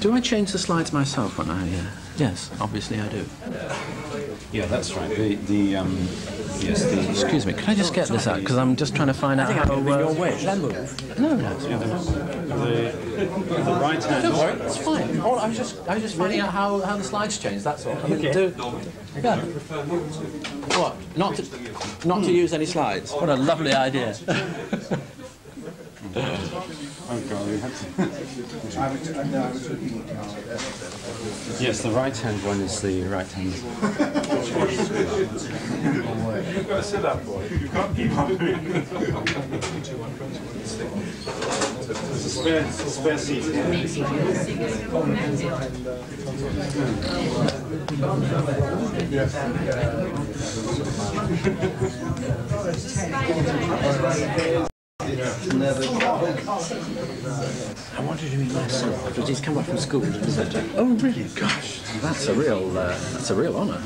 Do I change the slides myself when I... yes, obviously I do. Yeah, that's right. Yes, Excuse me, can I just get this out? Because I'm just trying to find out how... your way. Should I move? No. the right hand... Don't worry, it's fine. Oh, I was just finding out how the slides change, that's all. I mean, yeah. What? Not to use any slides? What a lovely idea. Oh God, we have to. Yes, the right-hand one is the right-hand. Sit up, boy. You can't keep on doing it. There's a spare seat here. I wanted to meet my son because he's come back from school. Oh, really? Gosh, That's a real honour.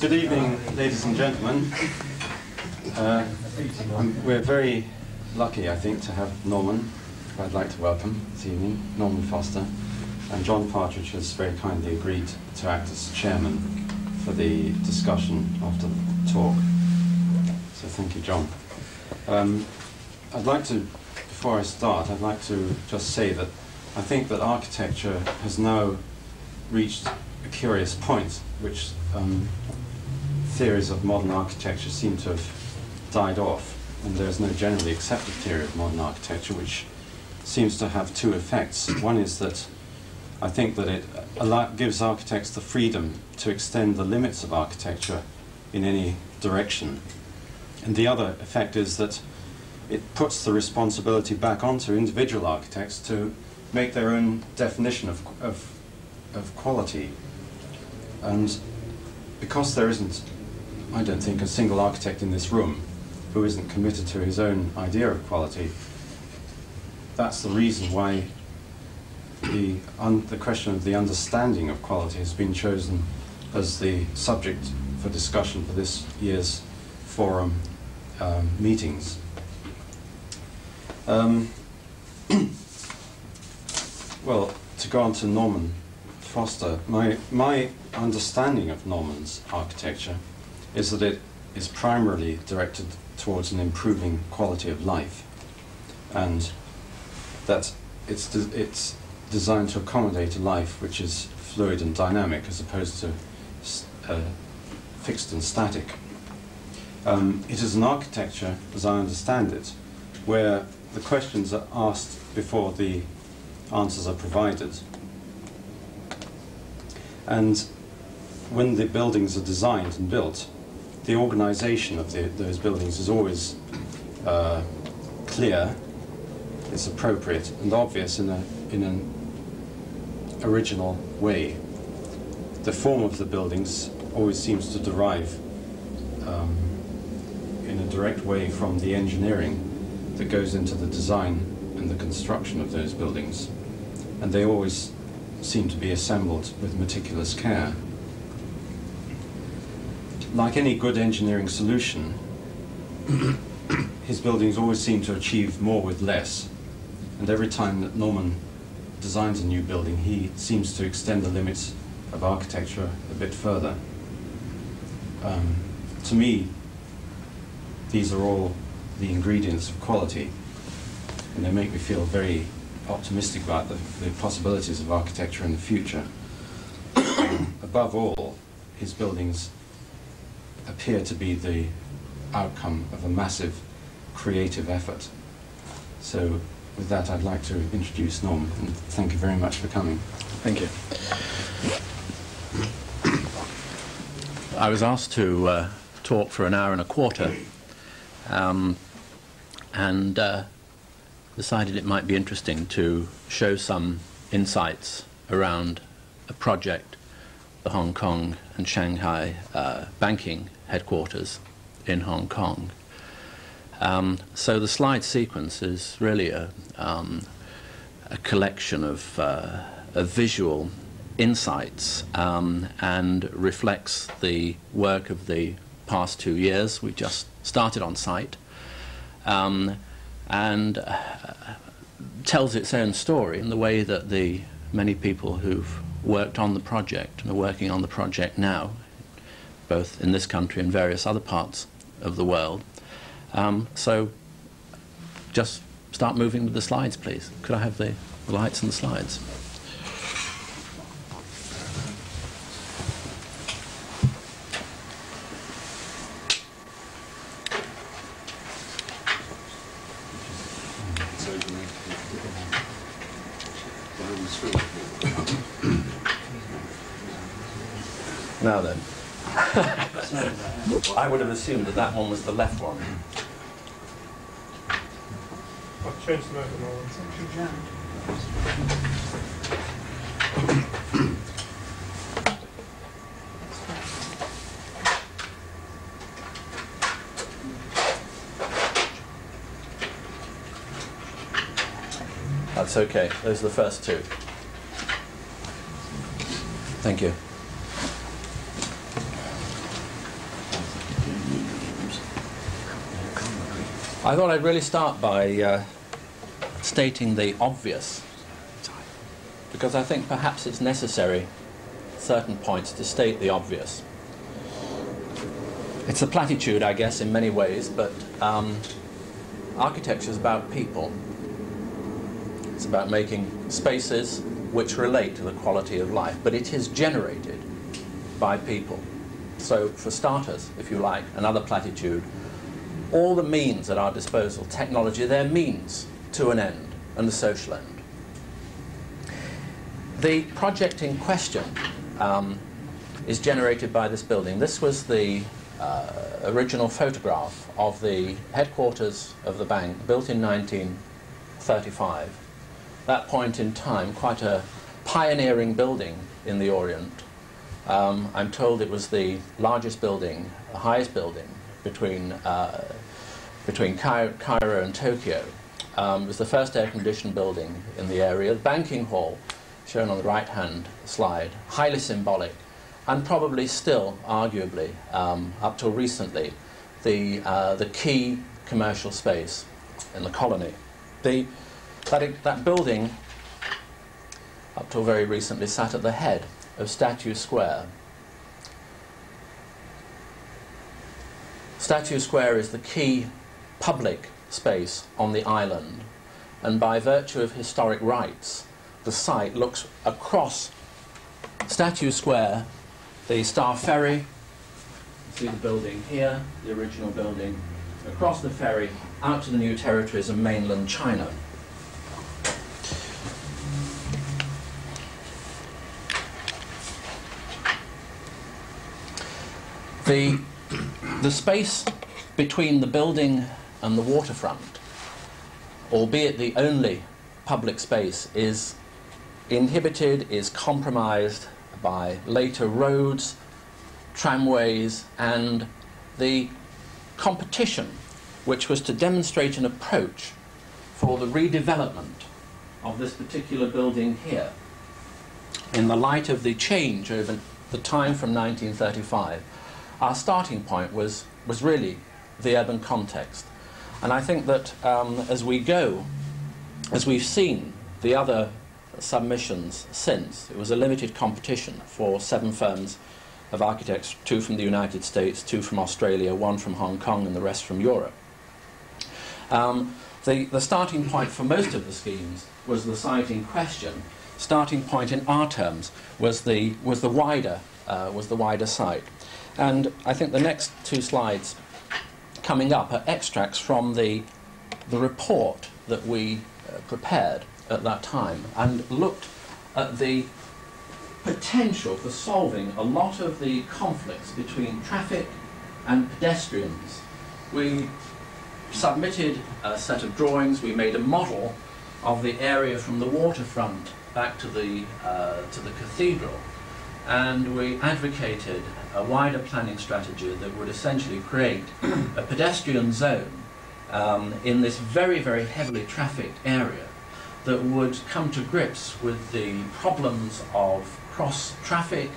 Good evening, ladies and gentlemen. We're very lucky, I think, to have Norman, who I'd like to welcome this evening, Norman Foster. And John Partridge has very kindly agreed to act as chairman for the discussion after the talk. So thank you, John. I'd like to, before I start, I'd like to just say that I think that architecture has now reached a curious point, which theories of modern architecture seem to have died off, and there's no generally accepted theory of modern architecture, which seems to have two effects. One is that I think that it gives architects the freedom to extend the limits of architecture in any direction. And the other effect is that it puts the responsibility back onto individual architects to make their own definition of quality. And because there isn't, I don't think, a single architect in this room who isn't committed to his own idea of quality, that's the reason why the question of the understanding of quality has been chosen as the subject for discussion for this year's forum meetings. Well, to go on to Norman Foster, my understanding of Norman's architecture is that it is primarily directed towards an improving quality of life, and that it's designed to accommodate a life which is fluid and dynamic as opposed to fixed and static. It is an architecture, as I understand it, where the questions are asked before the answers are provided. And when the buildings are designed and built, the organization of those buildings is always clear, it's appropriate and obvious in an original way. The form of the buildings always seems to derive in a direct way from the engineering that goes into the design and the construction of those buildings, and they always seem to be assembled with meticulous care. Like any good engineering solution, his buildings always seem to achieve more with less, and every time that Norman designs a new building, he seems to extend the limits of architecture a bit further. To me, these are all the ingredients of quality, and they make me feel very optimistic about the possibilities of architecture in the future. Above all, his buildings appear to be the outcome of a massive creative effort. So with that, I'd like to introduce Norm, and thank you very much for coming. Thank you. I was asked to talk for an hour and a quarter, and decided it might be interesting to show some insights around a project, the Hong Kong and Shanghai banking headquarters in Hong Kong. So the slide sequence is really a collection of visual insights and reflects the work of the past 2 years. We just started on site, and tells its own story in the way that the many people who've worked on the project and are working on the project now, both in this country and various other parts of the world. So just start moving with the slides, please. Could I have the lights and the slides? Now then, I would have assumed that that one was the left one. I've changed them over now. That's okay. Those are the first two. Thank you. I thought I'd really start by stating the obvious, because I think perhaps it's necessary at certain points to state the obvious. It's a platitude, I guess, in many ways, but architecture is about people. It's about making spaces which relate to the quality of life, but it is generated by people. So, for starters, if you like, another platitude, all the means at our disposal, technology, they're means to an end, and the social end. The project in question is generated by this building. This was the original photograph of the headquarters of the bank, built in 1935. That point in time, quite a pioneering building in the Orient. I'm told it was the largest building, the highest building between Cairo and Tokyo. It was the first air-conditioned building in the area. The banking hall, shown on the right-hand slide, highly symbolic, and probably still, arguably, up till recently, the key commercial space in the colony. That building, up till very recently, sat at the head of Statue Square. Statue Square is the key public space on the island, and by virtue of historic rights, the site looks across Statue Square, the Star Ferry, you see the building here, the original building, across the ferry, out to the new territories of mainland China. The space between the building and the waterfront, albeit the only public space, is inhibited, is compromised by later roads, tramways, and the competition which was to demonstrate an approach for the redevelopment of this particular building here in the light of the change over the time from 1935. Our starting point was really the urban context. And I think that as we've seen the other submissions since, it was a limited competition for 7 firms of architects, 2 from the United States, 2 from Australia, 1 from Hong Kong, and the rest from Europe. The starting point for most of the schemes was the site in question. Starting point in our terms was the wider site. And I think the next 2 slides coming up are extracts from the report that we prepared at that time, and looked at the potential for solving a lot of the conflicts between traffic and pedestrians. We submitted a set of drawings, we made a model of the area from the waterfront back to the cathedral, and we advocated a wider planning strategy that would essentially create a pedestrian zone in this very, very heavily trafficked area that would come to grips with the problems of cross-traffic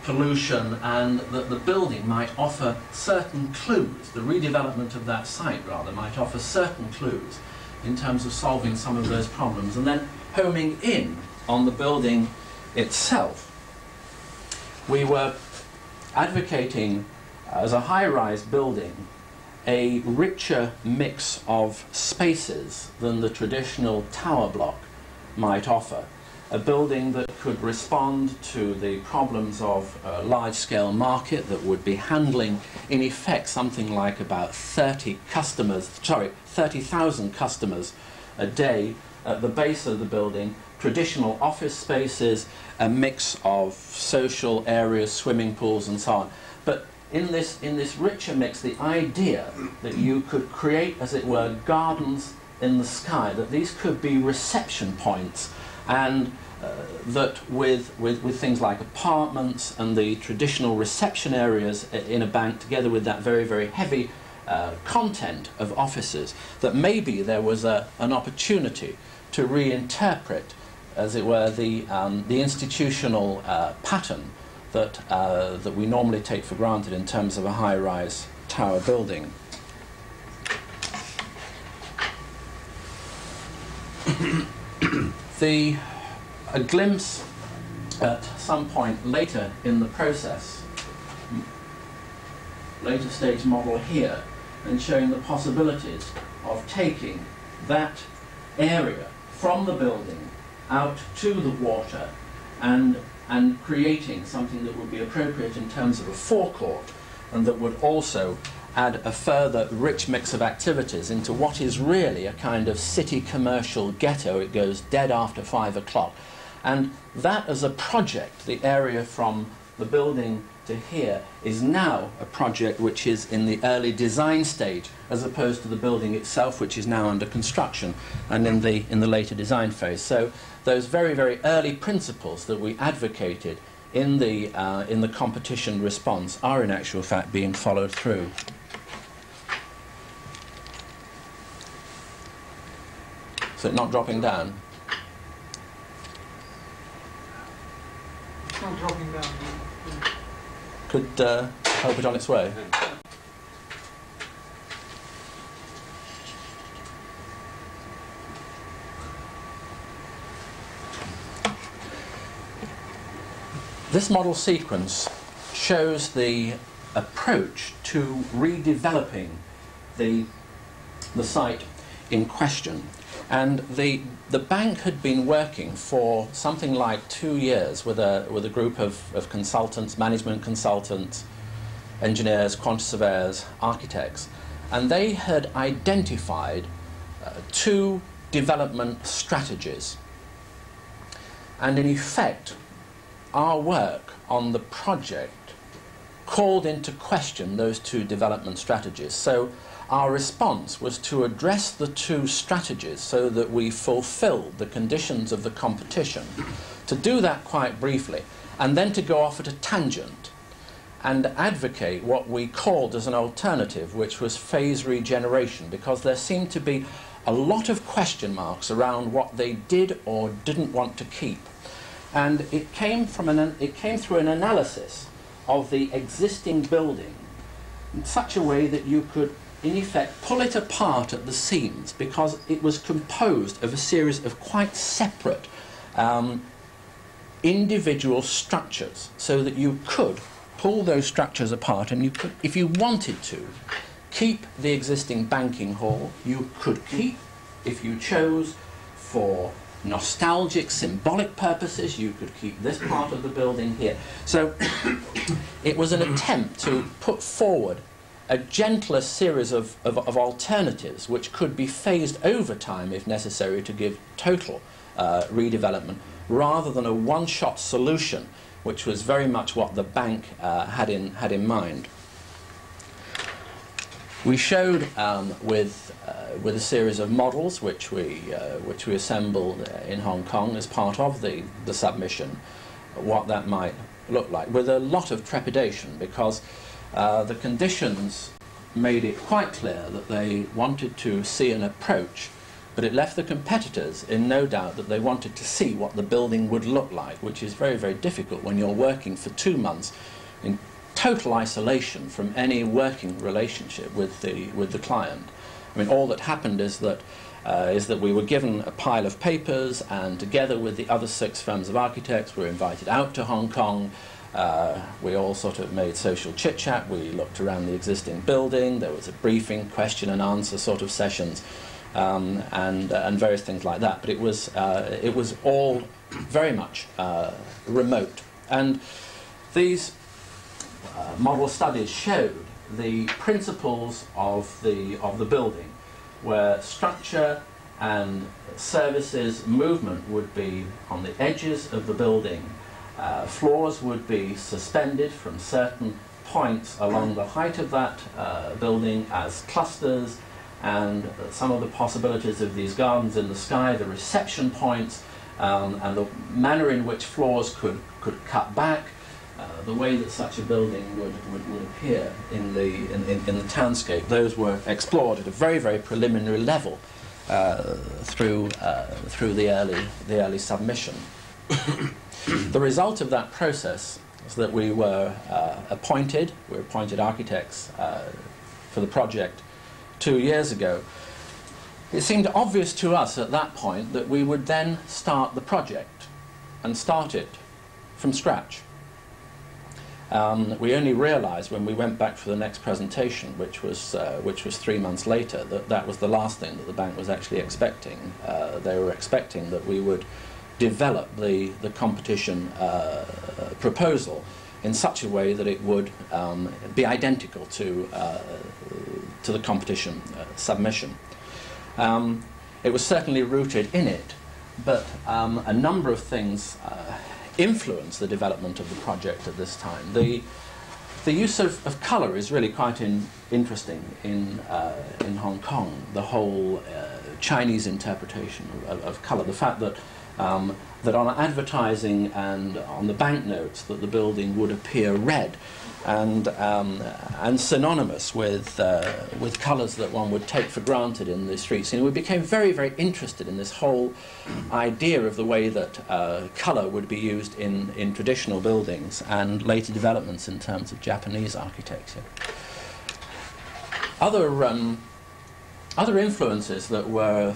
pollution, and that the building might offer certain clues, the redevelopment of that site rather might offer certain clues in terms of solving some of those problems, and then homing in on the building itself. We were advocating, as a high-rise building, a richer mix of spaces than the traditional tower block might offer. A building that could respond to the problems of a large-scale market that would be handling, in effect, something like about 30,000 customers a day at the base of the building, traditional office spaces, a mix of social areas, swimming pools and so on. But in this richer mix, the idea that you could create, as it were, gardens in the sky, that these could be reception points, and that with things like apartments and the traditional reception areas in a bank, together with that very, very heavy content of offices, that maybe there was an opportunity to reinterpret, as it were, the institutional pattern that we normally take for granted in terms of a high-rise tower building. A glimpse at some point later in the process, later stage model here, and showing the possibilities of taking that area from the building out to the water and creating something that would be appropriate in terms of a forecourt, and that would also add a further rich mix of activities into what is really a kind of city commercial ghetto. It goes dead after 5 o'clock. And that as a project, the area from the building to here, is now a project which is in the early design stage, as opposed to the building itself, which is now under construction and in the later design phase. So those very, very early principles that we advocated in the competition response are in actual fact being followed through. So not dropping down. It's not dropping down. Could help it on its way. This model sequence shows the approach to redeveloping the site in question. And the bank had been working for something like 2 years with a group of consultants, management consultants, engineers, quantity surveyors, architects, and they had identified 2 development strategies. And in effect, our work on the project called into question those 2 development strategies. So our response was to address the 2 strategies so that we fulfilled the conditions of the competition, to do that quite briefly, and then to go off at a tangent and advocate what we called as an alternative, which was phase regeneration, because there seemed to be a lot of question marks around what they did or didn't want to keep. And it came through an analysis of the existing building in such a way that you could in effect pull it apart at the seams, because it was composed of a series of quite separate individual structures, so that you could pull those structures apart, and you could, if you wanted to, keep the existing banking hall. You could keep, if you chose, for nostalgic, symbolic purposes, you could keep this part of the building here. So it was an attempt to put forward a gentler series of alternatives which could be phased over time if necessary to give total redevelopment, rather than a one-shot solution, which was very much what the bank had in mind. We showed with a series of models which we assembled in Hong Kong as part of the submission what that might look like, with a lot of trepidation, because the conditions made it quite clear that they wanted to see an approach but it left the competitors in no doubt that they wanted to see what the building would look like, which is very, very difficult when you're working for 2 months in total isolation from any working relationship with the client. I mean, all that happened is that we were given a pile of papers, and together with the other 6 firms of architects, we were invited out to Hong Kong. We all sort of made social chit-chat. We looked around the existing building. There was a briefing, question and answer sort of sessions, and various things like that. But it was all very much remote. And these model studies showed the principles of the building, where structure and services movement would be on the edges of the building. Floors would be suspended from certain points along the height of that building as clusters, and some of the possibilities of these gardens in the sky, the reception points, and the manner in which floors could cut back, the way that such a building would appear in the townscape. Those were explored at a very, very preliminary level through the early submission. The result of that process was that we were appointed architects for the project 2 years ago. It seemed obvious to us at that point that we would then start the project and start it from scratch. We only realized when we went back for the next presentation, which was 3 months later, that was the last thing that the bank was actually expecting. They were expecting that we would develop the competition proposal in such a way that it would be identical to the competition submission. It was certainly rooted in it, but a number of things influenced the development of the project at this time. The use of colour is really quite interesting in Hong Kong. The whole Chinese interpretation of colour, the fact that that on advertising and on the banknotes that the building would appear red and synonymous with colours that one would take for granted in the streets. And we became very, very interested in this whole idea of the way that colour would be used in traditional buildings and later developments in terms of Japanese architecture. Other influences that were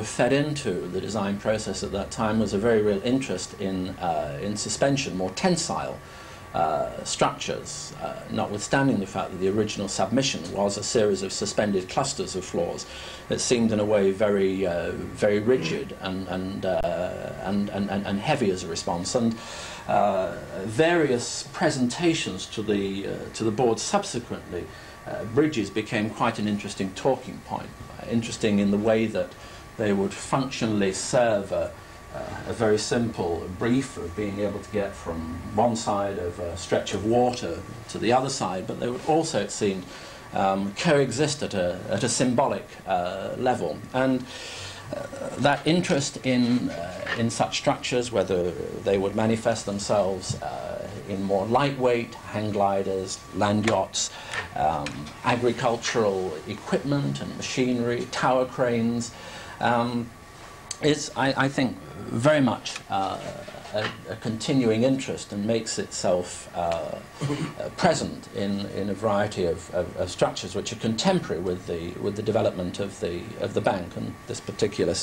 fed into the design process at that time was a very real interest in suspension, more tensile structures, notwithstanding the fact that the original submission was a series of suspended clusters of floors. It seemed in a way very very rigid and heavy as a response, and various presentations to the board subsequently. Bridges became quite an interesting talking point, interesting in the way that they would functionally serve a very simple brief of being able to get from one side of a stretch of water to the other side, but they would also, it seemed, coexist at a symbolic level. And that interest in such structures, whether they would manifest themselves in more lightweight hang gliders, land yachts, agricultural equipment and machinery, tower cranes, is, I think, very much a continuing interest, and makes itself present in a variety of structures which are contemporary with the development of the bank. And this particular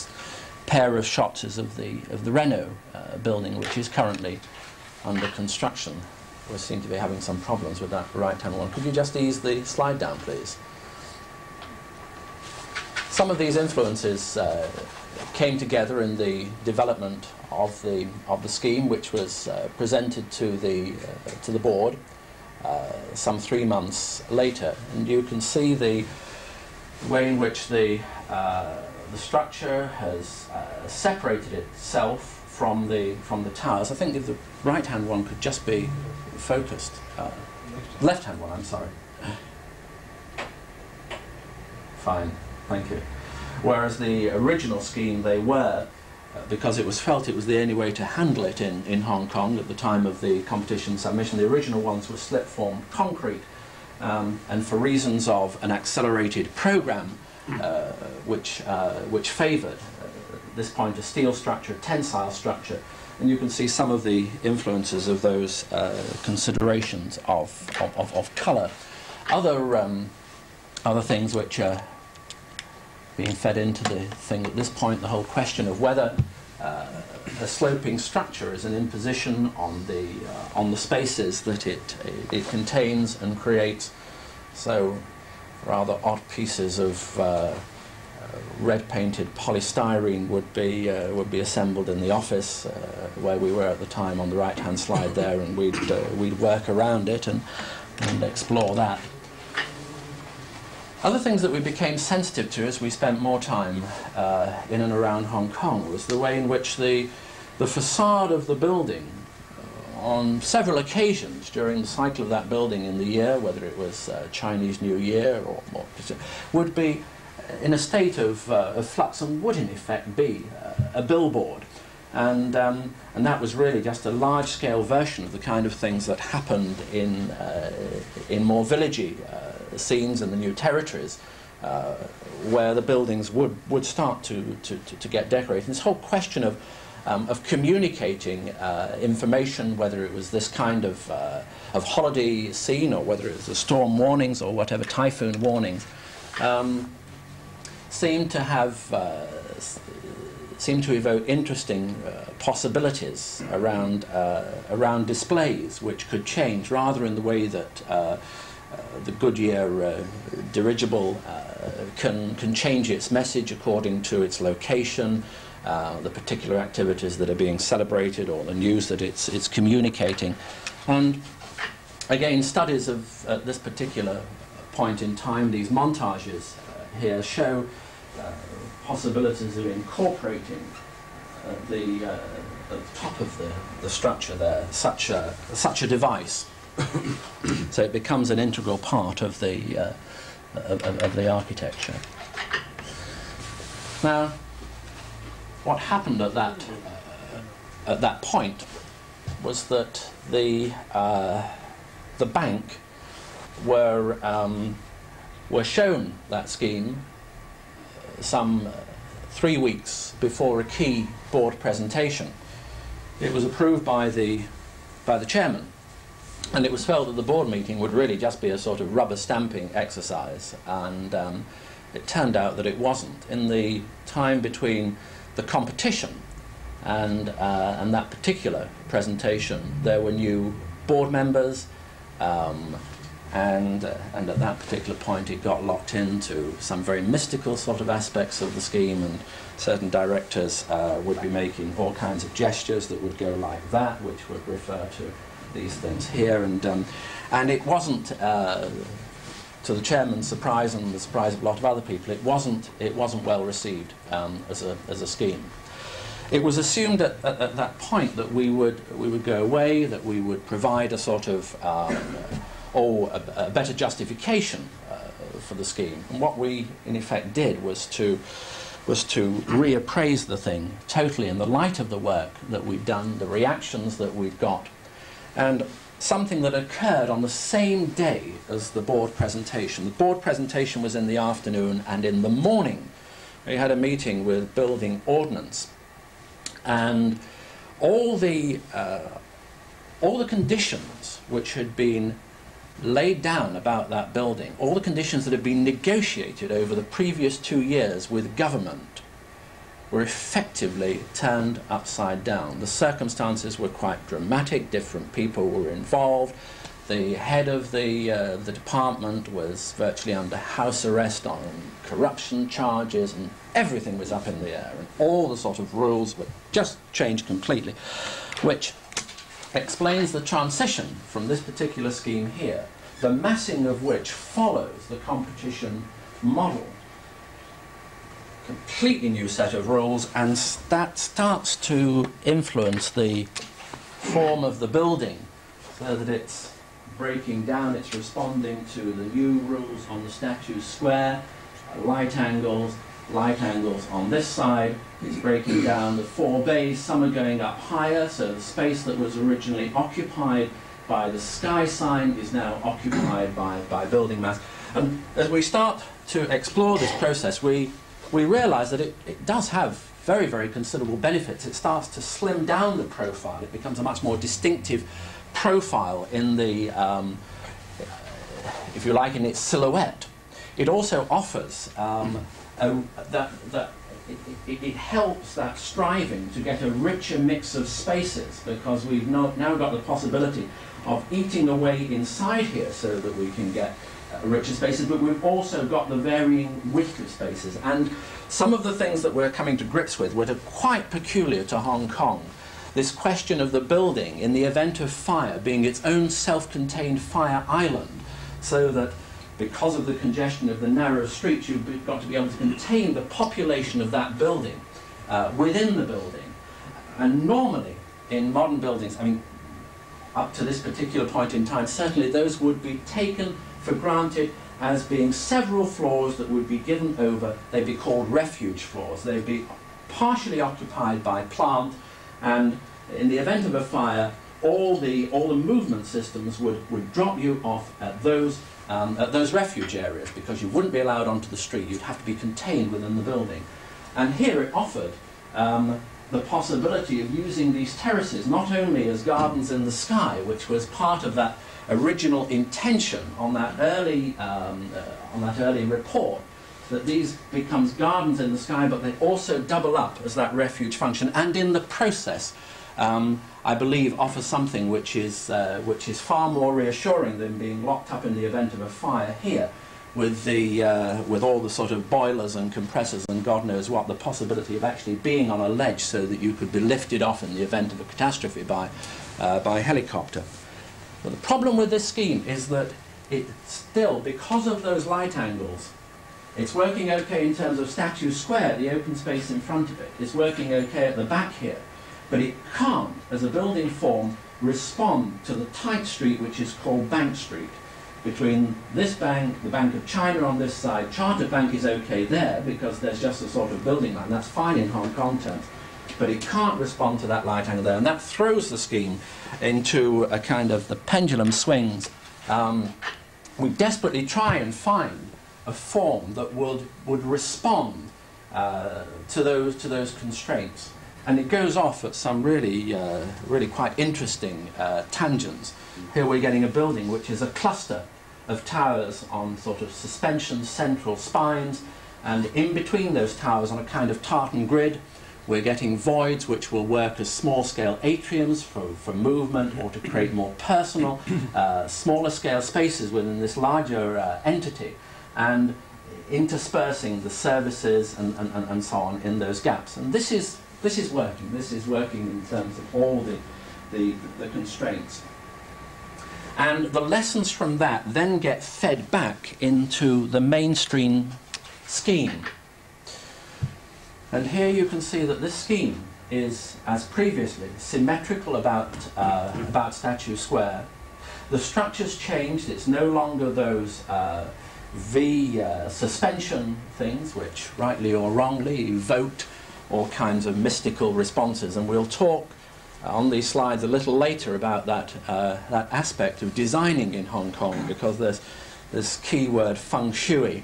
pair of shots is of the Renault building, which is currently under construction. We seem to be having some problems with that right-hand one. Could you just ease the slide down, please? Some of these influences came together in the development of the scheme, which was presented to the board some 3 months later, and you can see the way in which the structure has separated itself from the towers. I think if the right-hand one could just be focused, left-hand one, I'm sorry. Fine, thank you. Whereas the original scheme, they were, because it was felt it was the only way to handle it in Hong Kong at the time of the competition submission, the original ones were slip-form concrete, and for reasons of an accelerated program which favoured this point a steel structure, tensile structure, and you can see some of the influences of those considerations of colour. Other things which are being fed into the thing at this point, the whole question of whether a sloping structure is an imposition on the spaces that it contains and creates. So rather odd pieces of red painted polystyrene would be assembled in the office where we were at the time on the right hand slide there, and we'd work around it and explore that. Other things that we became sensitive to as we spent more time in and around Hong Kong was the way in which the facade of the building on several occasions during the cycle of that building in the year, whether it was Chinese New Year or would be in a state of flux and would in effect be a billboard. And that was really just a large-scale version of the kind of things that happened in more villagey scenes in the new territories, where the buildings would start to get decorated. This whole question of communicating information, whether it was this kind of holiday scene or whether it was the storm warnings or whatever, typhoon warnings, seemed to evoke interesting possibilities around displays which could change rather in the way that the Goodyear dirigible can change its message according to its location, the particular activities that are being celebrated or the news that it's communicating. And again, studies of at this particular point in time, these montages here show possibilities of incorporating at the top of the structure there such a device. So it becomes an integral part of the architecture. Now, what happened at that point was that the bank were shown that scheme some 3 weeks before a key board presentation. It was approved by the chairman, and it was felt that the board meeting would really just be a sort of rubber stamping exercise, and it turned out that it wasn't. In the time between the competition and that particular presentation, there were new board members, and at that particular point it got locked into some very mystical sort of aspects of the scheme, and certain directors would be making all kinds of gestures that would go like that, which would refer to these things here, and it wasn't, to the chairman's surprise and the surprise of a lot of other people, it wasn't well received as a scheme. It was assumed at that point that we would go away, that we would provide a sort of a better justification for the scheme. And what we in effect did was to reappraise the thing totally in the light of the work that we've done, the reactions that we've got, and something that occurred on the same day as the board presentation. The board presentation was in the afternoon, and in the morning we had a meeting with Building Ordnance, and all the conditions which had been laid down about that building, all the conditions that had been negotiated over the previous 2 years with government, were effectively turned upside down. The circumstances were quite dramatic. Different people were involved. The head of the department was virtually under house arrest on corruption charges, and everything was up in the air, and all the sort of rules were just changed completely, which explains the transition from this particular scheme here, the massing of which follows the competition model. Completely new set of rules, and that starts to influence the form of the building, so that it's breaking down, it's responding to the new rules on the statue square, light angles on this side, it's breaking down the 4 bays, some are going up higher, so the space that was originally occupied by the sky sign is now occupied by building mass. And as we start to explore this process, we realise that it does have very, very considerable benefits. It starts to slim down the profile. It becomes a much more distinctive profile in the, if you like, in its silhouette. It also offers it helps that striving to get a richer mix of spaces, because we've now got the possibility of eating away inside here so that we can get richer spaces, but we've also got the varying width of spaces. And some of the things that we're coming to grips with were quite peculiar to Hong Kong. This question of the building, in the event of fire, being its own self-contained fire island, so that because of the congestion of the narrow streets, you've got to be able to contain the population of that building within the building. And normally, in modern buildings, I mean, up to this particular point in time, certainly those would be taken for granted as being several floors that would be given over. They'd be called refuge floors. They'd be partially occupied by plant, and in the event of a fire, all the movement systems would drop you off at those refuge areas, because you wouldn't be allowed onto the street. You'd have to be contained within the building. And here it offered the possibility of using these terraces not only as gardens in the sky, which was part of that original intention on that early report, that these becomes gardens in the sky, but they also double up as that refuge function, and in the process I believe offers something which is far more reassuring than being locked up in the event of a fire here, with all the sort of boilers and compressors and God knows what, the possibility of actually being on a ledge so that you could be lifted off in the event of a catastrophe by helicopter. But the problem with this scheme is that it still, because of those light angles, it's working okay in terms of Statue Square, the open space in front of it. It's working okay at the back here. But it can't, as a building form, respond to the tight street which is called Bank Street. Between this bank, the Bank of China on this side, Chartered Bank is okay there because there's just a sort of building line. That's fine in Hong Kong terms. But it can't respond to that light angle there. And that throws the scheme into a kind of, the pendulum swings. We desperately try and find a form that would respond to those constraints. And it goes off at some really quite interesting tangents. Here we're getting a building which is a cluster of towers on sort of suspension central spines, and in between those towers on a kind of tartan grid we're getting voids which will work as small-scale atriums for movement or to create more personal, smaller scale spaces within this larger entity, and interspersing the services and so on in those gaps. And this is working. This is working in terms of all the constraints. And the lessons from that then get fed back into the mainstream scheme. And here you can see that this scheme is, as previously, symmetrical about Statue Square. The structure's changed. It's no longer those V suspension things, which, rightly or wrongly, evoked all kinds of mystical responses. And we'll talk on these slides a little later about that aspect of designing in Hong Kong, because there's this key word feng shui,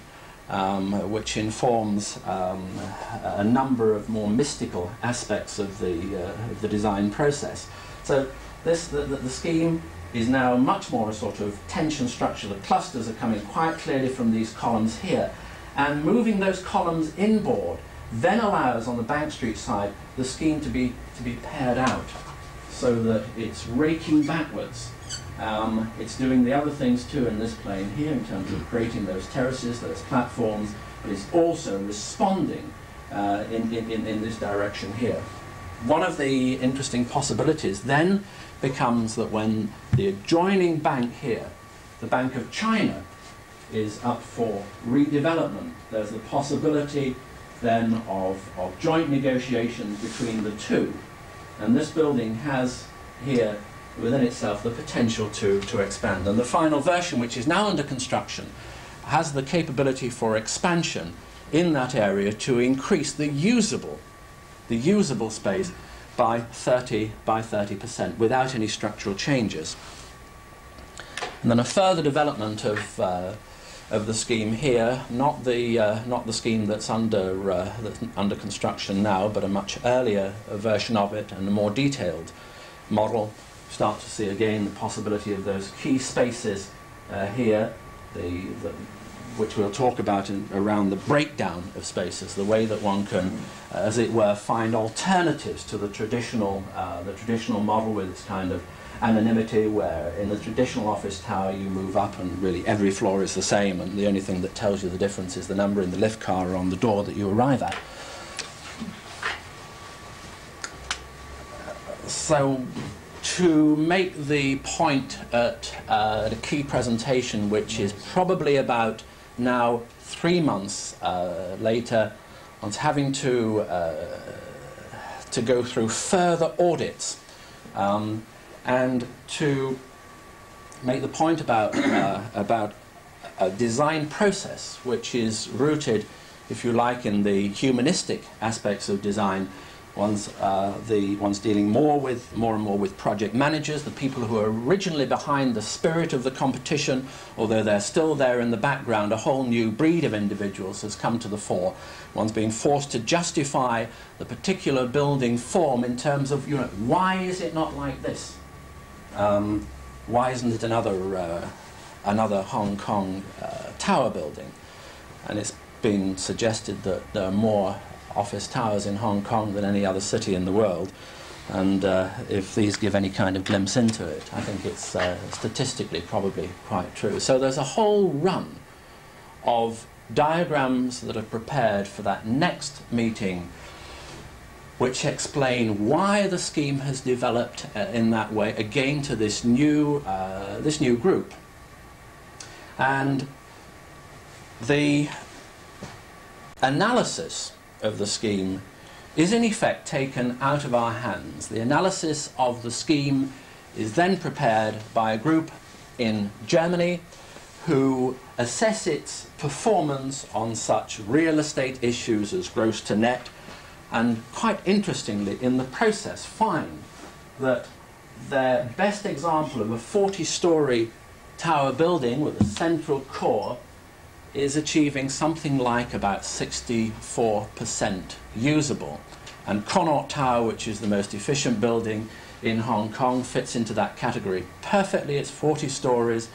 which informs a number of more mystical aspects of the design process. So the scheme is now much more a sort of tension structure. The clusters are coming quite clearly from these columns here, and moving those columns inboard then allows, on the Bank Street side, the scheme to be paired out, so that it's raking backwards. It's doing the other things too in this plane here in terms of creating those terraces, those platforms, but it's also responding in this direction here. One of the interesting possibilities then becomes that when the adjoining bank here, the Bank of China, is up for redevelopment, there's the possibility then of joint negotiations between the two. And this building has here within itself the potential to expand. And the final version, which is now under construction, has the capability for expansion in that area to increase the usable space by 30% without any structural changes. And then a further development of of the scheme here, not the scheme that's under construction now, but a much earlier version of it and a more detailed model. Start to see again the possibility of those key spaces here, which we'll talk about around the breakdown of spaces, the way that one can, as it were, find alternatives to the traditional model with its kind of anonymity, where in the traditional office tower you move up and really every floor is the same, and the only thing that tells you the difference is the number in the lift car or on the door that you arrive at. So, to make the point at the key presentation, which is probably about now 3 months later, one's having to go through further audits and to make the point about a design process which is rooted, if you like, in the humanistic aspects of design. One's dealing more and more with project managers, the people who are originally behind the spirit of the competition, although they're still there in the background. A whole new breed of individuals has come to the fore. One's being forced to justify the particular building form in terms of, why is it not like this? Why isn't it another Hong Kong tower building? And it's been suggested that there are more office towers in Hong Kong than any other city in the world, and if these give any kind of glimpse into it, I think it's statistically probably quite true. So there's a whole run of diagrams that are prepared for that next meeting which explain why the scheme has developed in that way, again to this new group. And the analysis of the scheme is in effect taken out of our hands. The analysis of the scheme is then prepared by a group in Germany who assess its performance on such real estate issues as gross to net, and quite interestingly in the process find that their best example of a 40-story tower building with a central core is achieving something like about 64% usable. And Connaught Tower, which is the most efficient building in Hong Kong, fits into that category perfectly. It's 40 stories.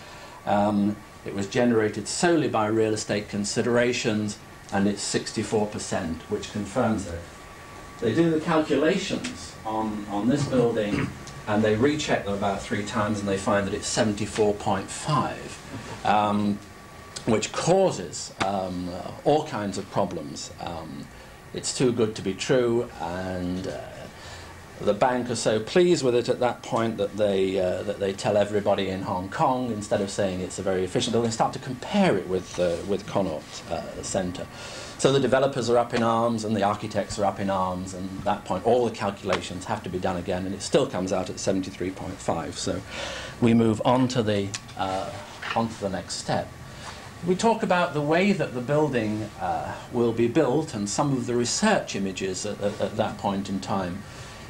It was generated solely by real estate considerations, and it's 64%, which confirms it. They do the calculations on this building, and they recheck them about 3 times, and they find that it's 74.5. Which causes all kinds of problems. It's too good to be true, and the bank are so pleased with it at that point that they tell everybody in Hong Kong, instead of saying it's a very efficient building, start to compare it with Connaught Centre. So the developers are up in arms and the architects are up in arms, and at that point all the calculations have to be done again, and it still comes out at 73.5. So we move on to the next step. We talk about the way that the building will be built and some of the research images at that point in time.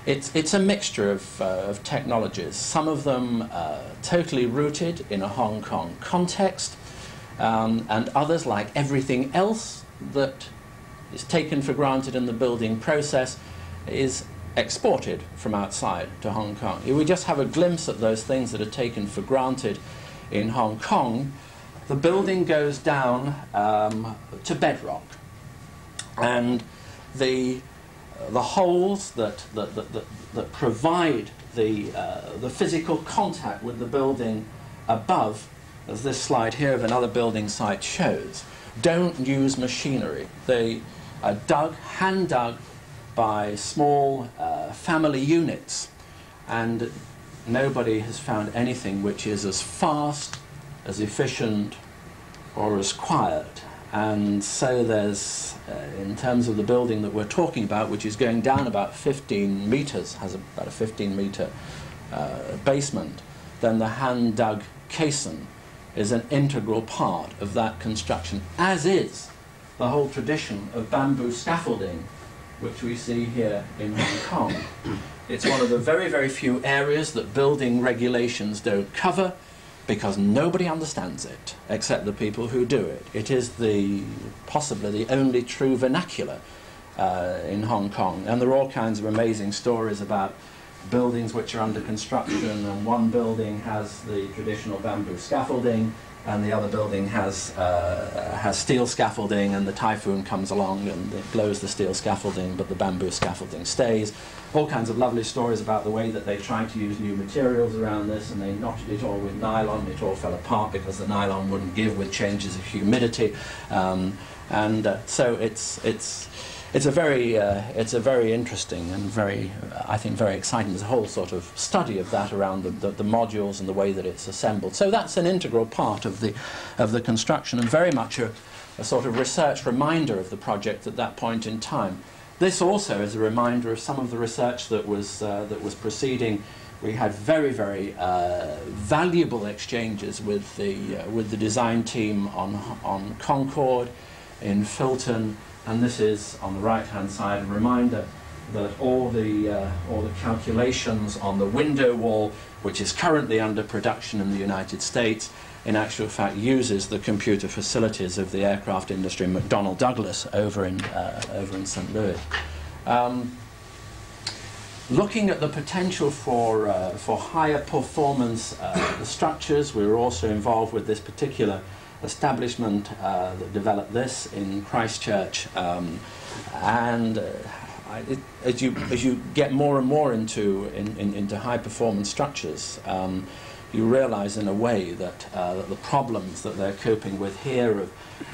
It's a mixture of technologies, some of them totally rooted in a Hong Kong context, and others, like everything else that is taken for granted in the building process, is exported from outside to Hong Kong. If we just have a glimpse at those things that are taken for granted in Hong Kong, the building goes down to bedrock, and the holes that provide the physical contact with the building above, as this slide here of another building site shows, don't use machinery. They are hand dug by small family units, and nobody has found anything which is as fast, as efficient, or as quiet. And so there's, in terms of the building that we're talking about, which is going down about 15 meters, has about a 15-meter basement, then the hand-dug caisson is an integral part of that construction, as is the whole tradition of bamboo scaffolding, which we see here in Hong Kong. It's one of the very, very few areas that building regulations don't cover. because nobody understands it except the people who do it. It is possibly the only true vernacular in Hong Kong, and there are all kinds of amazing stories about buildings which are under construction, and one building has the traditional bamboo scaffolding and the other building has steel scaffolding, and the typhoon comes along and it blows the steel scaffolding but the bamboo scaffolding stays. All kinds of lovely stories about the way that they tried to use new materials around this, and they knotted it all with nylon. It all fell apart because the nylon wouldn't give with changes of humidity, so it's a very interesting and very, I think, very exciting. There's a whole sort of study of that around the modules and the way that it's assembled. So that's an integral part of the construction, and very much a sort of research reminder of the project at that point in time. This also is a reminder of some of the research that was proceeding. We had very, very valuable exchanges with the design team on Concord, in Filton. And this is, on the right-hand side, a reminder that all the calculations on the window wall, which is currently under production in the United States, in actual fact uses the computer facilities of the aircraft industry McDonnell Douglas over in St. Louis. Looking at the potential for higher performance structures, we were also involved with this particular establishment that developed this in Christchurch, as you get more and more into high performance structures, you realize in a way that the problems that they're coping with here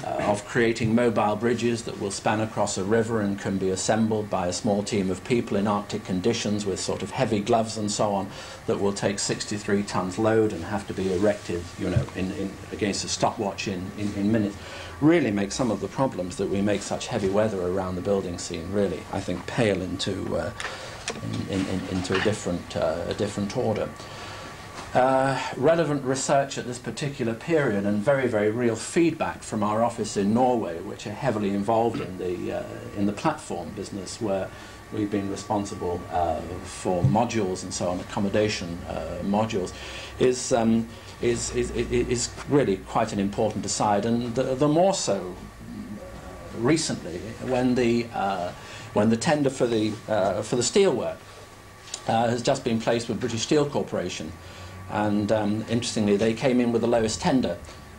of creating mobile bridges that will span across a river and can be assembled by a small team of people in Arctic conditions with sort of heavy gloves and so on, that will take 63 tons load and have to be erected, you know, against a stopwatch in minutes, really make some of the problems that we make such heavy weather around the building scene really, I think, pale into a different order. Relevant research at this particular period, and very, very real feedback from our office in Norway, which are heavily involved in the platform business, where we've been responsible for modules and so on, accommodation modules, is really quite an important aside, and the more so recently when the tender for the steelwork has just been placed with British Steel Corporation. And interestingly, they came in with the lowest tender,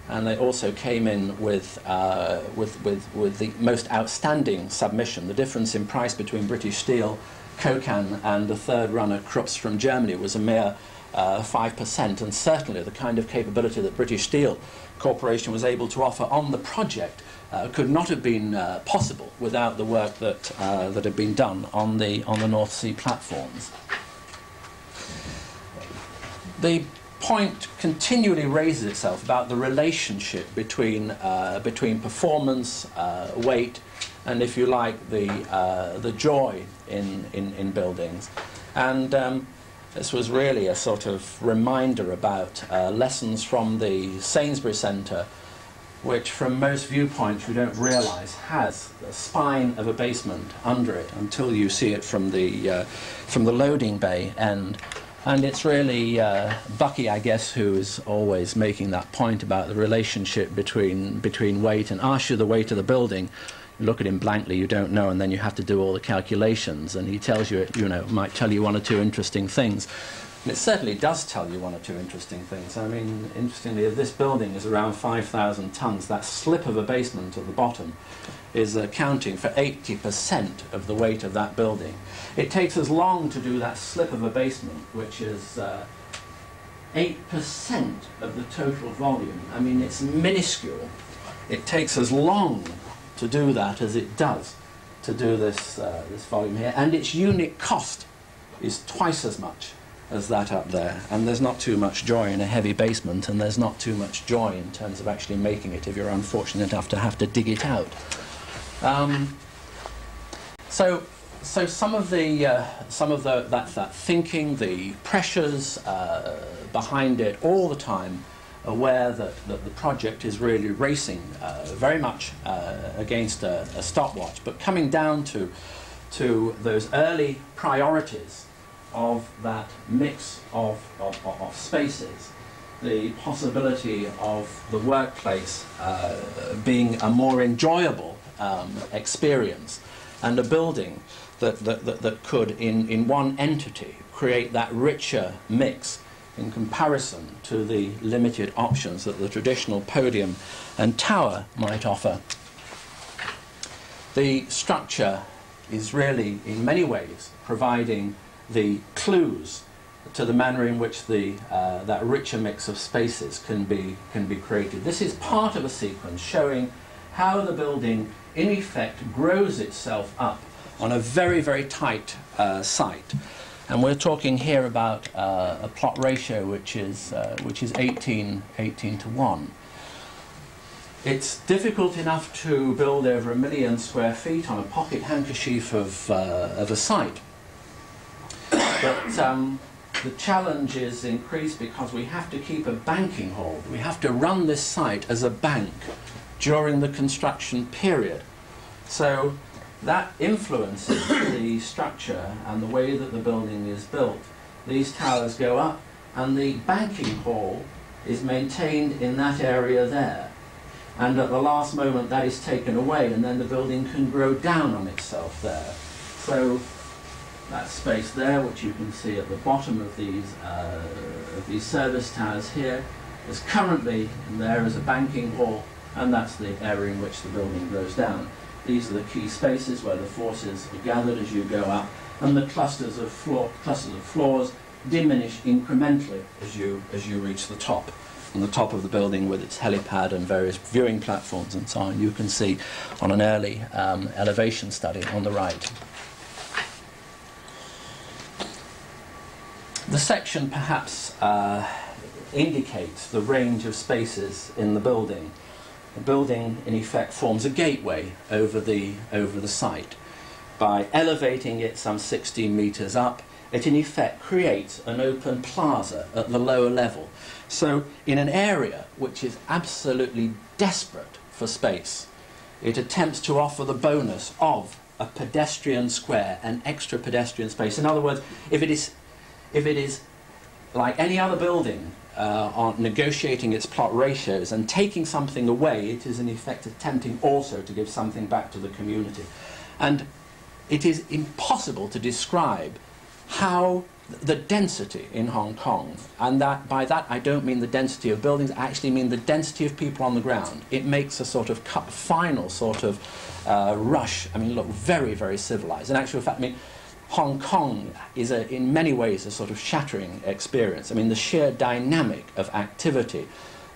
and they also came in with the most outstanding submission. The difference in price between British Steel, Kokan, and the third runner, Krups from Germany, was a mere 5%, and certainly the kind of capability that British Steel Corporation was able to offer on the project could not have been possible without the work that had been done on the North Sea platforms. The point continually raises itself about the relationship between performance, weight, and, if you like, the joy in buildings. And this was really a sort of reminder about lessons from the Sainsbury Centre, which from most viewpoints you don't realise has the spine of a basement under it until you see it from the loading bay end. And it's really Bucky, I guess, who is always making that point about the relationship between weight, and ask you the weight of the building. You look at him blankly, you don't know, and then you have to do all the calculations, and he tells you, might tell you one or two interesting things. And it certainly does tell you one or two interesting things. I mean, interestingly, if this building is around 5,000 tons, that slip of a basement at the bottom is accounting for 80% of the weight of that building. It takes as long to do that slip of a basement, which is 8% of the total volume. I mean, it's minuscule. It takes as long to do that as it does to do this volume here, and its unit cost is twice as much as that up there. And there's not too much joy in a heavy basement, and there's not too much joy in terms of actually making it if you're unfortunate enough to have to dig it out. So some of that thinking, the pressures behind it all the time, aware that the project is really racing very much against a stopwatch, but coming down to those early priorities of that mix of spaces, the possibility of the workplace being a more enjoyable experience, and a building that could, in one entity, create that richer mix in comparison to the limited options that the traditional podium and tower might offer. The structure is really, in many ways, providing the clues to the manner in which that richer mix of spaces can be created. This is part of a sequence showing how the building, in effect, grows itself up on a very, very tight site. And we're talking here about a plot ratio which is 18 to 1. It's difficult enough to build over 1 million square feet on a pocket handkerchief of a site. But the challenge is increased because we have to keep a banking hall. We have to run this site as a bank during the construction period. So that influences the structure and the way that the building is built. These towers go up, and the banking hall is maintained in that area there. And at the last moment that is taken away, and then the building can grow down on itself there. So that space there, which you can see at the bottom of these service towers here, is currently in there as a banking hall, and that's the area in which the building grows down. These are the key spaces where the forces are gathered as you go up, and the clusters of floors diminish incrementally as you reach the top. On the top of the building, with its helipad and various viewing platforms and so on, you can see on an early elevation study on the right. The section perhaps indicates the range of spaces in the building. The building, in effect, forms a gateway over the site. By elevating it some 16 meters up, it in effect creates an open plaza at the lower level. So in an area which is absolutely desperate for space, it attempts to offer the bonus of a pedestrian square, an extra pedestrian space. In other words, if it is like any other building on negotiating its plot ratios and taking something away, it is in effect attempting also to give something back to the community. And it is impossible to describe how the density in Hong Kong, and that by that I don't mean the density of buildings, I actually mean the density of people on the ground. It makes a sort of final sort of rush. I mean, look, very, very civilized. In actual fact, I mean, Hong Kong is in many ways a sort of shattering experience. I mean, the sheer dynamic of activity,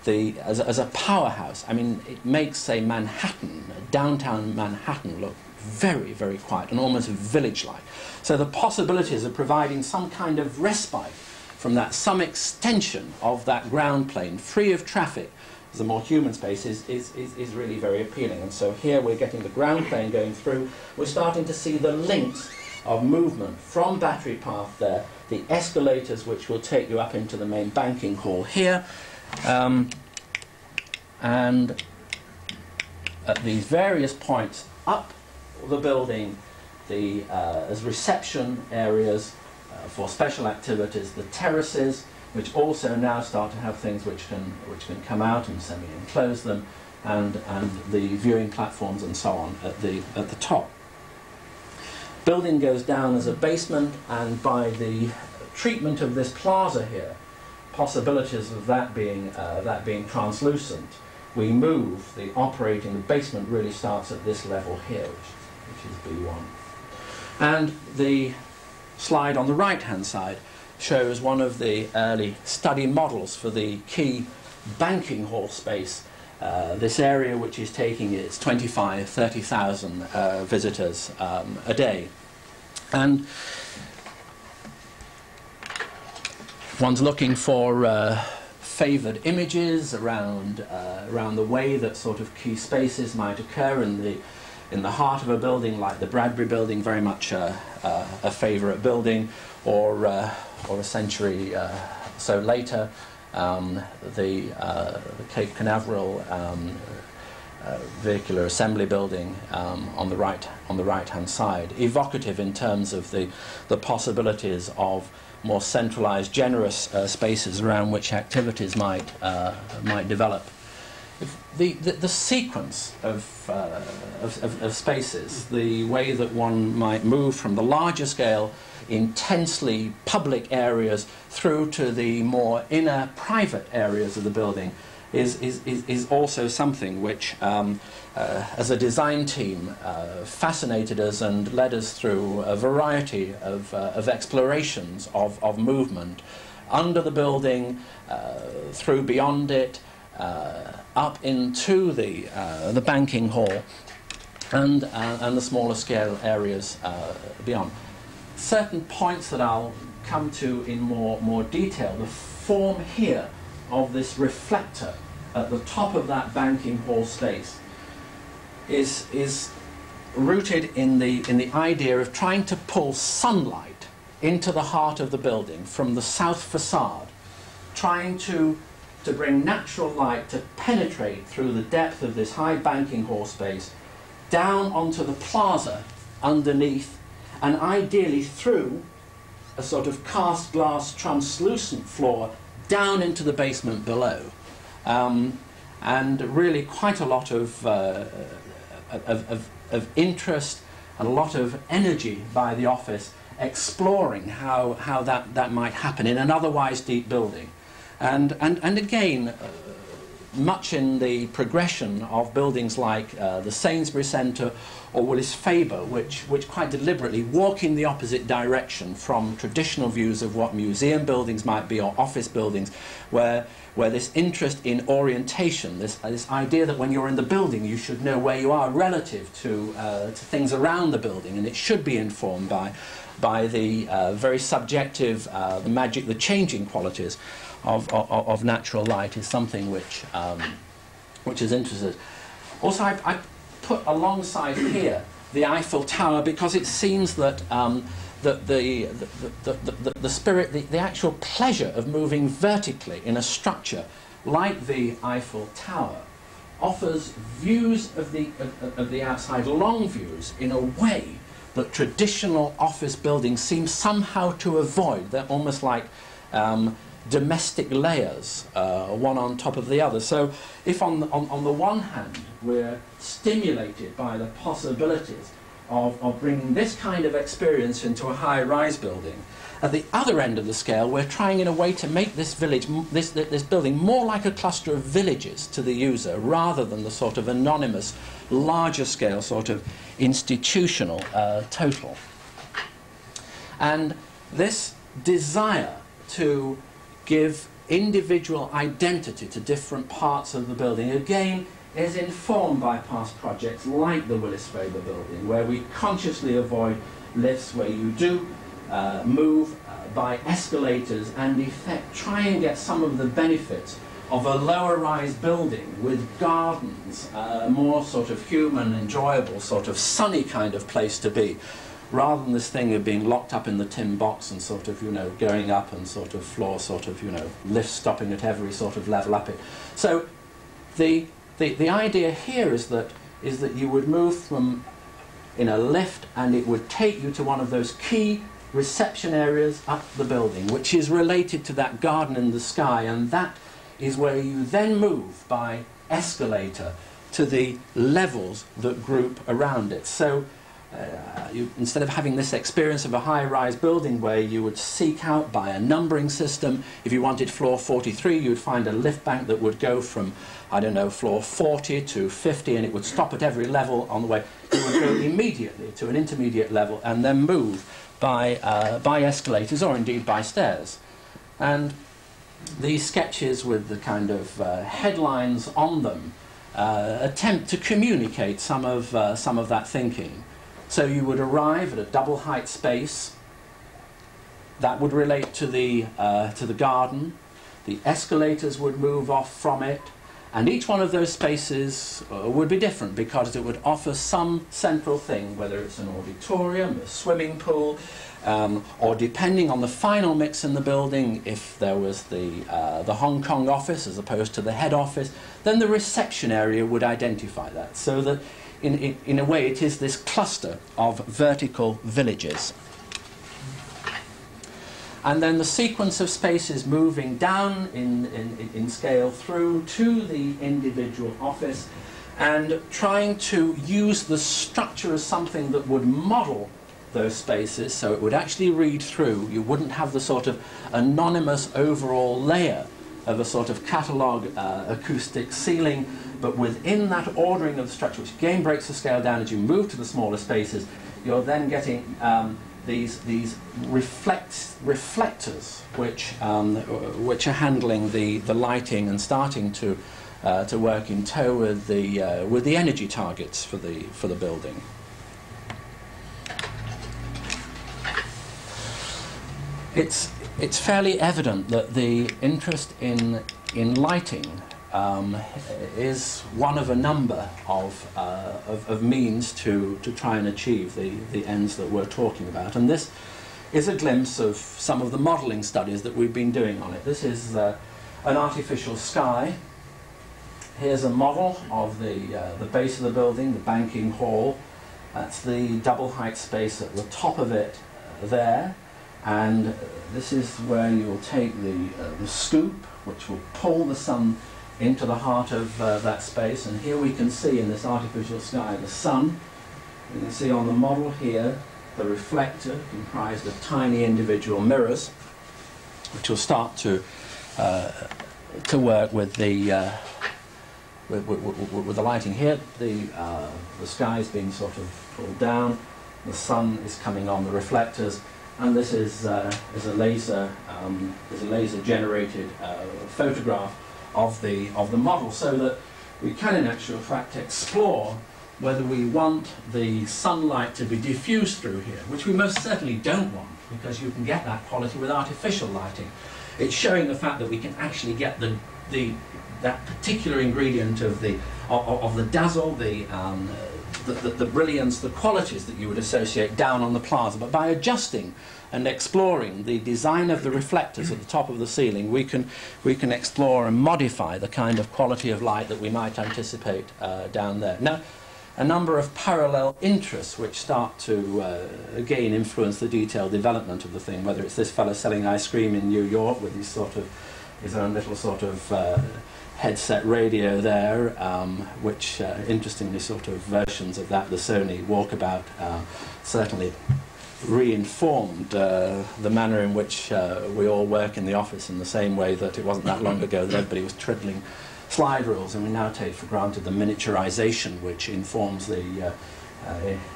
as a powerhouse, I mean, it makes, say, Manhattan, downtown Manhattan, look very, very quiet and almost village-like. So the possibilities of providing some kind of respite from that, some extension of that ground plane, free of traffic, as a more human space, is really very appealing. And so here we're getting the ground plane going through. We're starting to see the links of movement from Battery Path there, the escalators which will take you up into the main banking hall here, and at these various points up the building, as reception areas for special activities, the terraces, which also now start to have things which can come out and semi-enclose them, and the viewing platforms and so on at the top. Building goes down as a basement, and by the treatment of this plaza here, possibilities of that being translucent, we move the basement really starts at this level here, which is B1. And the slide on the right-hand side shows one of the early study models for the key banking hall space, this area which is taking its 25,000–30,000 visitors a day. And one's looking for favoured images around the way that sort of key spaces might occur in the heart of a building, like the Bradbury Building, very much a favourite building, or a century so later, the Cape Canaveral Vehicular Assembly Building on the right-hand side, evocative in terms of the possibilities of more centralized, generous spaces around which activities might develop. The sequence of spaces, the way that one might move from the larger scale, intensely public areas through to the more inner private areas of the building is also something which, as a design team, fascinated us and led us through a variety of explorations of movement under the building, through beyond it, up into the banking hall, and the smaller scale areas beyond. Certain points that I'll come to in more detail. The form here of this reflector at the top of that banking hall space is rooted in the idea of trying to pull sunlight into the heart of the building from the south facade, trying to bring natural light to penetrate through the depth of this high banking hall space down onto the plaza underneath, and ideally through a sort of cast glass translucent floor down into the basement below. And really quite a lot of interest and a lot of energy by the office exploring how that might happen in an otherwise deep building. And again, much in the progression of buildings like the Sainsbury's Centre or Willis Faber, which quite deliberately walk in the opposite direction from traditional views of what museum buildings might be or office buildings, where this interest in orientation, this idea that when you're in the building you should know where you are relative to things around the building, and it should be informed by the very subjective, the magic, the changing qualities of natural light, is something which is interested. Also, I put alongside here the Eiffel Tower, because it seems that the spirit, the actual pleasure of moving vertically in a structure like the Eiffel Tower offers views of the outside, long views, in a way that traditional office buildings seem somehow to avoid. They're almost like domestic layers, one on top of the other. So if on the one hand we're stimulated by the possibilities of bringing this kind of experience into a high-rise building, at the other end of the scale we're trying in a way to make this village, this building, more like a cluster of villages to the user, rather than the sort of anonymous, larger scale sort of institutional total. And this desire to give individual identity to different parts of the building, again, is informed by past projects like the Willis Faber building, where we consciously avoid lifts, where you do move by escalators, and in effect try and get some of the benefits of a lower-rise building with gardens, more sort of human, enjoyable, sort of sunny kind of place to be, rather than this thing of being locked up in the tin box and sort of, going up and sort of floor, sort of, lift stopping at every sort of level up it. So the idea here is that you would move from in a lift, and it would take you to one of those key reception areas up the building, which is related to that garden in the sky, and that is where you then move by escalator to the levels that group around it. So instead of having this experience of a high-rise building where you would seek out by a numbering system, if you wanted floor 43, you'd find a lift bank that would go from, I don't know, floor 40 to 50, and it would stop at every level on the way. You would go immediately to an intermediate level and then move by escalators, or indeed by stairs. And these sketches with the kind of headlines on them attempt to communicate some of that thinking. So you would arrive at a double height space that would relate to the garden. The escalators would move off from it, and each one of those spaces would be different, because it would offer some central thing, whether it's an auditorium, a swimming pool, or depending on the final mix in the building, if there was the Hong Kong office as opposed to the head office, then the reception area would identify that, so that in a way it is this cluster of vertical villages. and then the sequence of spaces moving down in scale through to the individual office, and trying to use the structure as something that would model those spaces, so it would actually read through. You wouldn't have the sort of anonymous overall layer of a sort of catalogue acoustic ceiling, but within that ordering of the structure, which again breaks the scale down as you move to the smaller spaces, you're then getting these reflectors which are handling the lighting and starting to work in tow with the energy targets for the building. It's fairly evident that the interest in lighting is one of a number of means to try and achieve the ends that we're talking about. And this is a glimpse of some of the modelling studies that we've been doing on it. This is an artificial sky. Here's a model of the base of the building, the banking hall. That's the double height space at the top of it there. And this is where you'll take the scoop, which will pull the sun into the heart of that space. And here we can see in this artificial sky the sun. You can see on the model here the reflector comprised of tiny individual mirrors, which will start to work with the lighting here. The sky is being sort of pulled down. The sun is coming on the reflectors. And this is a laser generated photograph of the model, so that we can in actual fact explore whether we want the sunlight to be diffused through here, which we most certainly don't want, because you can get that quality with artificial lighting. It's showing the fact that we can actually get that particular ingredient of the dazzle, the brilliance, the qualities that you would associate down on the plaza. But by adjusting and exploring the design of the reflectors at the top of the ceiling, we can explore and modify the kind of quality of light that we might anticipate down there. Now, a number of parallel interests which start to again influence the detailed development of the thing, whether it's this fellow selling ice cream in New York with his own little sort of headset radio there, which interestingly sort of versions of that, the Sony Walkabout, certainly reinformed the manner in which we all work in the office, in the same way that it wasn't that long ago that everybody was twiddling slide rules, and we now take for granted the miniaturization which informs the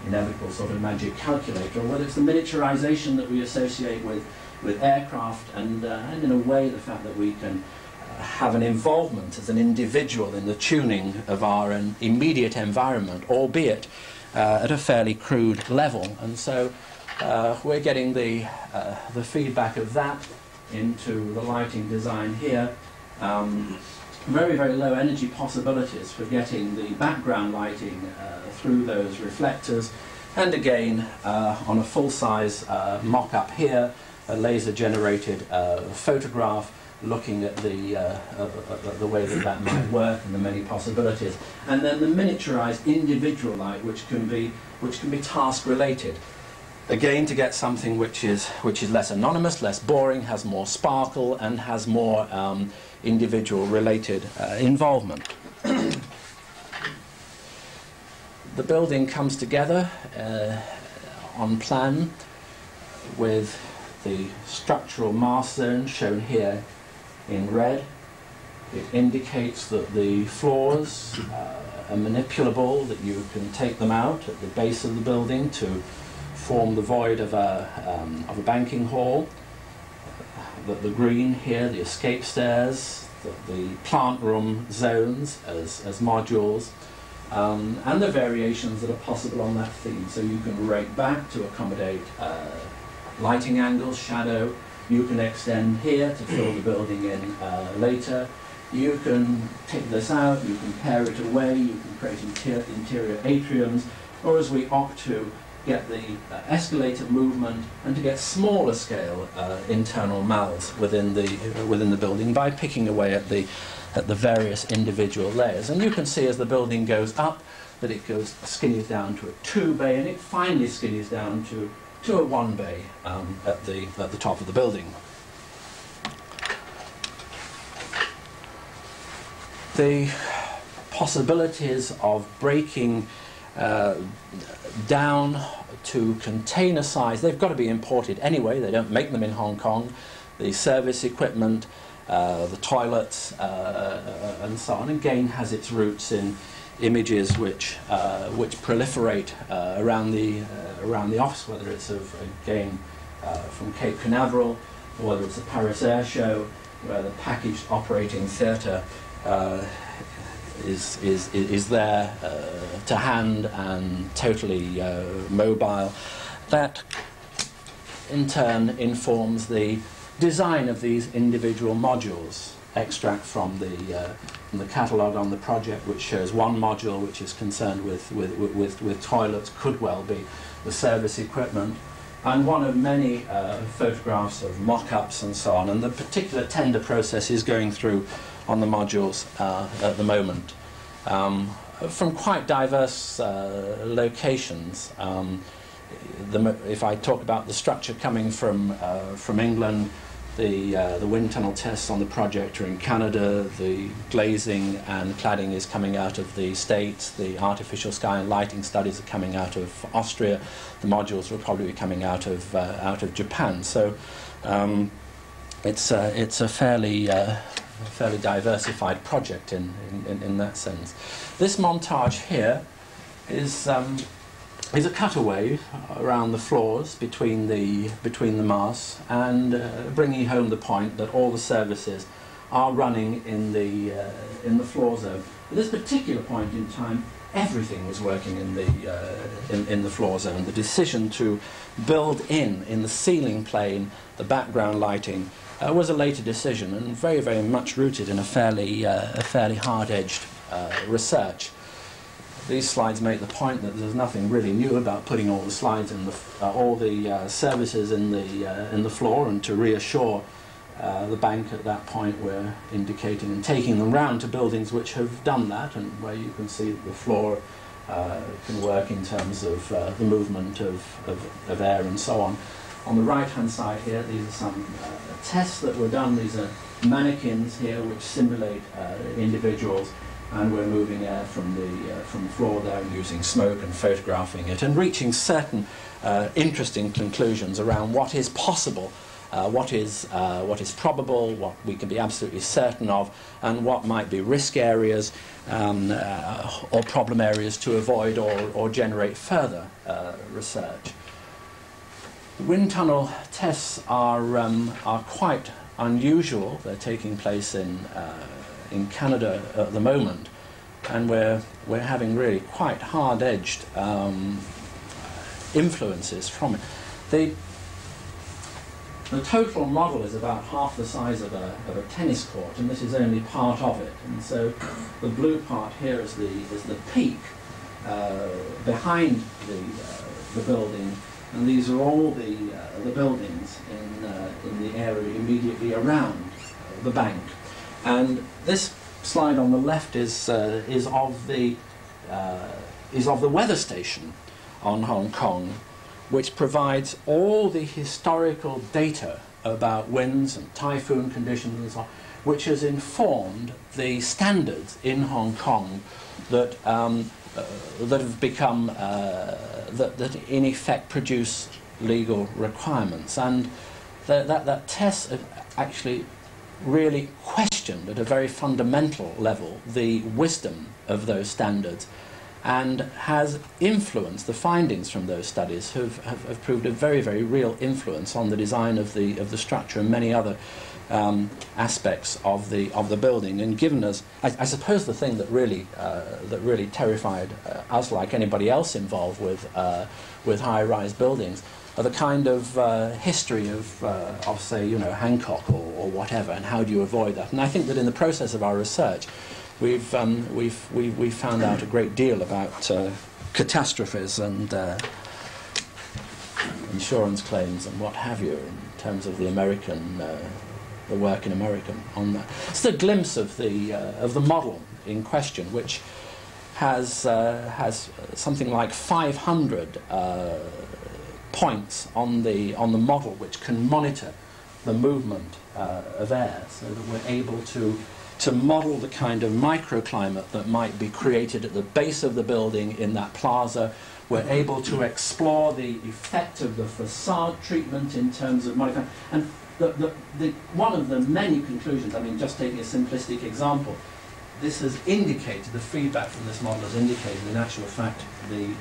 inevitable sort of magic calculator, or whether it's the miniaturization that we associate with aircraft, and in a way the fact that we can have an involvement as an individual in the tuning of our immediate environment, albeit at a fairly crude level. And so we're getting the feedback of that into the lighting design here. Very, very low energy possibilities for getting the background lighting through those reflectors. And again, on a full-size mock-up here, a laser-generated photograph looking at the way that might work and the many possibilities. And then the miniaturized individual light, which can be task-related. Again, to get something which is less anonymous, less boring, has more sparkle, and has more individual-related involvement. The building comes together on plan with the structural mass zone shown here in red. It indicates that the floors are manipulable, that you can take them out at the base of the building to form the void of a banking hall. The green here, the escape stairs, the plant room zones as modules, and the variations that are possible on that theme. So you can rake back to accommodate lighting angles, shadow. You can extend here to fill the building in later. You can take this out, you can pare it away, you can create interior atriums, or as we opt to, get the escalator movement and to get smaller scale internal malls within the building by picking away at the various individual layers. And you can see as the building goes up that it goes skinnies down to a 2 bay, and it finally skinnies down to to a one bay at the top of the building. The possibilities of breaking down to container size, they've got to be imported anyway, they don't make them in Hong Kong. The service equipment, the toilets, and so on, again has its roots in images which proliferate around the office, whether it's again from Cape Canaveral, or whether it's the Paris Air Show, where the packaged operating theatre is there to hand and totally mobile. That in turn informs the design of these individual modules. Extract from the catalogue on the project, which shows one module which is concerned with toilets, could well be the service equipment, and one of many photographs of mock-ups and so on, and the particular tender process is going through on the modules at the moment, from quite diverse locations. If I talk about the structure coming from England, the wind tunnel tests on the project are in Canada, the glazing and cladding is coming out of the States, the artificial sky and lighting studies are coming out of Austria, the modules will probably be coming out of Japan. So it's a fairly diversified project in that sense. This montage here is a cutaway around the floors between the masts, and bringing home the point that all the services are running in the floor zone. At this particular point in time, everything was working in the floor zone. The decision to build in the ceiling plane the background lighting was a later decision, and very, very much rooted in a fairly hard-edged research. These slides make the point that there's nothing really new about putting all the slides in all the services in the floor, and to reassure the bank at that point, we're indicating and taking them round to buildings which have done that, and where you can see that the floor can work in terms of the movement of air and so on. On the right-hand side here, these are some tests that were done. These are mannequins here which simulate individuals, and we're moving air from the floor there and using smoke and photographing it, and reaching certain interesting conclusions around what is possible, what is probable, what we can be absolutely certain of, and what might be risk areas or problem areas to avoid or generate further research. The wind tunnel tests are quite unusual. They're taking place in Canada at the moment, and we're having really quite hard-edged influences from it. The total model is about half the size of a tennis court, and this is only part of it. And so the blue part here is the peak behind the building, and these are all the buildings in the area immediately around the bank. And this slide on the left is of the weather station on Hong Kong, which provides all the historical data about winds and typhoon conditions and so on, which has informed the standards in Hong Kong that have become that in effect produce legal requirements, and that test actually really questioned at a very fundamental level the wisdom of those standards, and has influenced the findings from those studies have proved a very, very real influence on the design of the structure and many other aspects of the building, and given us, I suppose, the thing that really terrified us, like anybody else involved with high-rise buildings, are the kind of history of say, Hancock or whatever, and how do you avoid that? And I think that in the process of our research, we've found out a great deal about catastrophes and insurance claims and what have you, in terms of the work in America on that. It's a glimpse of the model in question, which has something like 500 points on the model which can monitor the movement of air, so that we're able to model the kind of microclimate that might be created at the base of the building in that plaza. We're able to explore the effect of the facade treatment in terms of modifying. And one of the many conclusions, I mean, just taking a simplistic example, this has indicated, the feedback from this model has indicated, in actual fact, the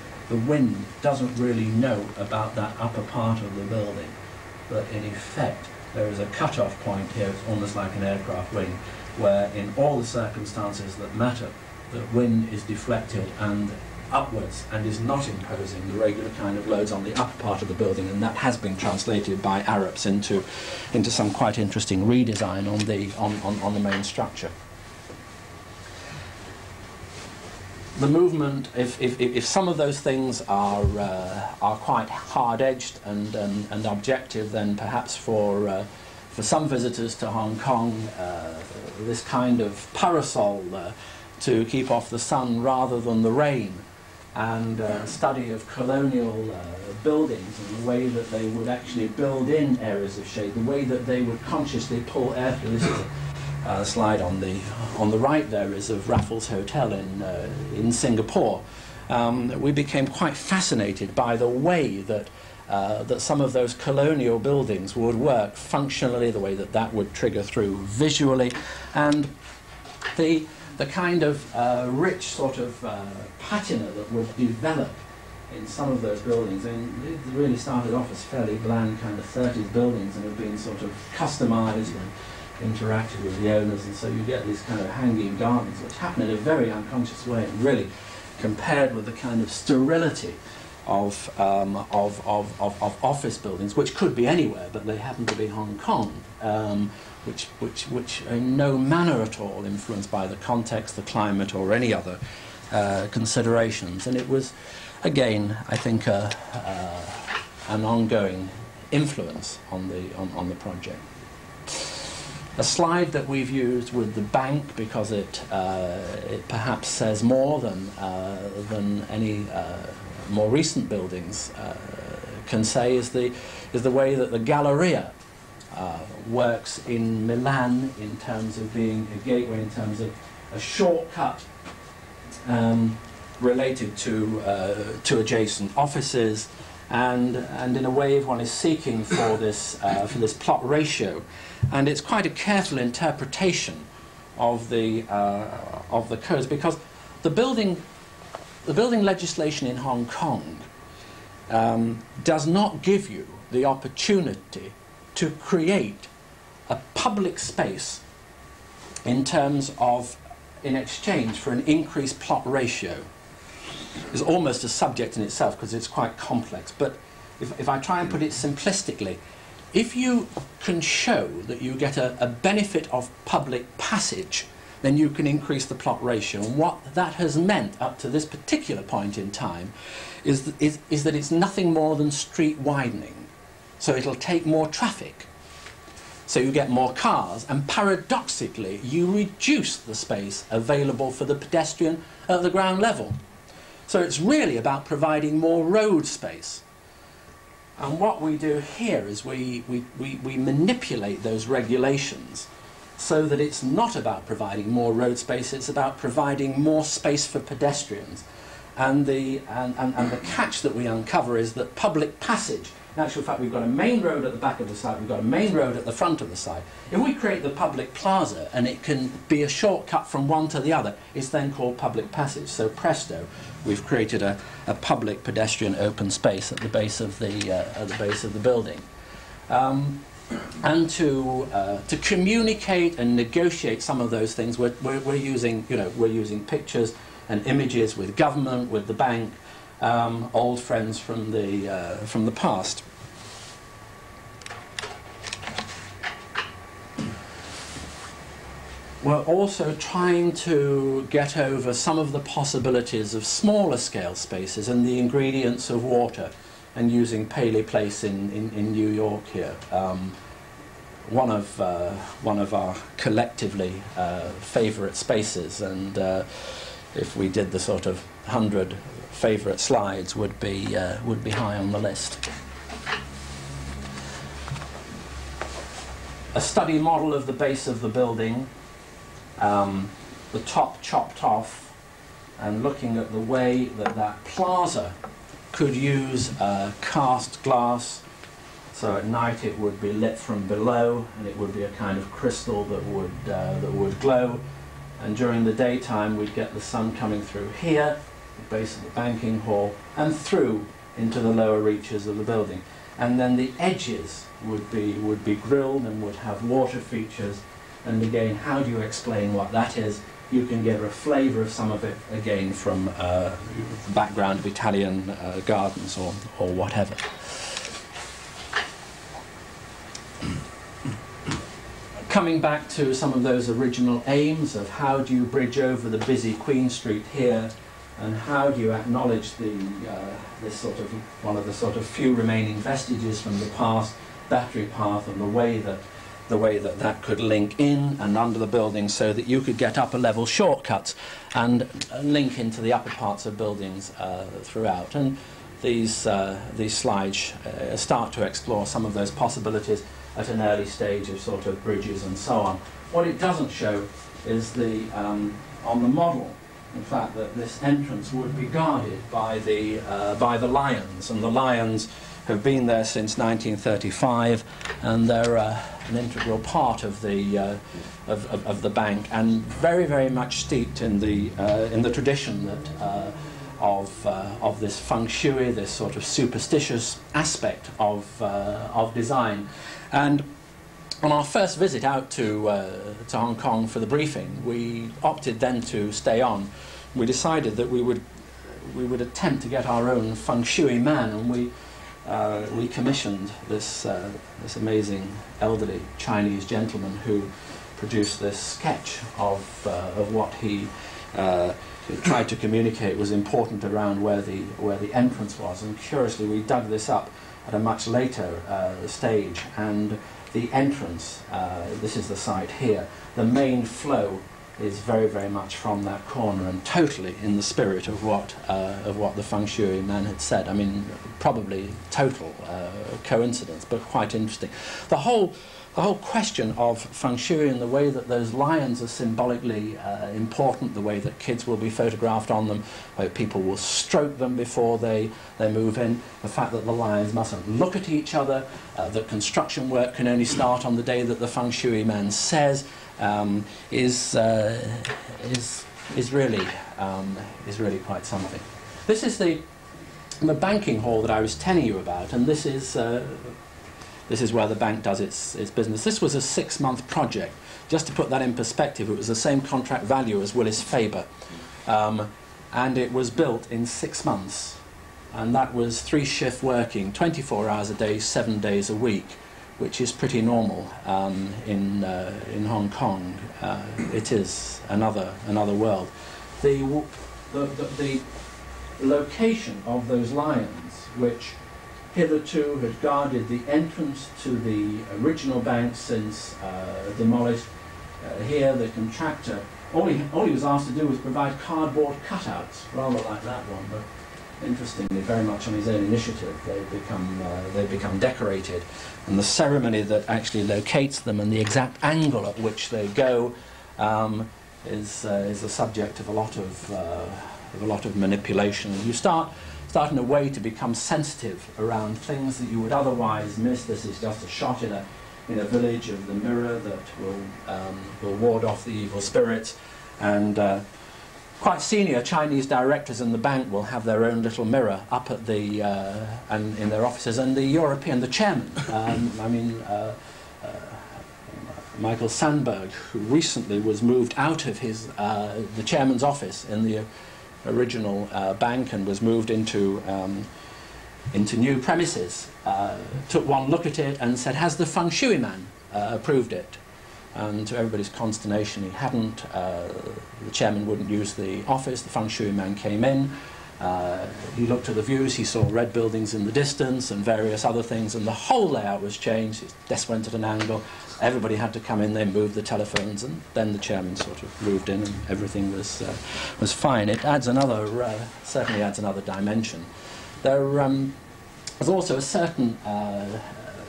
wind doesn't really know about that upper part of the building. But in effect, there is a cut-off point here, it's almost like an aircraft wing, where in all the circumstances that matter, the wind is deflected and upwards and is not imposing the regular kind of loads on the upper part of the building, and that has been translated by Arabs into some quite interesting redesign on the main structure. The movement, if some of those things are quite hard-edged and objective, then perhaps for some visitors to Hong Kong, this kind of parasol to keep off the sun rather than the rain, and study of colonial buildings and the way that they would actually build in areas of shade, the way that they would consciously pull air through. This is a slide on the right there is of Raffles Hotel in Singapore. We became quite fascinated by the way that some of those colonial buildings would work functionally, the way that that would trigger through visually, and the kind of rich sort of patina that would develop in some of those buildings. And it really started off as fairly bland kind of 30s buildings and have been sort of customized and interacted with the owners, and so you get these kind of hanging gardens which happen in a very unconscious way, and really compared with the kind of sterility of office buildings, which could be anywhere, but they happen to be Hong Kong, which are in no manner at all influenced by the context, the climate, or any other considerations. And it was, again, I think, an ongoing influence on the project. A slide that we've used with the bank because it perhaps says more than any more recent buildings can say is the way that the Galleria works in Milan in terms of being a gateway, in terms of a shortcut related to adjacent offices, and in a way if one is seeking for this plot ratio, and it's quite a careful interpretation of the codes, because the building legislation in Hong Kong does not give you the opportunity to create a public space in terms of, in exchange for an increased plot ratio. It's almost a subject in itself because it's quite complex, but if I try and put it simplistically, if you can show that you get a benefit of public passage, then you can increase the plot ratio. And what that has meant up to this particular point in time is that it's nothing more than street widening. So it'll take more traffic. So you get more cars, and paradoxically, you reduce the space available for the pedestrian at the ground level. So it's really about providing more road space. And what we do here is we manipulate those regulations so that it's not about providing more road space, it's about providing more space for pedestrians. And the catch that we uncover is that public passage, in actual fact we've got a main road at the back of the site, we've got a main road at the front of the site. If we create the public plaza and it can be a shortcut from one to the other, it's then called public passage. So presto, we've created a public pedestrian open space at the base of the building. And to communicate and negotiate some of those things, we're using pictures and images with government, with the bank, old friends from the past. We're also trying to get over some of the possibilities of smaller scale spaces and the ingredients of water, and using Paley Place in New York here. One of our collectively favourite spaces, and if we did the sort of 100 favourite slides, would be high on the list. a study model of the base of the building, the top chopped off, and looking at the way that that plaza could use cast glass. So at night it would be lit from below, and it would be a kind of crystal that would glow. And during the daytime we'd get the sun coming through here, the base of the banking hall, and through into the lower reaches of the building. And then the edges would be grilled and would have water features. And again, how do you explain what that is? You can get a flavour of some of it again from the background of Italian gardens or whatever. Coming back to some of those original aims of how do you bridge over the busy Queen Street here, and how do you acknowledge this sort of one of the sort of few remaining vestiges from the past, Battery Path, and the way that could link in and under the building so that you could get upper level shortcuts and link into the upper parts of buildings throughout. And these slides start to explore some of those possibilities at an early stage of sort of bridges and so on. What it doesn't show is on the model, in fact, that this entrance would be guarded by the lions, and the lions have been there since 1935, and they're an integral part of the bank, and very, very much steeped in the tradition that of this feng shui, this sort of superstitious aspect of design. And on our first visit out to Hong Kong for the briefing, we opted then to stay on. We decided that we would attempt to get our own feng shui man, and we commissioned this amazing elderly Chinese gentleman who produced this sketch of what he tried to communicate was important around where the entrance was. And curiously, we dug this up at a much later stage, and the entrance, this is the site here, the main flow is very, very much from that corner, and totally in the spirit of what the feng shui man had said. I mean, probably total coincidence, but quite interesting. The whole question of feng shui and the way that those lions are symbolically important, the way that kids will be photographed on them, where people will stroke them before they move in, the fact that the lions mustn't look at each other, that construction work can only start on the day that the feng shui man says, is really quite something. This is the banking hall that I was telling you about, and this is where the bank does its business. This was a 6-month project. Just to put that in perspective, it was the same contract value as Willis Faber, and it was built in 6 months, and that was 3-shift working, 24 hours a day, 7 days a week, which is pretty normal in Hong Kong. It is another world. The location of those lions, which hitherto had guarded the entrance to the original bank since demolished, here the contractor, all he was asked to do was provide cardboard cutouts, rather like that one, but interestingly, very much on his own initiative, they become decorated, and the ceremony that actually locates them and the exact angle at which they go is the subject of a lot of manipulation. You start in a way to become sensitive around things that you would otherwise miss. This is just a shot in a village of the mirror that will ward off the evil spirits, and quite senior Chinese directors in the bank will have their own little mirror up at and in their offices, and the chairman, Michael Sandberg, who recently was moved out of the chairman's office in the original bank and was moved into new premises, took one look at it and said, "Has the feng shui man approved it?" And to everybody's consternation, he hadn't. The chairman wouldn't use the office. The feng shui man came in. He looked at the views. He saw red buildings in the distance and various other things, and the whole layout was changed. His desk went at an angle. Everybody had to come in. They moved the telephones, and then the chairman sort of moved in, and everything was fine. It adds certainly adds another dimension. There's also a certain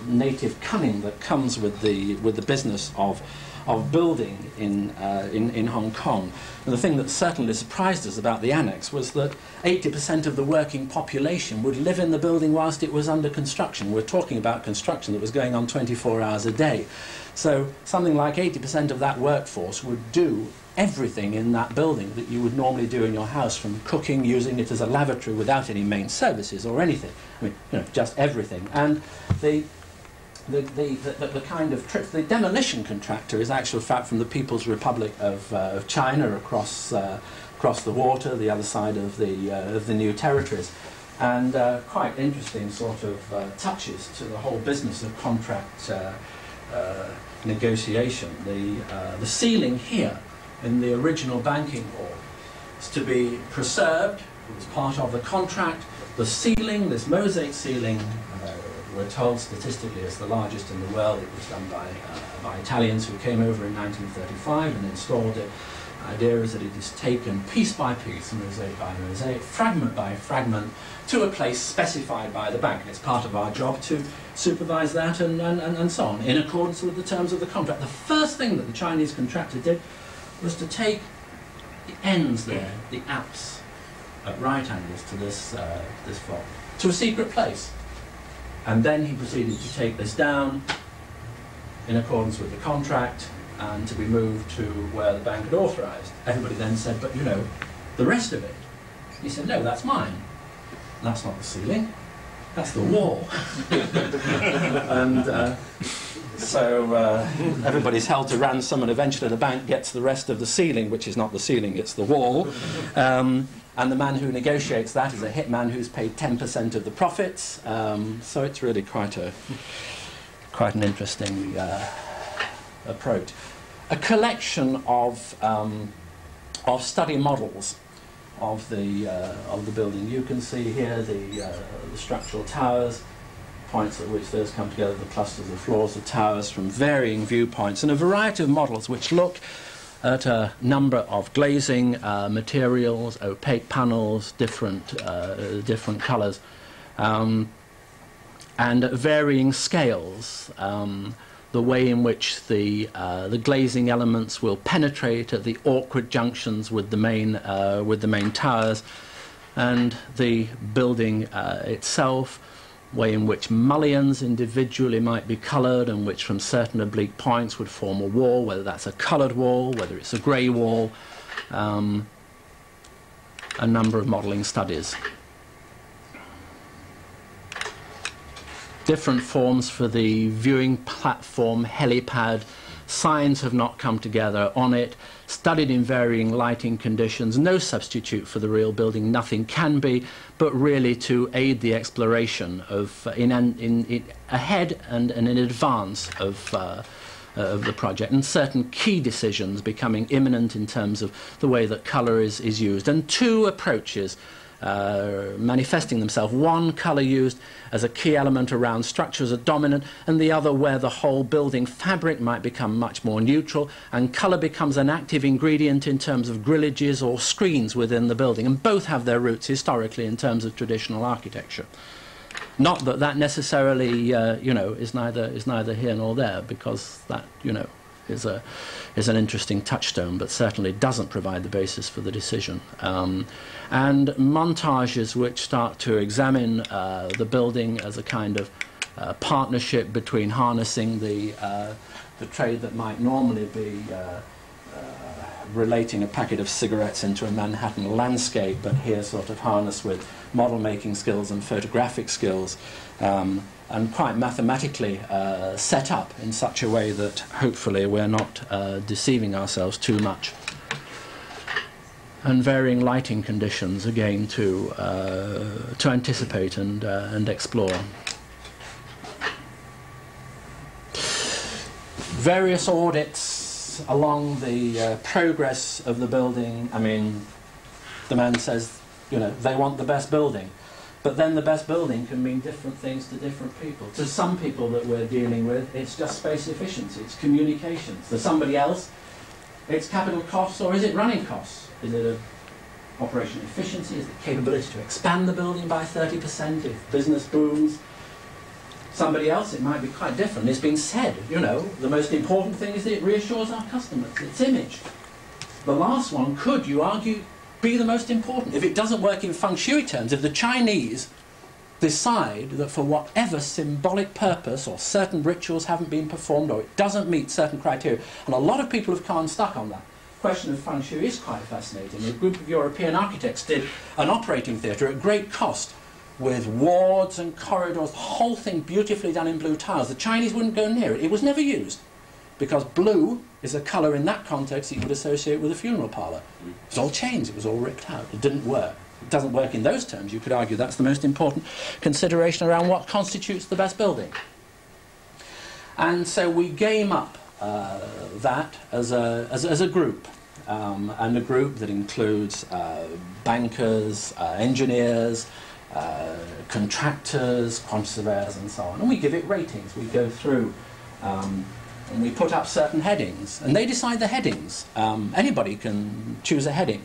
native cunning that comes with the business of building in Hong Kong. And the thing that certainly surprised us about the annex was that 80% of the working population would live in the building whilst it was under construction. We're talking about construction that was going on 24 hours a day. So something like 80% of that workforce would do everything in that building that you would normally do in your house, from cooking, using it as a lavatory without any main services or anything. I mean, you know, just everything. And the kind of trip, the demolition contractor is actually a fact from the People's Republic of China across the water, the other side of the new territories, and quite interesting sort of touches to the whole business of contract negotiation. The ceiling here in the original banking hall is to be preserved. It was part of the contract. The ceiling, this mosaic ceiling, we're told statistically is the largest in the world. It was done by Italians who came over in 1935 and installed it. The idea is that it is taken piece by piece, mosaic by mosaic, fragment by fragment, to a place specified by the bank. And it's part of our job to supervise that and so on, in accordance with the terms of the contract. The first thing that the Chinese contractor did was to take the ends there, the apse, at right angles to this vault, to a secret place. And then he proceeded to take this down in accordance with the contract and to be moved to where the bank had authorised. Everybody then said, but you know, the rest of it. He said, no, that's mine. That's not the ceiling, that's the wall. And so everybody's held to ransom, and eventually the bank gets the rest of the ceiling, which is not the ceiling, it's the wall. And the man who negotiates that is a hitman who's paid 10% of the profits. So it's really quite an interesting approach. A collection of study models of the building. You can see here the structural towers, points at which those come together, the clusters of floors of towers from varying viewpoints, and a variety of models which look at a number of glazing materials, opaque panels, different colours, and at varying scales. The way in which the glazing elements will penetrate at the awkward junctions with the main towers, and the building itself, way in which mullions individually might be coloured and which from certain oblique points would form a wall, whether that's a coloured wall, whether it's a grey wall, a number of modelling studies. Different forms for the viewing platform, helipad. Signs have not come together on it, studied in varying lighting conditions, no substitute for the real building, nothing can be, but really to aid the exploration of ahead and in advance of the project, and certain key decisions becoming imminent in terms of the way that colour is used. And two approaches manifesting themselves. One, colour used as a key element around structure as a dominant, and the other where the whole building fabric might become much more neutral and colour becomes an active ingredient in terms of grillages or screens within the building. And both have their roots historically in terms of traditional architecture. Not that that necessarily is neither here nor there, because that is an interesting touchstone, but certainly doesn't provide the basis for the decision. And montages which start to examine the building as a kind of partnership between harnessing the trade that might normally be relating a packet of cigarettes into a Manhattan landscape, but here sort of harnessed with model making skills and photographic skills, and quite mathematically set up in such a way that hopefully we're not deceiving ourselves too much. And varying lighting conditions, again, to anticipate and explore. Various audits along the progress of the building. I mean, the man says, they want the best building. But then the best building can mean different things to different people. To some people that we're dealing with, it's just space efficiency, it's communications. To somebody else, it's capital costs, or is it running costs? Is it operational efficiency? Is it capability to expand the building by 30% if business booms? Somebody else, it might be quite different. It's been said, you know, the most important thing is that it reassures our customers, its image. The last one could, you argue, be the most important. If it doesn't work in feng shui terms, if the Chinese decide that for whatever symbolic purpose or certain rituals haven't been performed or it doesn't meet certain criteria, and a lot of people have come stuck on that. The question of feng shui is quite fascinating. A group of European architects did an operating theatre at great cost with wards and corridors, the whole thing beautifully done in blue tiles. The Chinese wouldn't go near it. It was never used because blue is a colour in that context that you would associate with a funeral parlour. It was all changed, it was all ripped out, it didn't work. It doesn't work in those terms. You could argue that's the most important consideration around what constitutes the best building. And so we game up that as a group, and a group that includes bankers, engineers, contractors, quantity surveyors and so on. And we give it ratings. We go through and we put up certain headings. And they decide the headings. Anybody can choose a heading.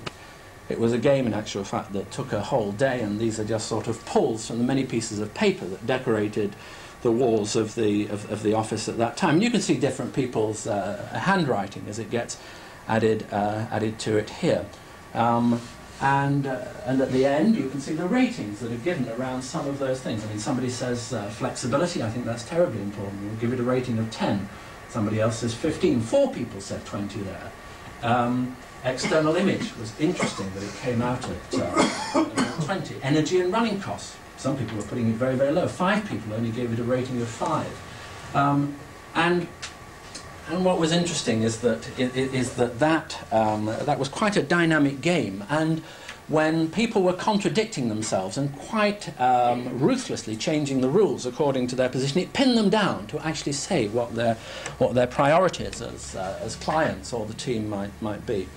It was a game, in actual fact, that took a whole day, and these are just sort of pulls from the many pieces of paper that decorated the walls of the office at that time. And you can see different people's handwriting as it gets added to it here. And at the end, you can see the ratings that are given around some of those things. I mean, somebody says flexibility. I think that's terribly important. We'll give it a rating of 10. Somebody else says 15. 4 people said 20 there. External image was interesting that it came out at 20. Energy and running costs. Some people were putting it very, very low. 5 people only gave it a rating of 5. And what was interesting is that that was quite a dynamic game. And when people were contradicting themselves and quite ruthlessly changing the rules according to their position, it pinned them down to actually say what their priorities as clients or the team might be.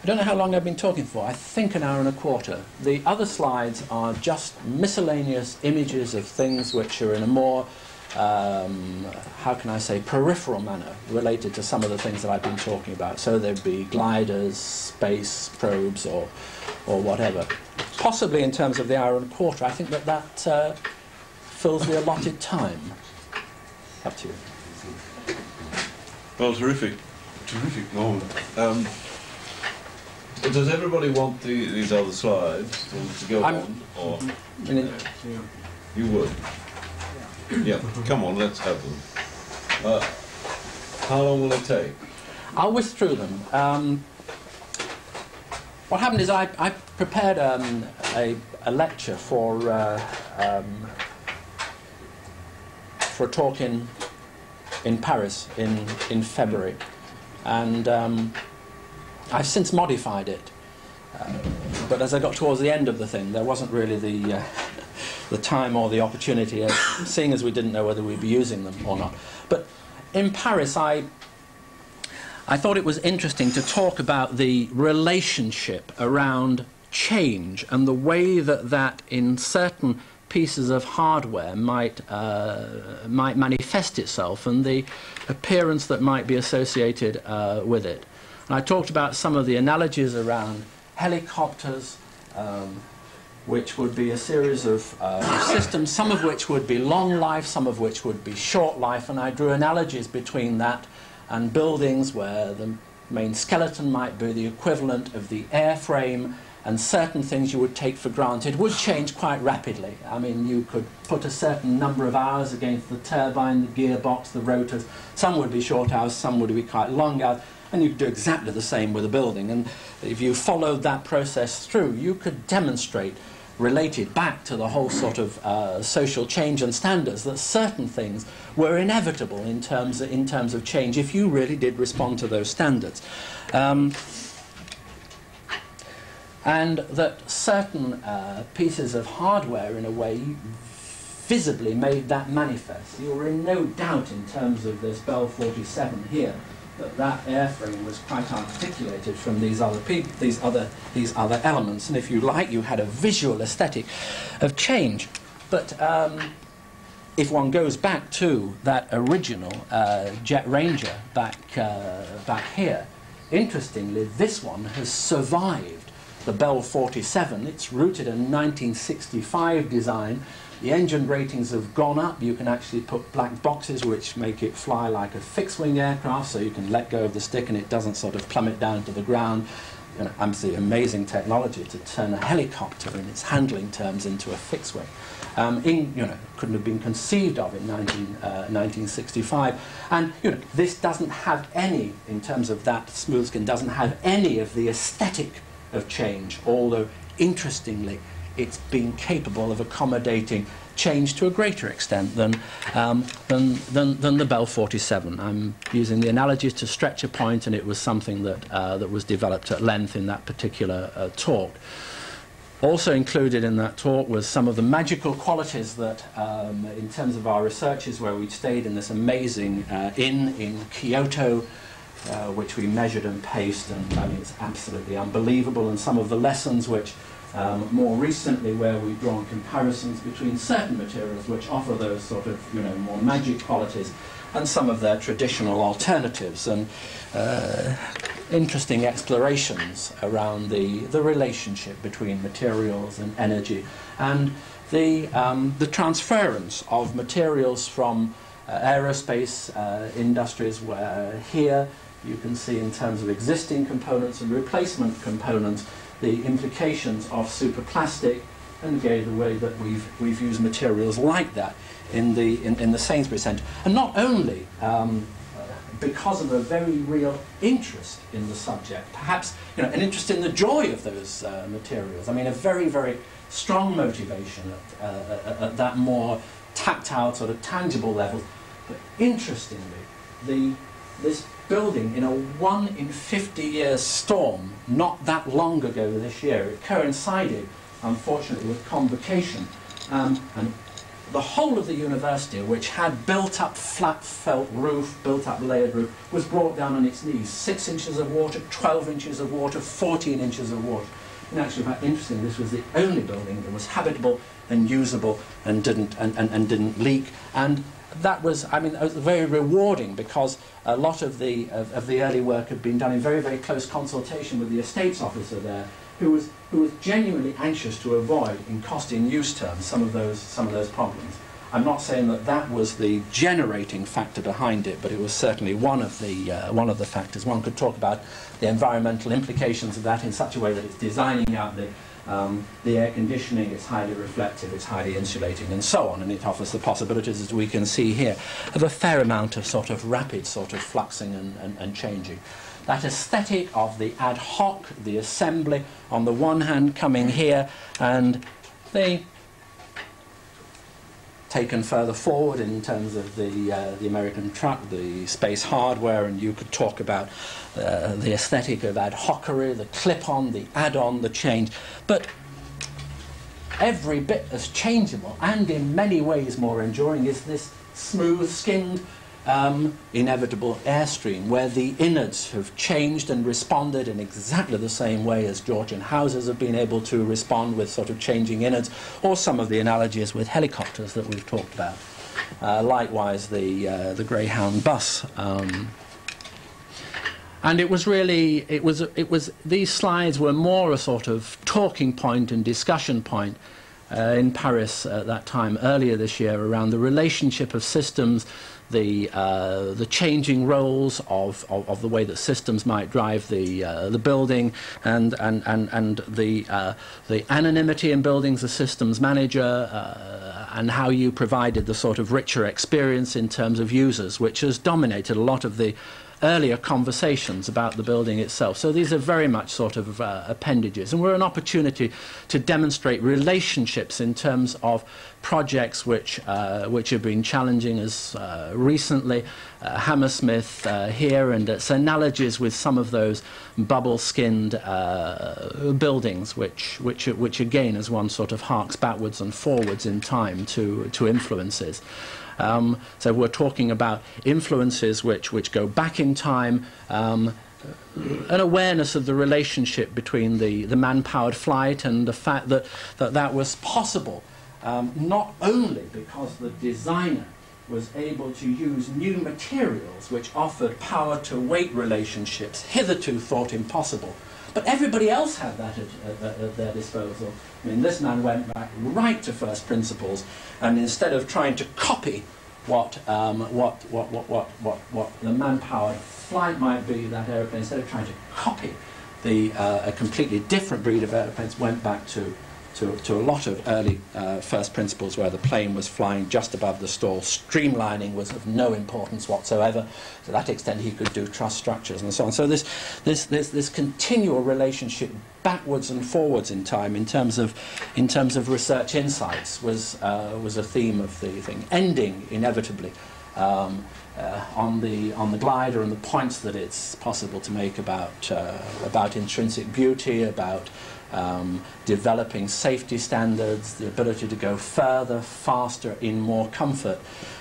I don't know how long I've been talking for. I think an hour and a quarter. The other slides are just miscellaneous images of things which are in a more how can I say, peripheral manner related to some of the things that I've been talking about. So there'd be gliders, space probes, or whatever. Possibly in terms of the hour and a quarter, I think that fills the allotted time. Up to you. Well, terrific, Norman. Does everybody want these other slides to go on? Or you would? Yeah, come on, let's have them. How long will it take? I'll whisk through them. What happened is I prepared a lecture for a talk in Paris in February, and I've since modified it. But as I got towards the end of the thing, there wasn't really the time or the opportunity, seeing as we didn't know whether we'd be using them or not. But in Paris, I thought it was interesting to talk about the relationship around change and the way that in certain pieces of hardware might manifest itself and the appearance that might be associated with it. And I talked about some of the analogies around helicopters, which would be a series of systems, some of which would be long life, some of which would be short life, and I drew analogies between that and buildings where the main skeleton might be the equivalent of the airframe, and certain things you would take for granted would change quite rapidly. I mean, you could put a certain number of hours against the turbine, the gearbox, the rotors. Some would be short hours, some would be quite long hours. And you could do exactly the same with a building. And if you followed that process through, you could demonstrate, related back to the whole sort of social change and standards, that certain things were inevitable in terms of change if you really did respond to those standards. And that certain pieces of hardware, in a way, visibly made that manifest. You were in no doubt in terms of this Bell 47 here, that airframe was quite articulated from these other elements, and if you like, you had a visual aesthetic of change. But if one goes back to that original Jet Ranger back here, interestingly, this one has survived the Bell 47. It's rooted in 1965 design. The engine ratings have gone up. You can actually put black boxes which make it fly like a fixed-wing aircraft, so you can let go of the stick and it doesn't sort of plummet down to the ground. You know, absolutely amazing technology to turn a helicopter in its handling terms into a fixed-wing. Couldn't have been conceived of in 1965. And this doesn't have any, in terms of that smooth skin, doesn't have any of the aesthetic of change, although interestingly it's been capable of accommodating change to a greater extent than the Bell 47. I'm using the analogy to stretch a point, and it was something that was developed at length in that particular talk. Also included in that talk was some of the magical qualities that, in terms of our researches, where we stayed in this amazing inn in Kyoto, which we measured and paced, and I mean, it's absolutely unbelievable, and some of the lessons which more recently, where we've drawn comparisons between certain materials which offer those sort of more magic qualities and some of their traditional alternatives, and interesting explorations around the relationship between materials and energy, and the transference of materials from aerospace industries, where here you can see, in terms of existing components and replacement components, the implications of superplastic, and again the way that we've used materials like that in the Sainsbury Centre, and not only because of a very real interest in the subject, perhaps an interest in the joy of those materials. I mean, a very, very strong motivation at that more tactile, sort of tangible level. But interestingly, this building, in a 1 in 50 year storm not that long ago this year, it coincided, unfortunately, with convocation, and the whole of the university, which had built-up flat felt roof, built-up layered roof, was brought down on its knees. 6 inches of water, 12 inches of water, 14 inches of water. In actual fact, interesting, this was the only building that was habitable and usable and didn't leak. And that was, I mean, very rewarding, because a lot of the early work had been done in very, very close consultation with the estates officer there, who was genuinely anxious to avoid, in cost in use terms, some of those problems. I'm not saying that that was the generating factor behind it, but it was certainly one of the factors. One could talk about the environmental implications of that in such a way that it's designing out the air conditioning, it's highly reflective, it's highly insulating, and so on, and it offers the possibilities, as we can see here, of a fair amount of sort of rapid sort of fluxing and changing. That aesthetic of the ad hoc, the assembly, on the one hand coming here, and the taken further forward in terms of the American truck, the space hardware, and you could talk about the aesthetic of ad hocery, the clip-on, the add-on, the change. But every bit as changeable and in many ways more enduring is this smooth-skinned, inevitable airstream, where the innards have changed and responded in exactly the same way as Georgian houses have been able to respond with sort of changing innards, or some of the analogies with helicopters that we've talked about. Likewise, the Greyhound bus. And it was really, these slides were more a sort of talking point and discussion point in Paris at that time, earlier this year, around the relationship of systems, the changing roles of the way that systems might drive the building, and the anonymity in buildings, the systems manager, and how you provided the sort of richer experience in terms of users, which has dominated a lot of the earlier conversations about the building itself. So these are very much sort of appendages, and we're an opportunity to demonstrate relationships in terms of projects which have been challenging as recently, Hammersmith here, and its analogies with some of those bubble-skinned buildings, which again, as one sort of harks backwards and forwards in time to influences. So we're talking about influences which go back in time, an awareness of the relationship between the man-powered flight and the fact that was possible, not only because the designer was able to use new materials which offered power-to-weight relationships hitherto thought impossible, But everybody else had that at their disposal. I mean, this man went back right to first principles, and instead of trying to copy what the man-powered flight might be, that aeroplane, instead of trying to copy a completely different breed of aeroplanes, went back to a lot of early first principles where the plane was flying just above the stall. Streamlining was of no importance whatsoever. To that extent, he could do truss structures and so on. So this continual relationship backwards and forwards in time in terms of research insights was a theme of the thing, ending inevitably on the glider and the points that it's possible to make about intrinsic beauty, about developing safety standards, the ability to go further, faster, in more comfort.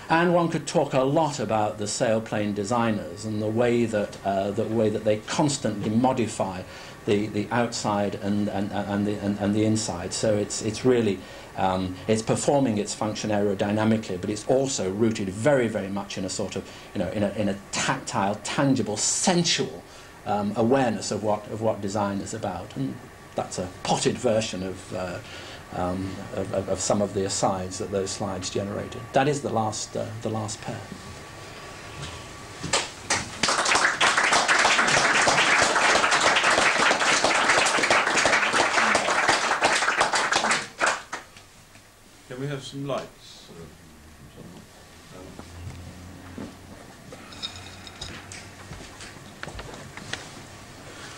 And one could talk a lot about the sailplane designers and the way that they constantly modify the outside and the inside. So it's really it's performing its function aerodynamically, but it's also rooted very, very much in a sort of, in a tactile, tangible, sensual awareness of what design is about. And that's a potted version of some of the asides that those slides generated. That is the last pair. Can we have some lights?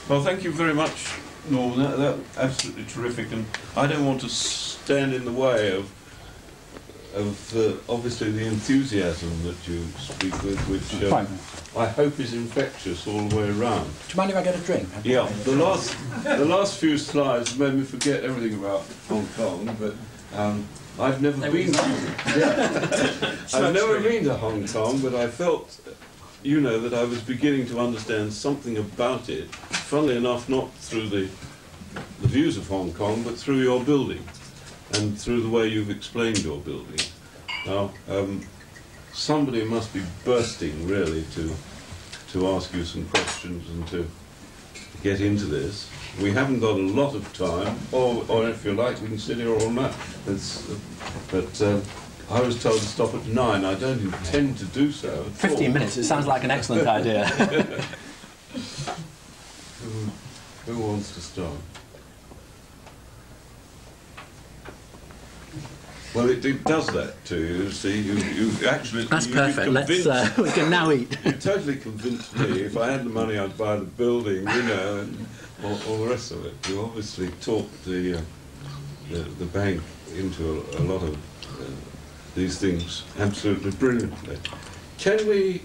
Well, thank you very much, Norman. That absolutely terrific, and I don't want to stand in the way of obviously the enthusiasm that you speak with, which I hope is infectious all the way around. Do you mind if I get a drink? Yeah, the last few slides made me forget everything about Hong Kong, but I've never been to Hong Kong, but I felt, that I was beginning to understand something about it, funnily enough, not through the views of Hong Kong, but through your building, and through the way you've explained your building. Now, somebody must be bursting, really, to ask you some questions and to get into this. We haven't got a lot of time, or if you like, we can sit here all night. But I was told to stop at 9. I don't intend to do so. 15 minutes, it sounds like an excellent idea. Who wants to start? Well, it does that to you. See, you actually. That's perfect. Let's we can now eat. You totally convinced me. If I had the money, I'd buy the building, and all the rest of it. You obviously talked the bank into a lot of these things absolutely brilliantly. Can we,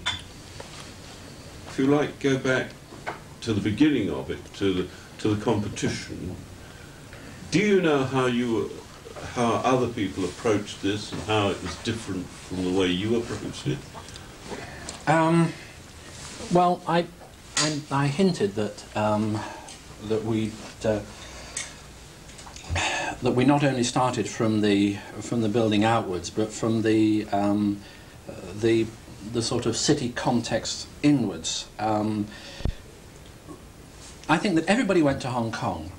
if you like, go back to the beginning of it, to the competition? Do you know how other people approached this and how it was different from the way you approached it? Well, I hinted that that we not only started from the building outwards, but from the sort of city context inwards. I think that everybody went to Hong Kong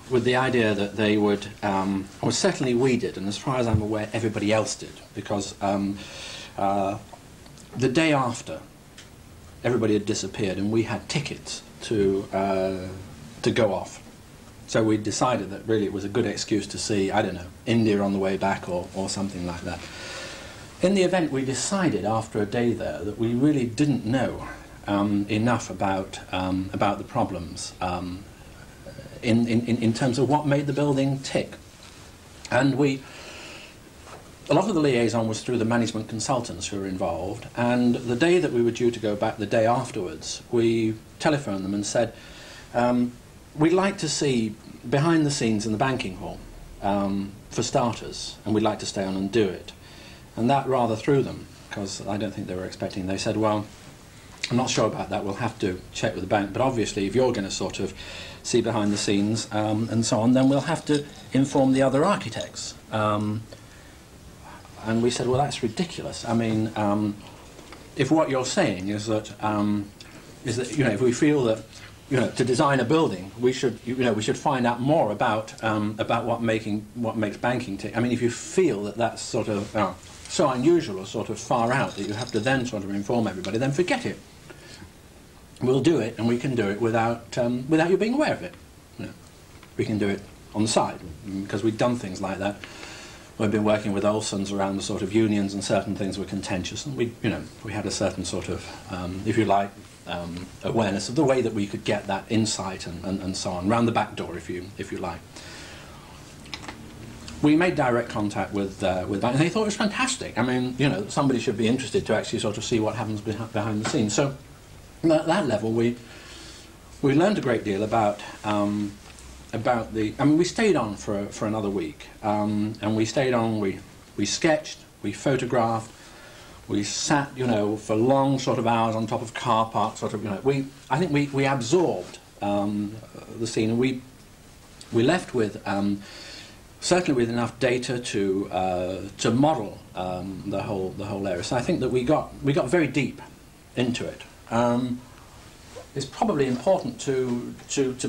with the idea that they would, or certainly we did, and as far as I'm aware, everybody else did, because the day after, everybody had disappeared, and we had tickets to go off. So we decided that really it was a good excuse to see, I don't know, India on the way back or something like that. In the event, we decided after a day there that we really didn't know enough about the problems in terms of what made the building tick. And a lot of the liaison was through the management consultants who were involved, and the day that we were due to go back, the day afterwards, we telephoned them and said, we'd like to see behind the scenes in the banking hall, for starters, and we'd like to stay on and do it. And that rather threw them, because I don't think they were expecting. They said, well, I'm not sure about that, we'll have to check with the bank, but obviously if you're going to sort of see behind the scenes and so on, then we'll have to inform the other architects. And we said, well, that's ridiculous. I mean, if what you're saying is that if we feel that to design a building, we should find out more about what makes banking tick. I mean, if you feel that that's sort of so unusual or sort of far out that you have to then sort of inform everybody, then forget it. We'll do it, and we can do it without you being aware of it. We can do it on the side, because we've done things like that. We've been working with Olsons around the sort of unions, and certain things were contentious, and we had a certain sort of, if you like, awareness of the way that we could get that insight and so on, round the back door, if you like. We made direct contact with that, and they thought it was fantastic. I mean, somebody should be interested to actually sort of see what happens behind the scenes. So, at that level, we learned a great deal about the. I mean, we stayed on for another week, and we stayed on. We sketched, we photographed, we sat, for long sort of hours on top of car parks. Sort of, I think we absorbed the scene, and we left with certainly with enough data to model the whole area. So I think that we got very deep into it. It's probably important to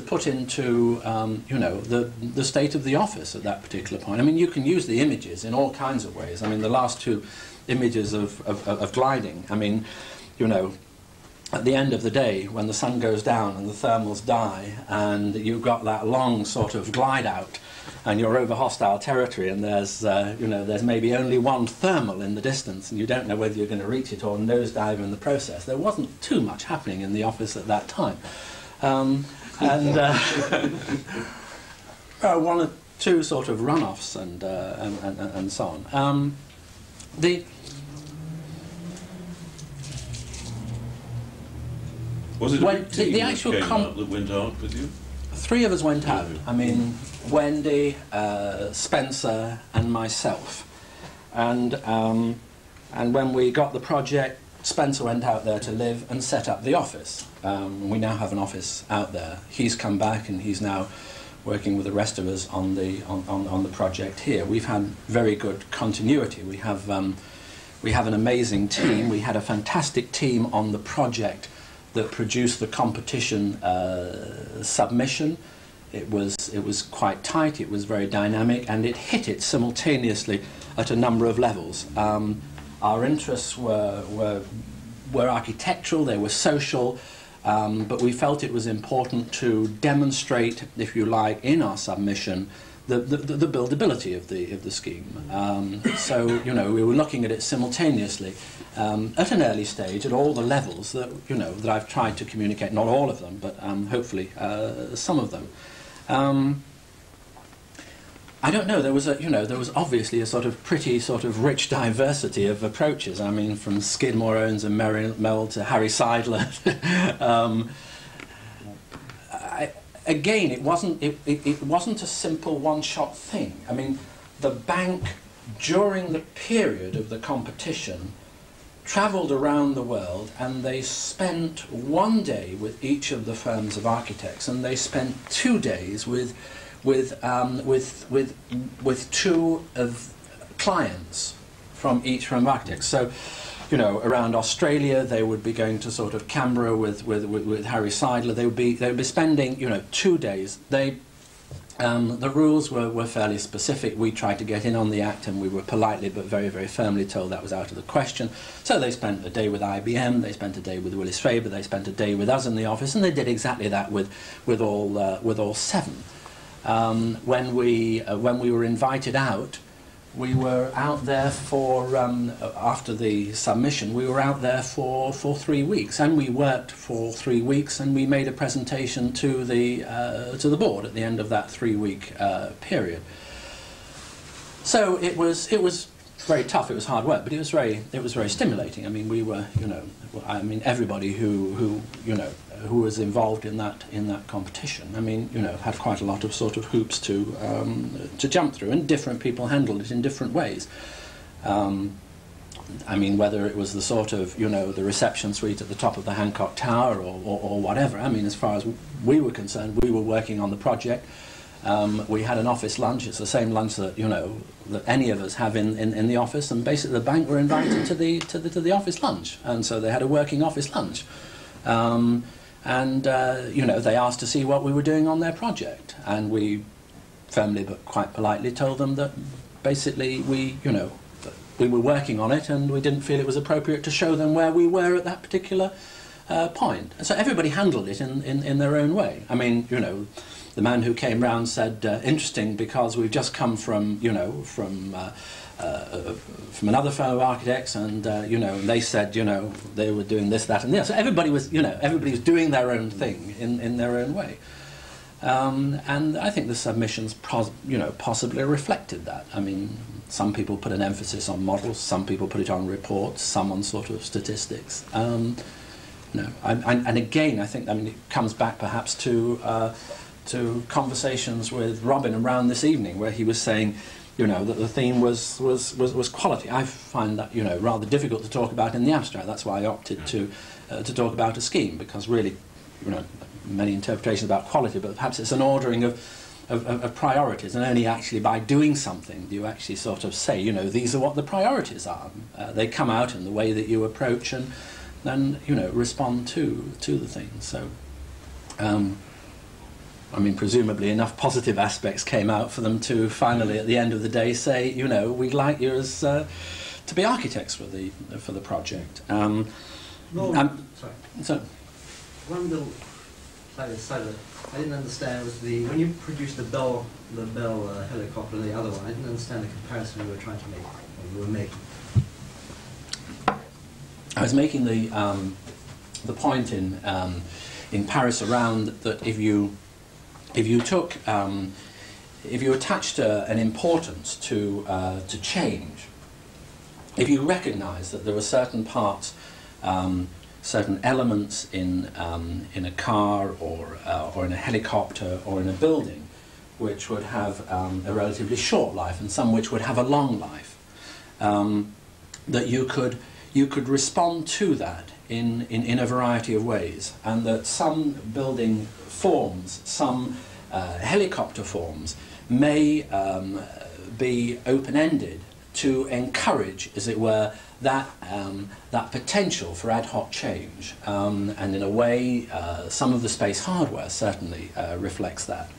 put into the state of the office at that particular point. I mean, you can use the images in all kinds of ways. I mean, the last two images of gliding. I mean, at the end of the day, when the sun goes down and the thermals die, and you've got that long sort of glide out, and you're over hostile territory, and there's maybe only one thermal in the distance, and you don't know whether you're going to reach it or nosedive in the process. There wasn't too much happening in the office at that time, one or two sort of runoffs and so on. Was it a big team the actual that came out that went out with you? Three of us went out. I mean, Wendy, Spencer, and myself. And when we got the project, Spencer went out there to live and set up the office. We now have an office out there. He's come back, and he's now working with the rest of us on the project here. We've had very good continuity. We have an amazing team. We had a fantastic team on the project that produced the competition submission. It was quite tight, it was very dynamic, and it hit it simultaneously at a number of levels. Our interests were architectural, they were social, but we felt it was important to demonstrate, if you like, in our submission, the buildability of the scheme. So we were looking at it simultaneously at an early stage at all the levels that that I've tried to communicate. Not all of them, but hopefully some of them. I don't know. There was obviously a sort of pretty sort of rich diversity of approaches. I mean, from Skidmore, Owens and Merrill to Harry Seidler. Again, it wasn't a simple one-shot thing. I mean, the bank, during the period of the competition, travelled around the world, and they spent one day with each of the firms of architects, and they spent 2 days with two of clients from each firm of architects. So, around Australia, they would be going to sort of Canberra with Harry Seidler. They would be spending 2 days. The rules were fairly specific. We tried to get in on the act, and we were politely but very, very firmly told that was out of the question. So they spent a day with IBM, they spent a day with Willis Faber, they spent a day with us in the office, and they did exactly that with all seven. When we were invited out, we were out there for after the submission. We were out there for 3 weeks, and we worked for 3 weeks, and we made a presentation to the board at the end of that 3-week period. So it was very tough. It was hard work, but it was very stimulating. I mean, we were everybody who was involved in that competition. I mean, had quite a lot of sort of hoops to jump through, and different people handled it in different ways. I mean, whether it was the sort of the reception suite at the top of the Hancock Tower or whatever. I mean, as far as we were concerned, we were working on the project. We had an office lunch. It's the same lunch that that any of us have in the office, and basically the bank were invited to the office lunch, and so they had a working office lunch. And you know, they asked to see what we were doing on their project, and we firmly but quite politely told them that basically we were working on it, and we didn't feel it was appropriate to show them where we were at that particular point. So everybody handled it in their own way. I mean, you know, the man who came round said, interesting, because we've just come from, you know, from another firm of architects, and you know, and they said, you know, they were doing this, that, and this. So everybody was, you know, everybody was doing their own thing in their own way. And I think the submissions, you know, possibly reflected that. I mean, some people put an emphasis on models, some people put it on reports, some on sort of statistics. No, and again, I think, I mean, it comes back perhaps to conversations with Robin around this evening, where he was saying, you know, that the theme was quality. I find that, you know, rather difficult to talk about in the abstract. That's why I opted to talk about a scheme, because really, you know, many interpretations about quality, but perhaps it's an ordering of priorities, and only actually by doing something do you actually sort of say, you know, these are what the priorities are. They come out in the way that you approach and then, you know, respond to the things. So, I mean, presumably enough positive aspects came out for them to finally, at the end of the day, say, you know, we'd like you as to be architects for the project. Sorry. So, one little side that I didn't understand was when you produced the Bell helicopter and the other one, I didn't understand the comparison you were trying to make, or you were making. I was making the point in Paris around that if you took if you attached an importance to change, if you recognise that there were certain parts, certain elements in a car or in a helicopter or in a building which would have a relatively short life and some which would have a long life, that you could respond to that in a variety of ways, and that some building forms, some helicopter forms may be open-ended to encourage, as it were, that potential for ad hoc change, and in a way some of the space hardware certainly reflects that.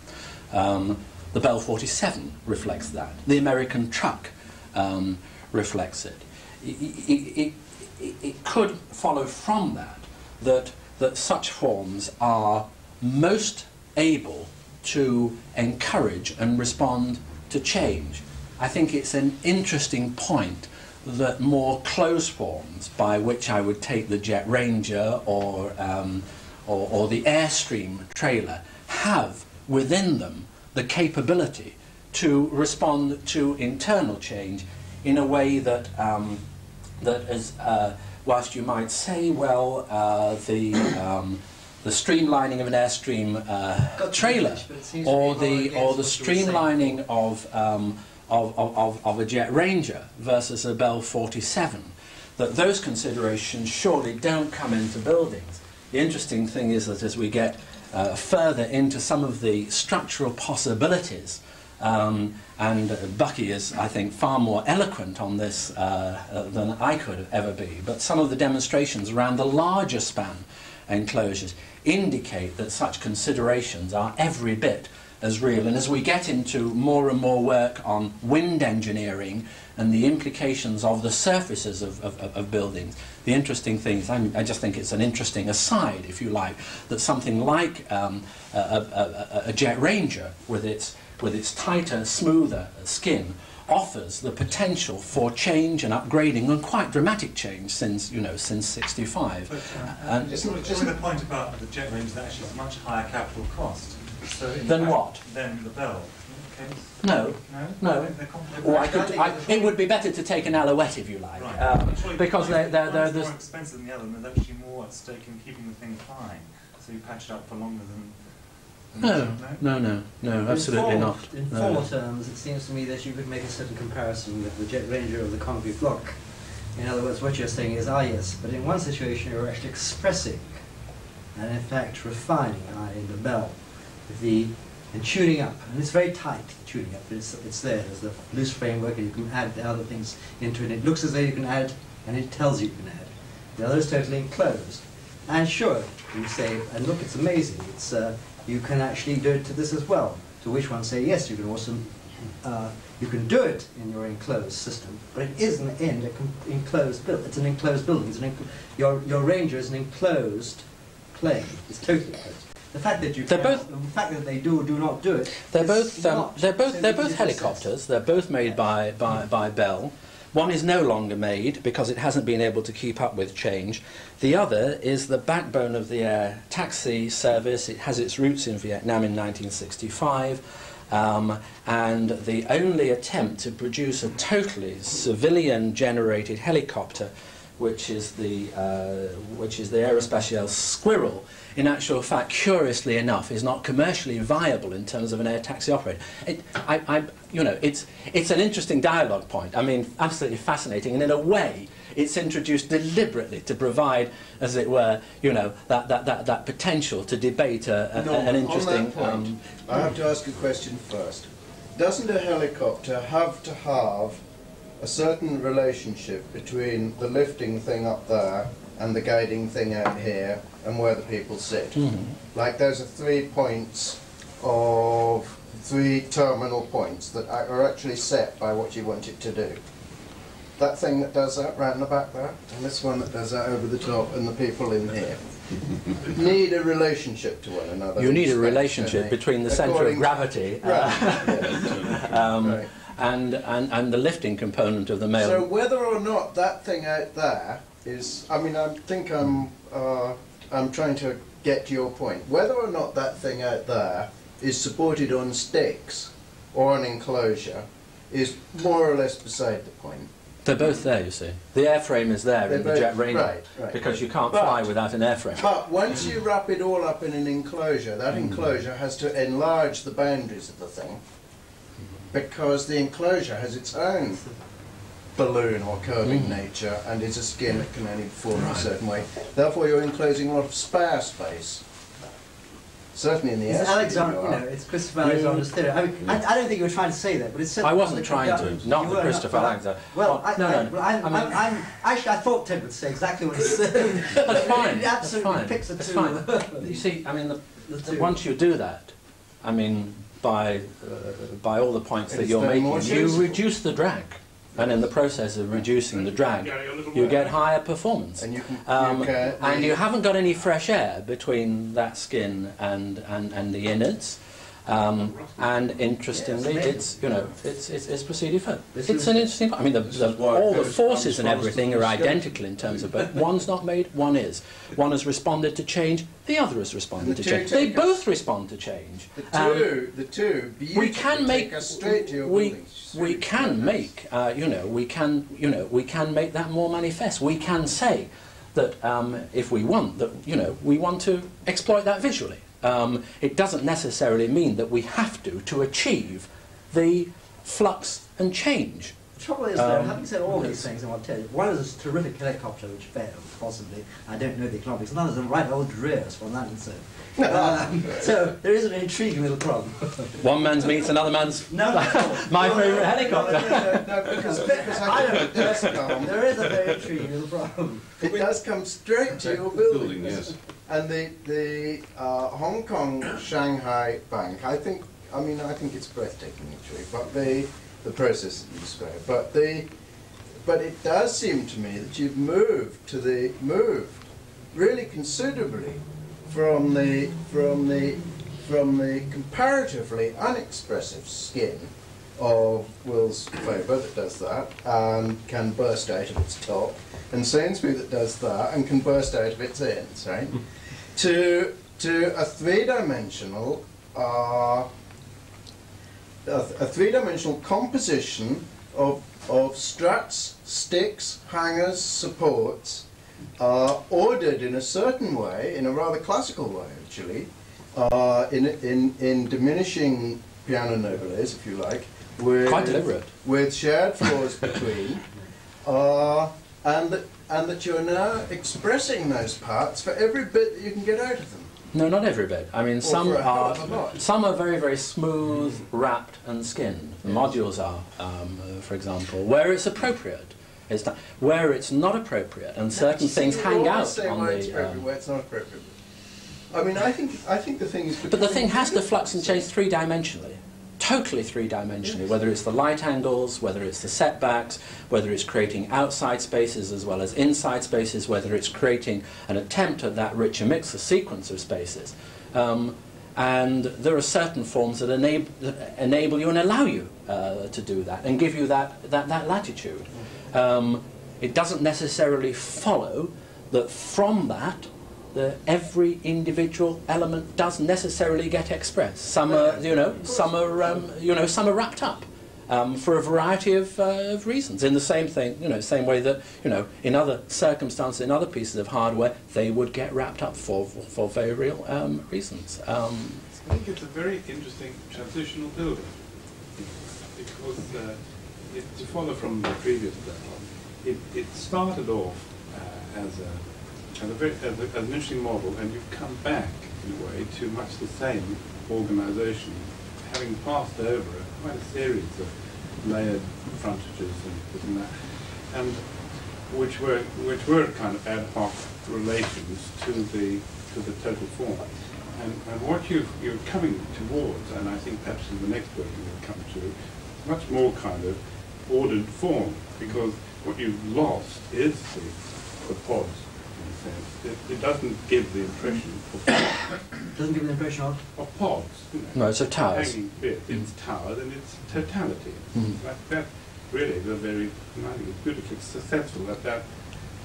The Bell 47 reflects that. The American truck reflects it. It could follow from that such forms are most able to encourage and respond to change. I think it's an interesting point that more closed forms, by which I would take the Jet Ranger or the Airstream trailer, have within them the capability to respond to internal change in a way that is, whilst you might say, well, the streamlining of an Airstream trailer, or the streamlining of a Jet Ranger versus a Bell 47, that those considerations surely don't come into buildings. The interesting thing is that as we get further into some of the structural possibilities, and Bucky is, I think, far more eloquent on this than I could ever be, but some of the demonstrations around the larger span enclosures indicate that such considerations are every bit as real. And as we get into more and more work on wind engineering and the implications of the surfaces of buildings, the interesting things, I just think it's an interesting aside, if you like, that something like a Jet Ranger with its tighter, smoother skin offers the potential for change and upgrading, and quite dramatic change since, you know, since '65. But just the point about the Jet Ranger, that actually is a much higher capital cost. So than what? Than the Bell. Okay. No. It would be better to take an Alouette, if you like, right. Because they're more expensive than the other, and there's actually more at stake in keeping the thing flying. So you patch it up for longer than. No, absolutely not. In formal terms, it seems to me that you could make a certain comparison with the Jet Ranger of the concrete block. In other words, what you're saying is, yes, but in one situation you're actually expressing, and in fact refining, in the Bell, and tuning up. And it's very tight, the tuning up, but it's there. There's the loose framework, and you can add the other things into it. It looks as though you can add, and it tells you can add. The other is totally enclosed. And sure, you say, and look, it's amazing. It's you can actually do it to this as well. To which one say, yes, you can also you can do it in your enclosed system, but it isn't in an enclosed building. It's an enclosed building. It's your Ranger is an enclosed plane. It's totally enclosed. The fact that the fact that they do or do not do it. They're both helicopters. They're both made by Bell. One is no longer made because it hasn't been able to keep up with change. The other is the backbone of the air taxi service. It has its roots in Vietnam in 1965, and the only attempt to produce a totally civilian-generated helicopter, which is the Aerospatiale Squirrel, in actual fact, curiously enough, is not commercially viable in terms of an air taxi operator. It's an interesting dialogue point. I mean, absolutely fascinating, and in a way, it's introduced deliberately to provide, as it were, that potential to debate an interesting. On that point, I have to ask a question first. Doesn't a helicopter have to have a certain relationship between the lifting thing up there and the guiding thing out here and where the people sit? Mm-hmm. Like those are 3 points of 3 terminal points that are actually set by what you want it to do. That thing that does that round the back there, and this one that does that over the top, and the people in here need a relationship to one another. You need a relationship between the centre of gravity right. and the lifting component of the male. So whether or not that thing out there is, I mean, I think I'm trying to get to your point. Whether or not that thing out there is supported on sticks or an enclosure is more or less beside the point. They're both there, you see. The airframe is there in the Jet Ranger, right. because you can't fly without an airframe. But once you wrap it all up in an enclosure, that enclosure has to enlarge the boundaries of the thing, because the enclosure has its own balloon or curving nature and is a skin that can only form a certain way. Therefore, you're enclosing a lot of spare space. Certainly in the air. It's Christopher Alexander's theory. I mean, I don't think you were trying to say that, but it's certainly. I wasn't trying to, not the Christopher Alexander. Well, actually, I thought Ted would say exactly what he said. That's fine. He absolutely picks the two. Fine. You see, I mean, once you do that, I mean, by all the points that you're making, you reduce the drag. And in the process of reducing the drag, you get higher performance. And you haven't got any fresh air between that skin and the innards. And interestingly, it's proceeded further. It's an interesting. I mean, all the forces and everything are identical in terms of, but one's not made, one is. One has responded to change, the other has responded to change. They both respond to change. The two. We can make. Us straight to your we can make. We can make that more manifest. We can say that if we want that, we want to exploit that visually. It doesn't necessarily mean that we have to achieve the flux and change. The trouble is, though, having said all these things, I want to tell you, one is a terrific helicopter which failed, possibly. I don't know the economics. None of them right old drears from that and so. So there is an intriguing little problem. One man's meets another man's. My favourite helicopter. No, because I don't. There is a very intriguing little problem. It does come straight to your building. Yes. And the Hong Kong Shanghai Bank, I think it's breathtaking actually, but the process that you described, but it does seem to me that you've moved really considerably from the comparatively unexpressive skin of Will's Faber that does that and can burst out of its top, and Sainsbury that does that and can burst out of its ends, right? To a three-dimensional composition of struts, sticks, hangers, supports, ordered in a certain way, in a rather classical way actually, in diminishing piano nobles, if you like, quite deliberate, with shared floors between, and that you're now expressing those parts for every bit that you can get out of them. No, not every bit. I mean, some are very, very smooth, wrapped and skinned. The modules are, for example, where it's appropriate. It's done. Where it's not appropriate, and certain things hang out on where it's the... appropriate, where it's not appropriate. I mean, I think the thing is... But the thing has to flux and change three-dimensionally. Totally three-dimensionally, whether it's the light angles, whether it's the setbacks, whether it's creating outside spaces as well as inside spaces, whether it's creating an attempt at that richer mix, a sequence of spaces. And there are certain forms that enable you and allow you to do that and give you that latitude. It doesn't necessarily follow that from that every individual element does necessarily get expressed. Some are, some are wrapped up for a variety of reasons. In the same thing, same way that in other circumstances, in other pieces of hardware, they would get wrapped up for very real reasons. I think it's a very interesting transitional building because to follow from the previous dialogue, it started off as an interesting model, and you've come back, in a way, to much the same organisation, having passed over quite a series of layered frontages and this and that, and which were kind of ad hoc relations to the total form. And what you're coming towards, and I think perhaps in the next work you will come to, much more kind of ordered form, because what you've lost is the pods. It doesn't give the impression of pods. Doesn't give the impression of pods. No, it's of towers. Hanging bit. It's towers and it's totality. That really is a very, I think it's beautifully successful at that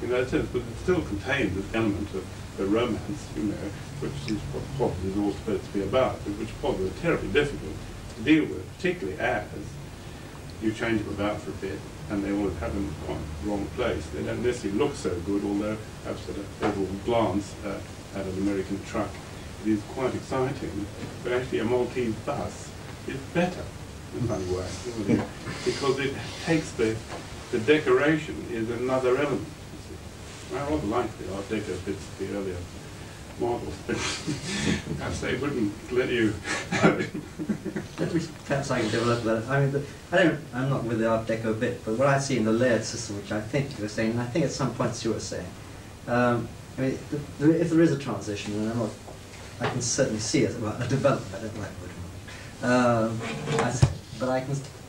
in that sense, but it still contains this element of the romance, which is what pods is all supposed to be about, but which pods are terribly difficult to deal with, particularly as you change them about for a bit, and they always have them quite wrong place. They don't necessarily look so good, although perhaps at a overall glance at an American truck, it is quite exciting. But actually a Maltese bus is better in a funny way, because it takes the decoration is another element. You see. I rather like the Art Deco bits of the earlier models, but perhaps they wouldn't let you have it. Perhaps I can develop that. I mean, I'm not with the Art Deco bit, but what I see in the layered system, which I think you were saying, and I think at some points you were saying, I mean, if there is a transition, and I can certainly see it about a development. I don't like word, but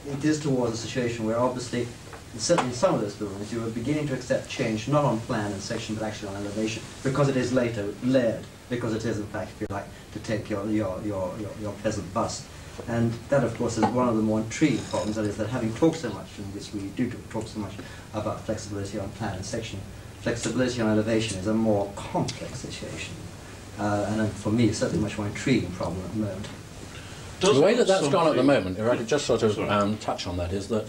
it is towards a situation where obviously, certainly in some of those buildings, you are beginning to accept change not on plan and section, but actually on elevation, because it is later layered, because it is in fact, if you like, to take your peasant bust. And that, of course, is one of the more intriguing problems, that is that having talked so much, and this we do talk so much about flexibility on plan and section, flexibility on elevation is a more complex situation. And for me, certainly a much more intriguing problem at the moment. The way that that's gone at the moment, if I could just sort of touch on that, is that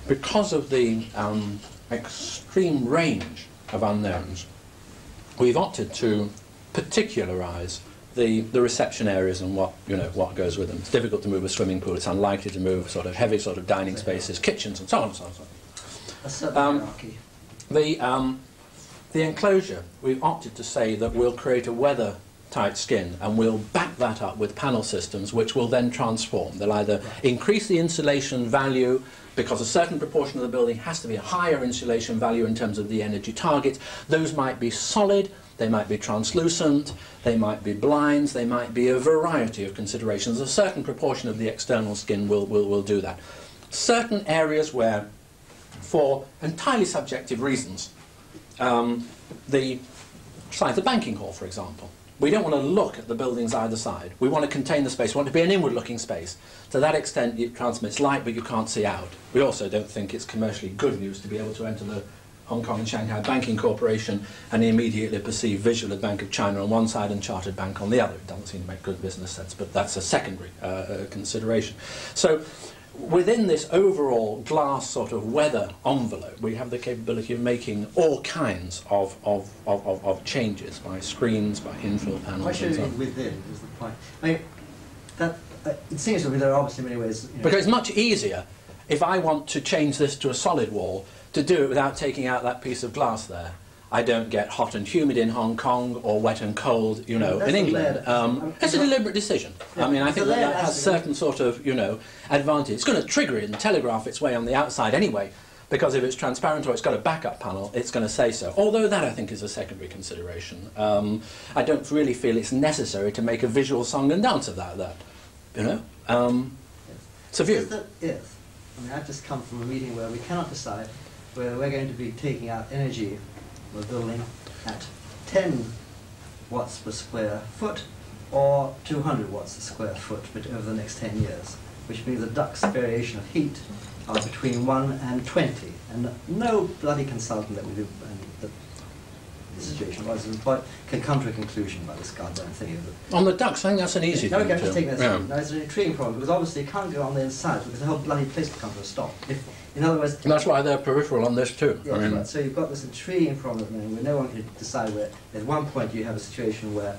because of the extreme range of unknowns, we've opted to particularize the reception areas and what goes with them. It's difficult to move a swimming pool. It's unlikely to move sort of heavy sort of dining spaces, kitchens, and so on and so on. A certain hierarchy. The enclosure, we've opted to say that we'll create a weather-tight skin, and we'll back that up with panel systems which will then transform. They'll either increase the insulation value, because a certain proportion of the building has to be a higher insulation value in terms of the energy target. Those might be solid, they might be translucent, they might be blinds, they might be a variety of considerations. A certain proportion of the external skin will do that. Certain areas where, for entirely subjective reasons, the banking hall, for example, we don't want to look at the buildings either side. We want to contain the space. We want to be an inward-looking space. To that extent, it transmits light, but you can't see out. We also don't think it's commercially good news to be able to enter the Hong Kong and Shanghai Banking Corporation and immediately perceive visual at Bank of China on one side and Chartered Bank on the other. It doesn't seem to make good business sense, but that's a secondary consideration. So, within this overall glass sort of weather envelope, we have the capability of making all kinds of changes by screens, by infill panels. Why should it be within is the point? I mean, it seems to me there are obviously many ways. Because it's much easier if I want to change this to a solid wall to do it without taking out that piece of glass there. I don't get hot and humid in Hong Kong or wet and cold, you know, in England. It's a deliberate decision. Yeah. I mean, I think that has certain sort of, you know, advantage. It's going to trigger it and telegraph its way on the outside anyway, because if it's transparent or it's got a backup panel, it's going to say so. Although that, I think, is a secondary consideration. I don't really feel it's necessary to make a visual song and dance of that you know. It's a view. Yes. I mean, I've just come from a meeting where we cannot decide whether we're going to be taking out energy for the building at 10 watts per square foot or 200 watts per square foot over the next 10 years, which means the duct's variation of heat are between 1 and 20. And no bloody consultant that we do the situation was employed can come to a conclusion by this goddamn thing. On the ducts, I think that's an easy no, thing I'm just taking that. yeah. No, it's an intriguing problem because obviously it can't go on the inside because the whole bloody place will come to a stop. In other words, and that's why they're peripheral on this too. Yes, I mean, right. So you've got this intriguing problem where no one can decide where. At one point you have a situation where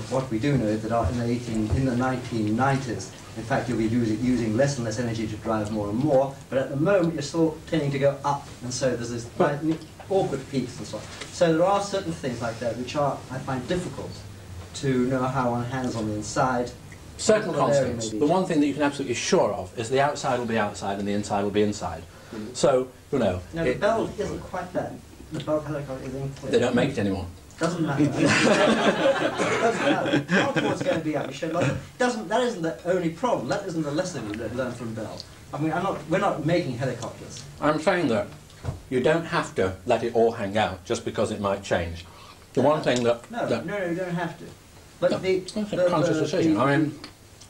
what we do know is that in the 1990s, in fact, you'll be using less and less energy to drive more and more, but at the moment you're still tending to go up, and so there's this awkward peaks and so on. So there are certain things like that which are, I find, difficult to know how one handles on the inside. certain constants. The one thing that you can absolutely be sure of is the outside will be outside and the inside will be inside. So, you know... No, the bell isn't quite that. The bell helicopter is in. They don't make it anymore. Doesn't matter. Doesn't matter. Outboard's going to be up. You should that isn't the only problem. That isn't the lesson you learn from Bell. I mean, we're not making helicopters. I'm saying that you don't have to let it all hang out just because it might change. The one thing that... No, you don't have to. But it's a conscious decision. I mean...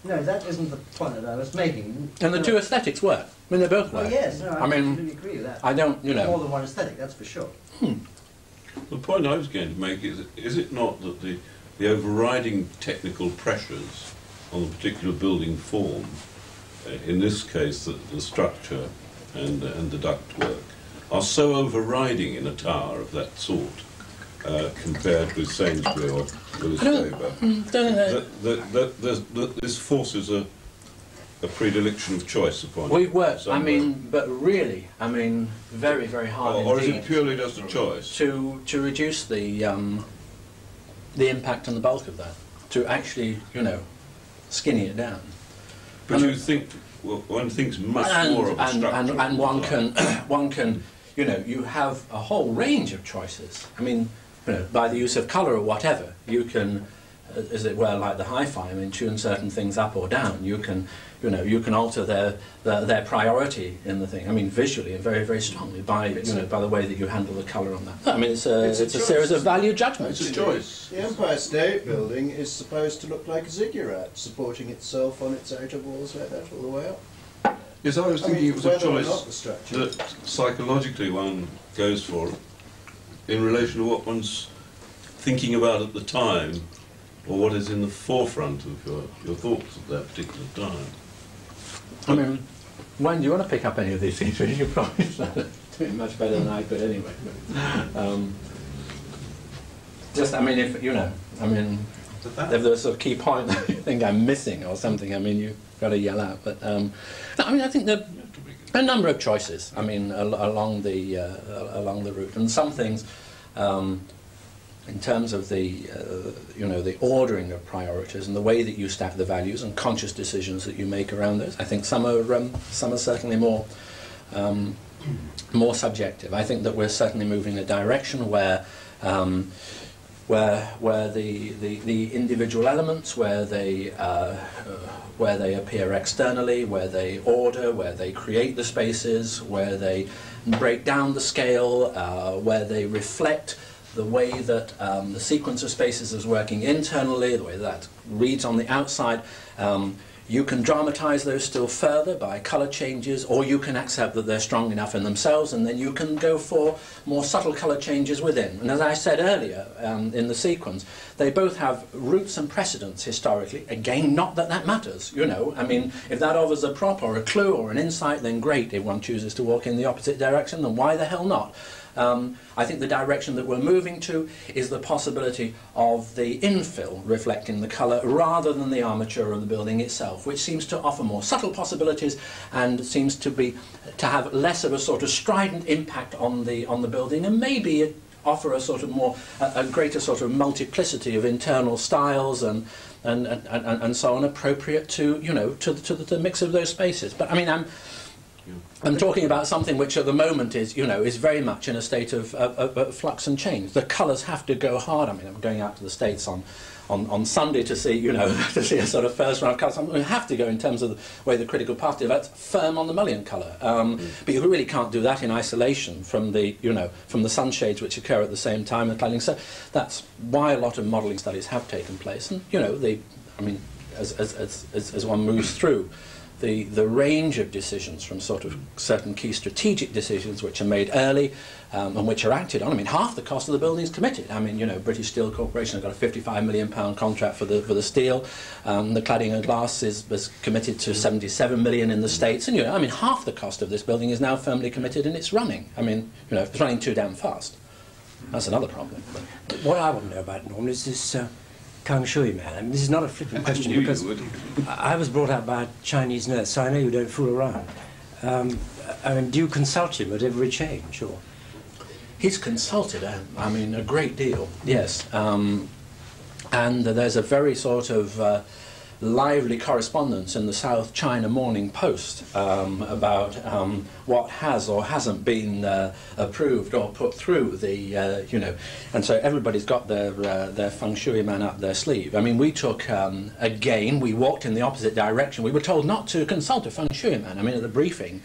No, that isn't the point that I was making. And the two aesthetics work. I mean, they both work. Oh, yes, no, I mean, completely agree with that. I don't, you know... More than one aesthetic, that's for sure. The point I was going to make is it not that the overriding technical pressures on the particular building form, in this case the structure and the ductwork, are so overriding in a tower of that sort, compared with Sainsbury or Willis Faber, that this forces a predilection of choice upon We've worked, I mean, but really, I mean, very, very hard or is indeed it purely just a choice? to reduce the impact and the bulk of that, to actually, you know, skinny it down. But you think, well, one thinks much more of a structure. And one can, you know, you have a whole range of choices. I mean, you know, by the use of colour or whatever, you can, as it were, like the hi-fi, I mean, tune certain things up or down. You can, you know, you can alter their priority in the thing. I mean, visually and very, very strongly by, you know, by the way that you handle the colour on that. I mean, it's a series of value judgments. It's a choice. The Empire State Building is supposed to look like a ziggurat, supporting itself on its outer walls like that all the way up. Yes, I was thinking it was a whether or choice not the structure. that psychologically one goes for in relation to what one's thinking about at the time, or what is in the forefront of your thoughts at that particular time. I mean, when do you want to pick up any of these things? You probably do it much better than I could anyway. But, just, I mean, if, you know, I mean, if there's a key point that you think I'm missing or something, I mean, you've got to yell out. But, no, I mean, I think there are a number of choices, I mean, along the route. And some things, in terms of the, you know, the ordering of priorities and the way that you stack the values and conscious decisions that you make around those, I think some are certainly more subjective. I think that we're certainly moving in a direction where the individual elements, where they appear externally, where they order, where they create the spaces, where they break down the scale, where they reflect the way that the sequence of spaces is working internally, the way that reads on the outside. You can dramatize those still further by color changes, or you can accept that they're strong enough in themselves, and then you can go for more subtle color changes within. And as I said earlier in the sequence, they both have roots and precedents historically. Again, not that that matters, you know. I mean, if that offers a prop or a clue or an insight, then great. If one chooses to walk in the opposite direction, then why the hell not? I think the direction that we're moving to is the possibility of the infill reflecting the colour rather than the armature of the building itself, which seems to offer more subtle possibilities and seems to have less of a sort of strident impact on the building, and maybe offer a sort of a greater sort of multiplicity of internal styles and so on, appropriate to, you know, to the mix of those spaces. But I mean, I'm talking about something which at the moment is, you know, is very much in a state of flux and change. The colours have to go hard. I mean, I'm going out to the States on Sunday to see, you know, to see a sort of first round of colours. We have to go in terms of the way the critical path develops, firm on the mullion colour. But you really can't do that in isolation from the, you know, from the sunshades which occur at the same time and cladding. So that's why a lot of modelling studies have taken place. And, you know, I mean, as one moves through, the range of decisions from sort of certain key strategic decisions which are made early and which are acted on. I mean, half the cost of the building is committed. I mean, you know, British Steel Corporation have got a £55 million contract for the steel. The cladding and glass was committed to 77 million in the States. And, you know, I mean, half the cost of this building is now firmly committed and it's running. I mean, you know, it's running too damn fast. That's another problem. What I want to know about Norman is this Kang Shui man. I mean, this is not a flippant question because I was brought up by a Chinese nurse, so I know you don't fool around. I mean, do you consult him at every change, or? He's consulted, I mean, a great deal, yes. And there's a very sort of lively correspondence in the South China Morning Post about what has or hasn't been approved or put through the, you know, and so everybody's got their feng shui man up their sleeve. I mean, we took, again, we walked in the opposite direction. We were told not to consult a feng shui man. I mean, at the briefing,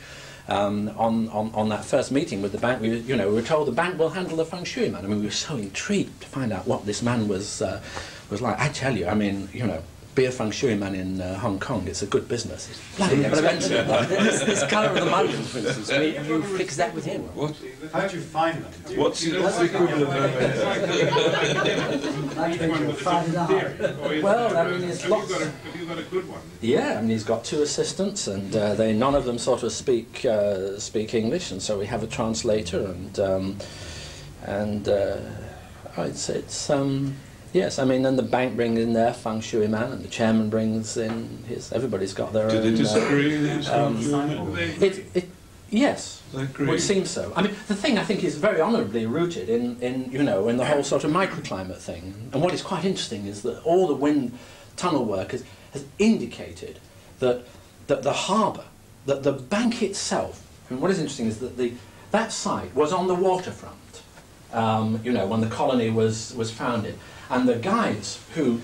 on that first meeting with the bank, we were told the bank will handle the feng shui man. I mean, we were so intrigued to find out what this man was like. I tell you, I mean, you know, be a feng shui man in Hong Kong, it's a good business. It's bloody expensive. This colour of the mullion, for instance, you fix that with him. What? How do you find them? What's the equivalent of Well, I mean, there's lots. Have you got a good one? Yeah, I mean, he's got 2 assistants, and none of them sort of speak English, and so we have a translator, and it's yes, I mean, then the bank brings in their feng shui man, and the chairman brings in his. Everybody's got their own. Do they disagree? Yes, it seems so. I mean, the thing I think is very honourably rooted in you know, in the whole sort of microclimate thing. And what is quite interesting is that all the wind tunnel work has indicated that the harbour, that the bank itself. And what is interesting is that that site was on the waterfront. You know, when the colony was founded. And the guys who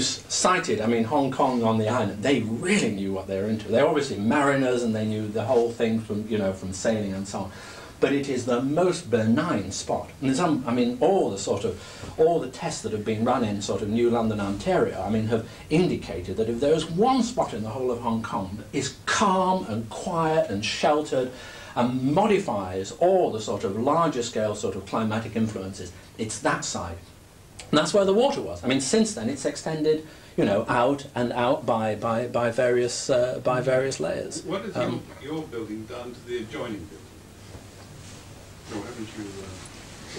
sighted, I mean, Hong Kong on the island, they really knew what they were into. They're obviously mariners, and they knew the whole thing from, you know, from sailing and so on. But it is the most benign spot. And there's, I mean, all the tests that have been run in sort of New London, Ontario, I mean, have indicated that if there is one spot in the whole of Hong Kong that is calm and quiet and sheltered and modifies all the sort of larger scale sort of climatic influences, it's that side. And that's where the water was. I mean, since then it's extended, you know, out and out by various layers. What has your building done to the adjoining building? Or haven't you?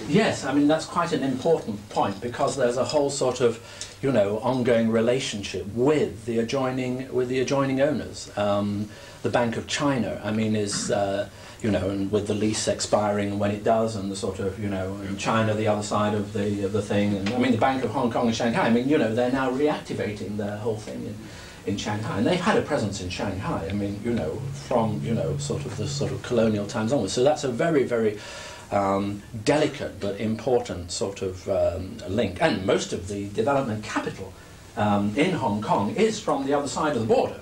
Yes, I mean, that's quite an important point, because there's a whole sort of, you know, ongoing relationship with the adjoining owners. The Bank of China, I mean, is you know, and with the lease expiring and when it does, and the sort of, you know, in China the other side of the thing, and I mean the Bank of Hong Kong and Shanghai, I mean, you know, they're now reactivating their whole thing in Shanghai, and they've had a presence in Shanghai, I mean, you know, from, you know, sort of the sort of colonial times onwards. So that's a very, very delicate but important sort of link. And most of the development capital in Hong Kong is from the other side of the border.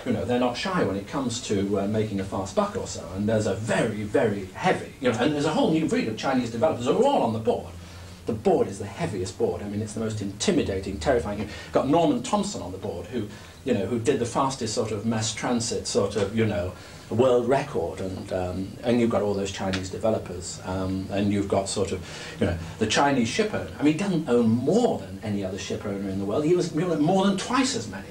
You know, they're not shy when it comes to making a fast buck or so, and there's a very, very heavy, you know, and there's a whole new breed of Chinese developers who are all on the board. The board is the heaviest board. I mean, it's the most intimidating, terrifying. You've got Norman Thompson on the board, who, you know, who did the fastest sort of mass transit sort of, you know, world record, and you've got all those Chinese developers, and you've got sort of, you know, the Chinese ship owner. I mean, he doesn't own more than any other ship owner in the world. He was, you know, more than twice as many.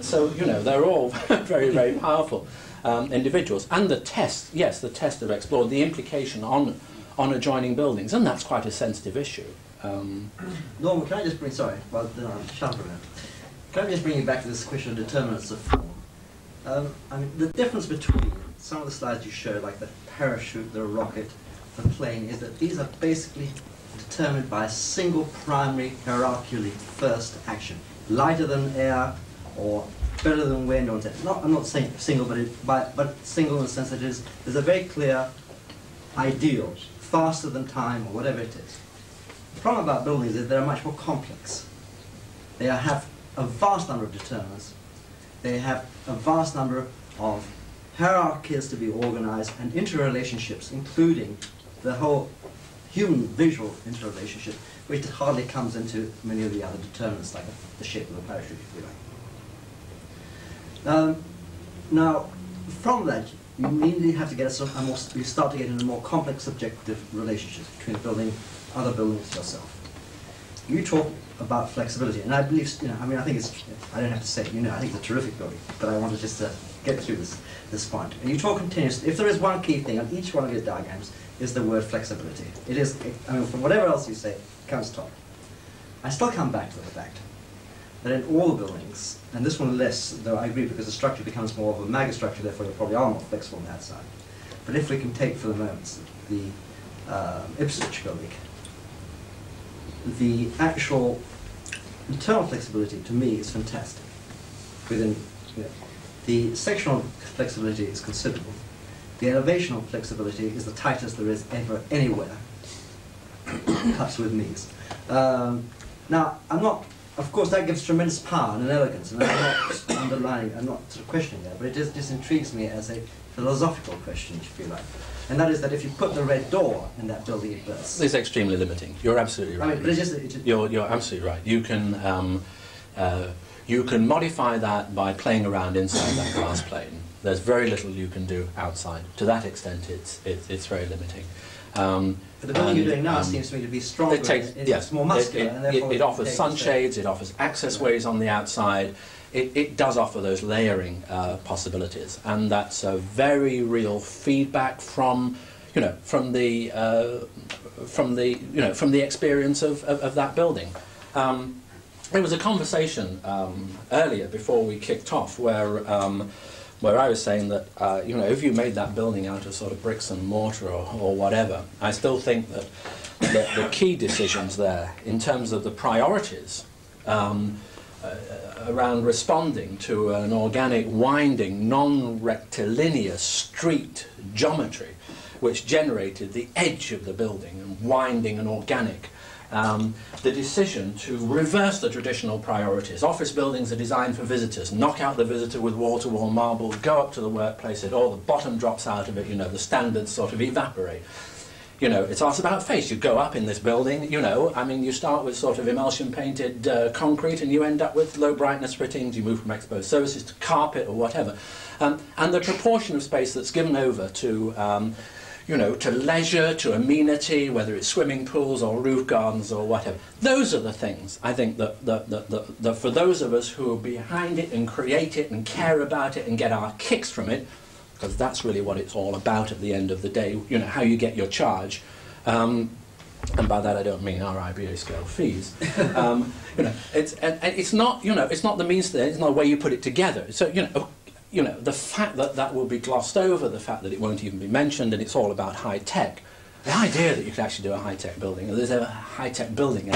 So, you know, they're all very, very powerful individuals. And the test, yes, the test have explored the implication on adjoining buildings, and that's quite a sensitive issue. Norman, can I just bring, sorry, well, shut up a minute. Can I just bring you back to this question of determinants of form? I mean, the difference between some of the slides you showed, like the parachute, the rocket, the plane is that these are basically determined by a single primary hierarchically first action. Lighter than air or better than wind, or I'm not saying single, but single in the sense that there's a very clear ideal, faster than time or whatever it is. The problem about buildings is they're much more complex. They have a vast number of determinants. They have a vast number of hierarchies to be organized and interrelationships, including the whole human visual interrelationship, which hardly comes into many of the other determinants, like the shape of the parachute, if you like. Now, from that, you immediately have to get you start to get into more complex subjective relationships between building, other buildings, yourself. You talk about flexibility, and I believe, I mean, I think it's, I don't have to say it, I think it's a terrific building, but I wanted just to get through this point. And you talk continuously, if there is one key thing on each one of your diagrams, is the word flexibility. It is, I mean, from whatever else you say, it comes top. I still come back to the fact that in all the buildings, and this one less, though I agree, because the structure becomes more of a megastructure, therefore you probably are more flexible on that side. But if we can take for the moment the Ipswich building, the actual internal flexibility to me is fantastic. Within, the sectional flexibility is considerable. The elevational flexibility is the tightest there is ever anywhere. Cuts with knees. Now, I'm not, of course, that gives tremendous power and elegance, and I'm not underlining, I'm not sort of questioning that, but it just intrigues me as a philosophical question, if you like. And that is that if you put the red door in that building, it bursts. It's extremely limiting. You're absolutely right. I mean, but it's just you're absolutely right. You can modify that by playing around inside that glass plane. There's very little you can do outside. To that extent, it's very limiting. But the building you're doing now seems to me to be stronger. It's more muscular. And therefore it offers sunshades. It offers access ways on the outside. It does offer those layering possibilities, and that's a very real feedback from the experience of that building. There was a conversation earlier before we kicked off where I was saying that if you made that building out of sort of bricks and mortar or whatever, I still think that the key decisions there in terms of the priorities around responding to an organic, winding, non-rectilinear street geometry which generated the edge of the building and winding and organic. The decision to reverse the traditional priorities. Office buildings are designed for visitors. Knock out the visitor with wall-to-wall marble, go up to the workplace, all the bottom drops out of it, the standards sort of evaporate. It's also about face. You go up in this building, you start with sort of emulsion-painted concrete and you end up with low-brightness fittings. You move from exposed surfaces to carpet or whatever. And the proportion of space that's given over to to leisure, to amenity, whether it's swimming pools or roof gardens or whatever. Those are the things, I think, that for those of us who are behind it and create it and care about it and get our kicks from it, because that's really what it's all about at the end of the day, how you get your charge. And by that I don't mean our IBA scale fees. It's not the means to, it's not the way you put it together. So, the fact that that will be glossed over, the fact that it won't even be mentioned, and it's all about high-tech. The idea that you could actually do a high-tech building, there's a high-tech building,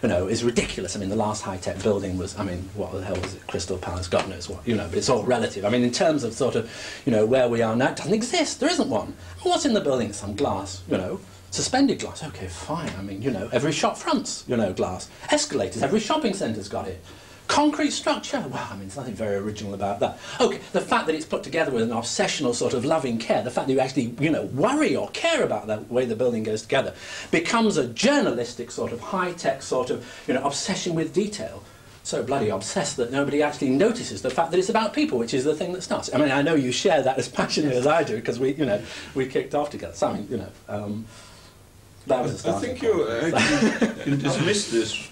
is ridiculous. The last high-tech building was, what the hell was it? Crystal Palace, God knows what, but it's all relative. In terms of sort of, where we are now, it doesn't exist. There isn't one. What's in the building? Some glass, suspended glass. Okay, fine. Every shop fronts, glass. Escalators. Every shopping centre's got it. Concrete structure, well, there's nothing very original about that. Okay, the fact that it's put together with an obsessional sort of loving care, the fact that you actually, worry or care about the way the building goes together, becomes a journalistic sort of high-tech sort of, obsession with detail. So bloody obsessed that nobody actually notices the fact that it's about people, which is the thing that starts. I know you share that as passionately as I do, because we kicked off together. So, that was a starting point. You can dismiss this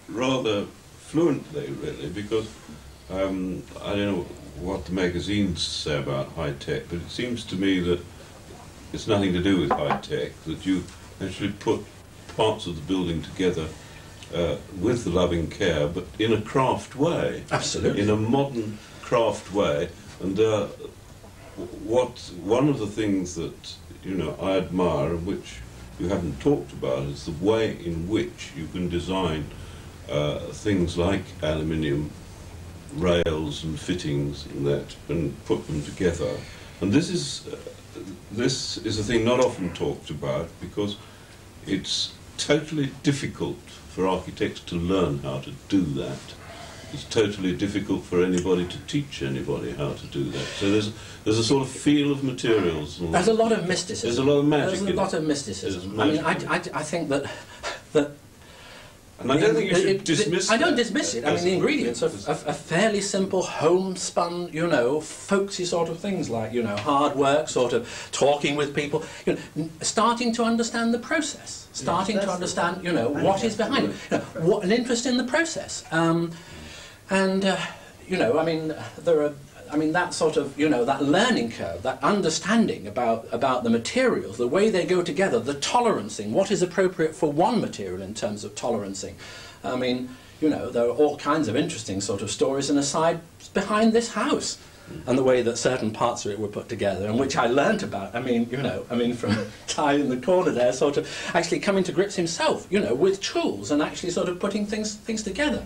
rather fluently, really, because I don't know what the magazines say about high-tech, but it seems to me that it's nothing to do with high-tech, that you actually put parts of the building together with the loving care, but in a craft way. Absolutely. In a modern craft way. And one of the things that you know, I admire and which you haven't talked about is the way in which you can design things like aluminium rails and fittings and that, and put them together. And this is a thing not often talked about, because it's totally difficult for architects to learn how to do that. It's totally difficult for anybody to teach anybody how to do that. So there's a sort of feel of materials. There's a lot of mysticism. There's a lot of magic. There's a lot of mysticism. I mean, I think that and I don't think you should dismiss it. I don't dismiss it. I mean, the ingredients are fairly simple, homespun, you know, folksy sort of things like, you know, hard work, sort of talking with people, you know, starting to understand the process, starting to understand, you know, what is behind it, you know, what an interest in the process, you know, I mean, there are. I mean, that sort of, you know, that learning curve, that understanding about the materials, the way they go together, the tolerancing, what is appropriate for one material in terms of tolerancing. I mean, you know, there are all kinds of interesting sort of stories and asides behind this house and the way that certain parts of it were put together, and which I learnt about. I mean, you know, I mean, from Ty in the corner there, sort of actually coming to grips himself, you know, with tools and actually sort of putting things together.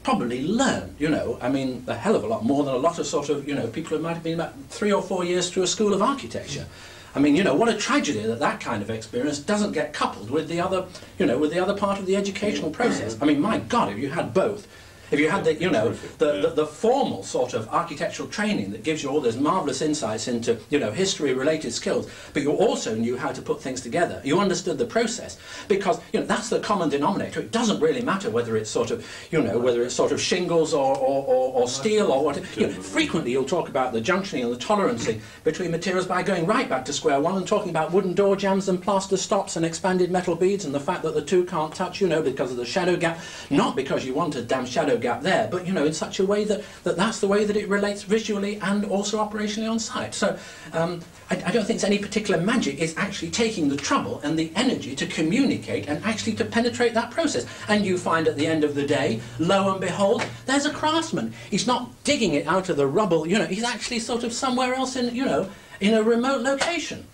Probably learn, you know, I mean, a hell of a lot more than a lot of sort of, you know, people who might have been about 3 or 4 years through a school of architecture. I mean, you know, what a tragedy that that kind of experience doesn't get coupled with the other, you know, with the other part of the educational process. I mean, my God, if you had both, if you had the, you know, the formal sort of architectural training that gives you all those marvellous insights into, you know, history-related skills, but you also knew how to put things together. You understood the process, because, you know, that's the common denominator. It doesn't really matter whether it's sort of, you know, whether it's sort of shingles or steel or what. You know, frequently you'll talk about the junctioning and the tolerancing between materials by going right back to square one and talking about wooden door jambs and plaster stops and expanded metal beads and the fact that the two can't touch, you know, because of the shadow gap, not because you want a damn shadow gap there, but, you know, in such a way that that's the way that it relates visually and also operationally on site. So I don't think it's any particular magic. It's actually taking the trouble and the energy to communicate and actually to penetrate that process. And you find at the end of the day, lo and behold, there's a craftsman. He's not digging it out of the rubble, you know, he's actually sort of somewhere else in, you know, in a remote location,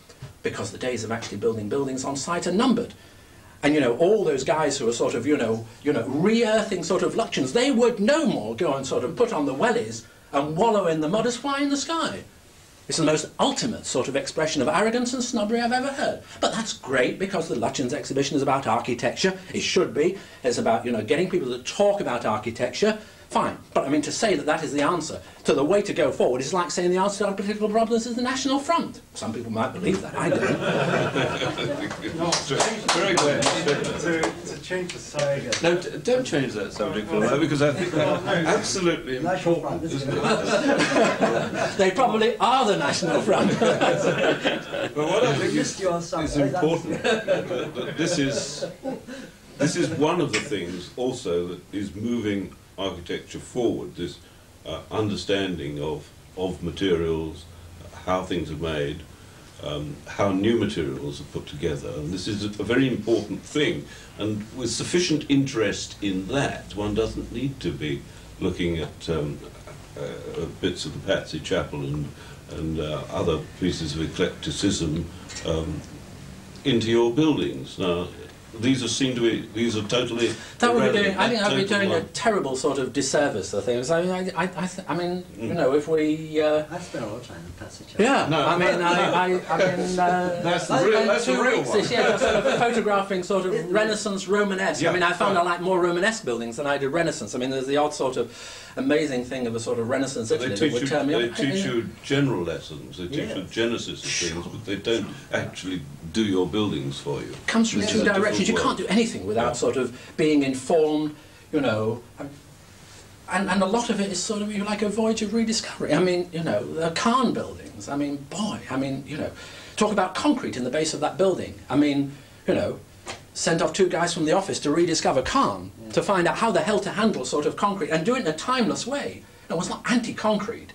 because the days of actually building buildings on site are numbered. And, you know, all those guys who are sort of, you know, re-earthing sort of luxions, they would no more go and sort of put on the wellies and wallow in the mud as fly in the sky. It's the most ultimate sort of expression of arrogance and snobbery I've ever heard. But that's great, because the Lutyens exhibition is about architecture. It should be. It's about, you know, getting people to talk about architecture. Fine. But, I mean, to say that that is the answer to the way to go forward is like saying the answer to our political problems is the National Front. Some people might believe that. I don't. Very good. To change the subject. No, don't change that subject for now, because I think that's absolutely important. They probably are the National Front. But what I think is important, that this is one of the things also that is moving architecture forward, this understanding of materials, how things are made, how new materials are put together, and this is a very important thing. And with sufficient interest in that, one doesn't need to be looking at bits of the Patsy Chapel and other pieces of eclecticism into your buildings. Now, these are totally. That would be doing. I think I'd be doing a terrible sort of disservice to things. I mean, I mean, you know, if we. I spent a lot of time in Patsy Chapel. Yeah, no, I mean, that's the real one. This year, sort of photographing sort of Renaissance Romanesque. Yeah, I mean, I found I like more Romanesque buildings than I did Renaissance. I mean, there's the odd sort of amazing thing of a sort of Renaissance Italy that would turn me on. They teach you general lessons. They teach the genesis of things, but they don't actually do your buildings for you. It comes from two directions. You can't do anything without sort of being informed, you know, and a lot of it is sort of like a voyage of rediscovery. I mean, you know, the Khan buildings, I mean, boy, I mean, you know, talk about concrete in the base of that building. I mean, you know, sent off 2 guys from the office to rediscover Khan, to find out how the hell to handle sort of concrete and do it in a timeless way. It was not anti-concrete.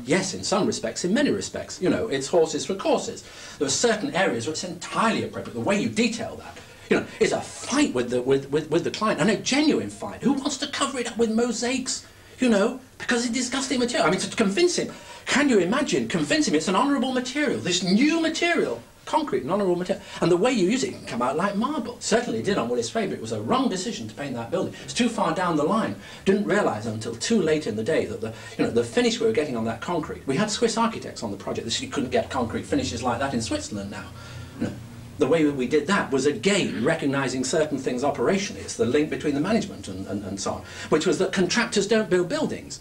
Yes, in some respects, in many respects. You know, it's horses for courses. There are certain areas where it's entirely appropriate. The way you detail that, you know, is a fight with the client, and a genuine fight. Who wants to cover it up with mosaics, you know, because it's disgusting material? I mean, to convince him, can you imagine convincing him it's an honourable material, this new material, concrete, non-raw material. And the way you use it can come out like marble. Certainly it did on Willis Faber. It was a wrong decision to paint that building. It's too far down the line. Didn't realise until too late in the day that the finish we were getting on that concrete. We had Swiss architects on the project. You couldn't get concrete finishes like that in Switzerland now. The way we did that was again recognising certain things operationally. It's the link between the management and so on, which was that contractors don't build buildings.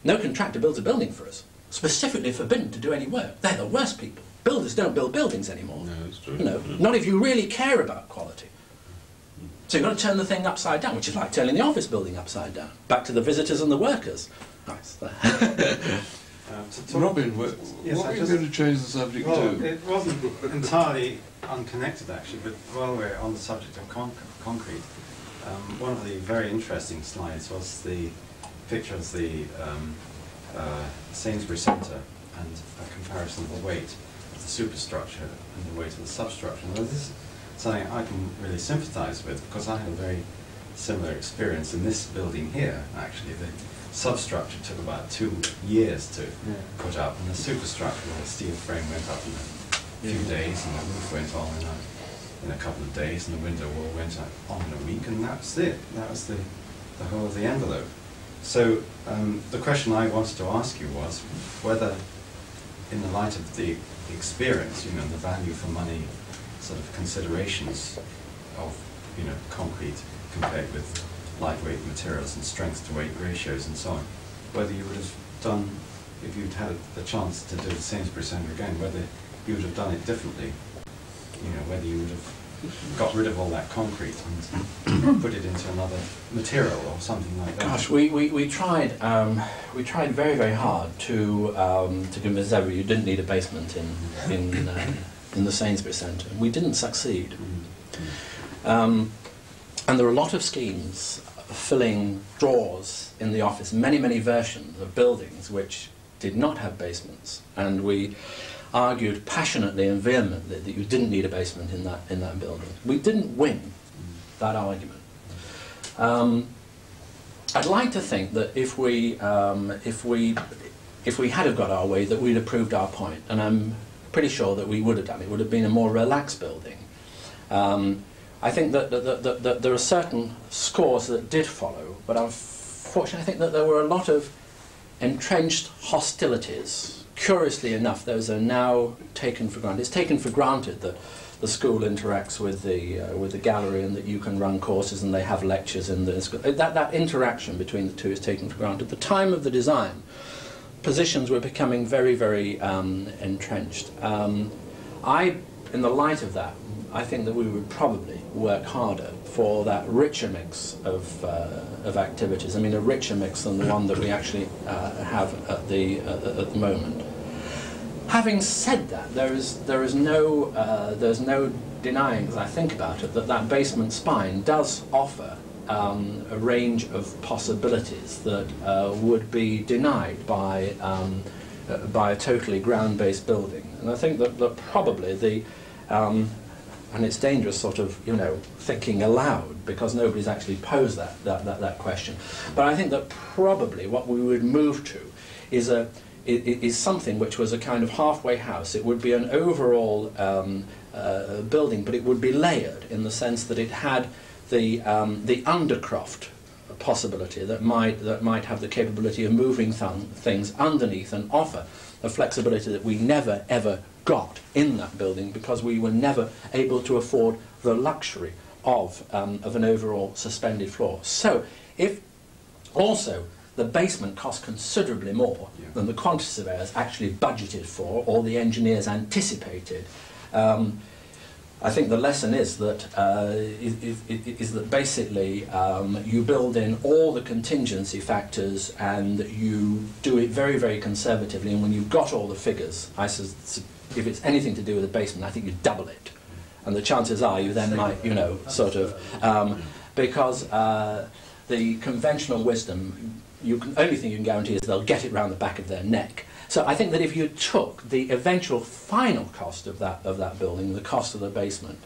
No contractor builds a building for us. Specifically forbidden to do any work. They're the worst people. Builders don't build buildings anymore. No, that's true. Not if you really care about quality. So you've got to turn the thing upside down, which is like turning the office building upside down. Back to the visitors and the workers. Nice. Robin, what were you going to change the subject to? It wasn't entirely unconnected actually, but while we're on the subject of concrete, one of the very interesting slides was the picture of the Sainsbury Centre and a comparison of the weight of the superstructure and the weight of the substructure. Now, this is something I can really sympathise with because I had a very similar experience in this building here, actually. The substructure took about 2 years to put up, and the superstructure, the steel frame, went up in a few days, and the roof went on in a couple of days, and the window wall went on in a week, and that's it. That was the whole of the envelope. So the question I wanted to ask you was whether, in the light of the experience, the value for money sort of considerations of, concrete compared with lightweight materials and strength to weight ratios and so on, whether you would have done, if you'd had the chance to do the Sainsbury Centre again, whether you would have done it differently, whether you would have got rid of all that concrete and put it into another material or something like that. Gosh, we tried very, very hard to convince everybody you didn't need a basement in the Sainsbury Centre. We didn't succeed. And there are a lot of schemes filling drawers in the office, many versions of buildings which did not have basements, and we argued passionately and vehemently that you didn't need a basement in that building. We didn't win that argument. I'd like to think that if we had have got our way, that we'd have proved our point, and I'm pretty sure that we would have done. It would have been a more relaxed building. I think that there are certain scores that did follow, but unfortunately I think that there were a lot of entrenched hostilities. Curiously enough, those are now taken for granted. It's taken for granted that the school interacts with the gallery and that you can run courses and they have lectures in the school. That interaction between the two is taken for granted. At the time of the design, positions were becoming very entrenched. In the light of that, I think that we would probably work harder for that richer mix of activities. I mean, a richer mix than the one that we actually have at the moment. Having said that, there's no denying, as I think about it, that basement spine does offer a range of possibilities that would be denied by a totally ground-based building. And I think that probably and it's dangerous sort of, thinking aloud because nobody's actually posed that question. But I think that probably what we would move to is something which was a kind of halfway house. It would be an overall building, but it would be layered in the sense that it had the undercroft possibility that might have the capability of moving things underneath and offer a flexibility that we never ever got in that building because we were never able to afford the luxury of an overall suspended floor. So if also the basement cost considerably more than the quantity surveyors actually budgeted for or the engineers anticipated, I think the lesson is that basically you build in all the contingency factors and you do it very conservatively, and when you've got all the figures, if it's anything to do with the basement, I think you double it, and the chances are you then might, because the conventional wisdom, only thing you can guarantee is they'll get it round the back of their neck. So I think that if you took the eventual final cost of that building, the cost of the basement,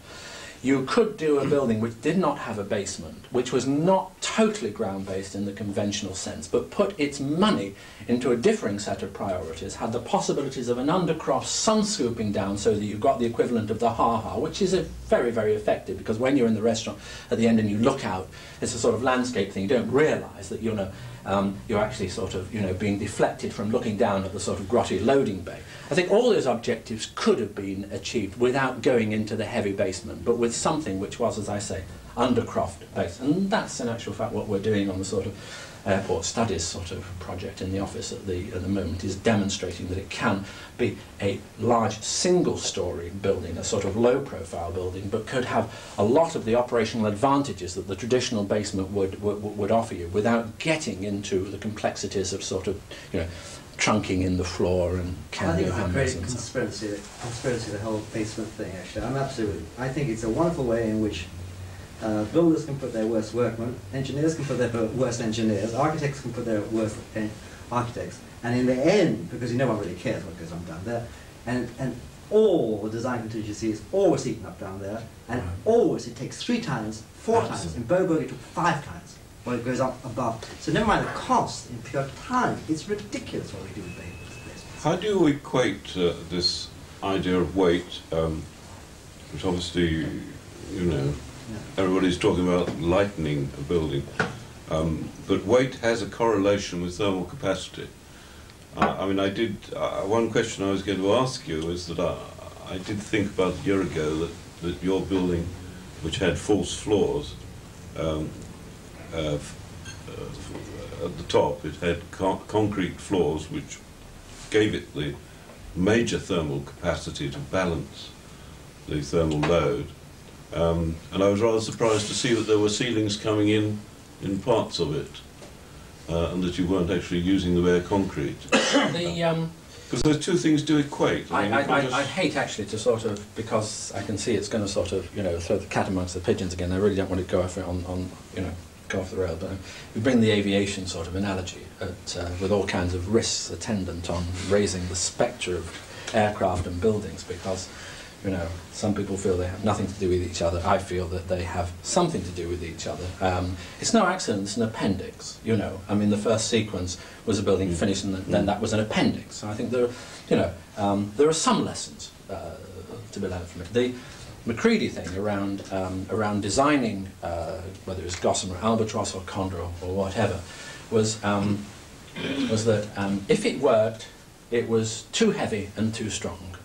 you could do a building which did not have a basement, which was not totally ground-based in the conventional sense, but put its money into a differing set of priorities, had the possibilities of an undercroft sun scooping down so that you've got the equivalent of the ha-ha, which is very, very effective, because when you're in the restaurant at the end and you look out, it's a sort of landscape thing. You don't realise that you're actually sort of being deflected from looking down at the sort of grotty loading bay. I think all those objectives could have been achieved without going into the heavy basement, but with something which was, as I say, undercroft based. And that's in actual fact what we're doing on the sort of airport studies sort of project in the office at the moment, is demonstrating that it can be a large single-storey building, a sort of low-profile building, but could have a lot of the operational advantages that the traditional basement would offer you without getting into the complexities of sort of, trunking in the floor and cameo hammers and stuff. I think it's a great conspiracy, the whole basement thing, actually. I think it's a wonderful way in which builders can put their worst workmen, engineers can put their worst engineers, architects can put their worst architects, and in the end, because no one really cares what goes on down there, and all the design contingency is always eaten up down there, and always it takes 3 times, 4 times. In Boberg it took 5 times. Well, it goes up above. So never mind the cost in pure time. It's ridiculous what we do with basements. How do you equate this idea of weight, which obviously, everybody's talking about lightening a building, but weight has a correlation with thermal capacity. One question I was going to ask you is that I did think about a year ago that your building, which had false floors, at the top it had concrete floors which gave it the major thermal capacity to balance the thermal load, and I was rather surprised to see that there were ceilings coming in parts of it, and that you weren't actually using the bare concrete. Because those two things do equate. I hate actually to sort of, because I can see it's going to sort of throw the cat amongst the pigeons again. I really don't want to go off go off the rail, but we bring the aviation sort of analogy with all kinds of risks attendant on raising the spectre of aircraft and buildings, because some people feel they have nothing to do with each other. I feel that they have something to do with each other. It's no accident, it's an appendix, the first sequence was a building finished, and then that was an appendix. So I think there are some lessons to be learned from it. The Macready thing around designing, whether it was Gossamer, Albatross or Condor or whatever, was that if it worked, it was too heavy and too strong.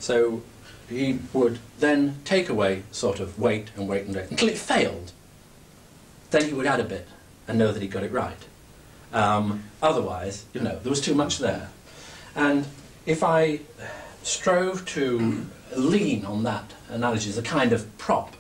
So he would then take away sort of weight until it failed. Then he would add a bit and know that he got it right. Otherwise, there was too much there. And if I strove to lean on that analogy as a kind of prop,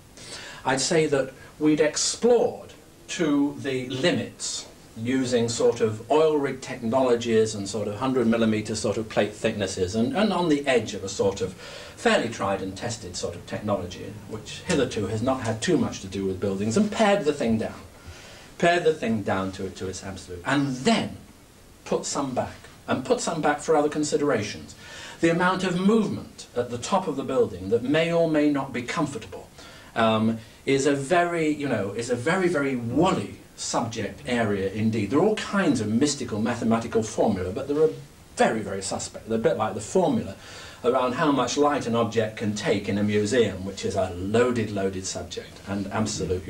I'd say that we'd explored to the limits using sort of oil rig technologies and sort of 100mm sort of plate thicknesses, and on the edge of a sort of fairly tried and tested sort of technology, which hitherto has not had too much to do with buildings, and pared the thing down to its absolute, and then put some back for other considerations. The amount of movement at the top of the building that may or may not be comfortable is a very, very woolly subject area indeed. There are all kinds of mystical mathematical formula, but they're very, very suspect. They're a bit like the formula around how much light an object can take in a museum, which is a loaded subject and absolute,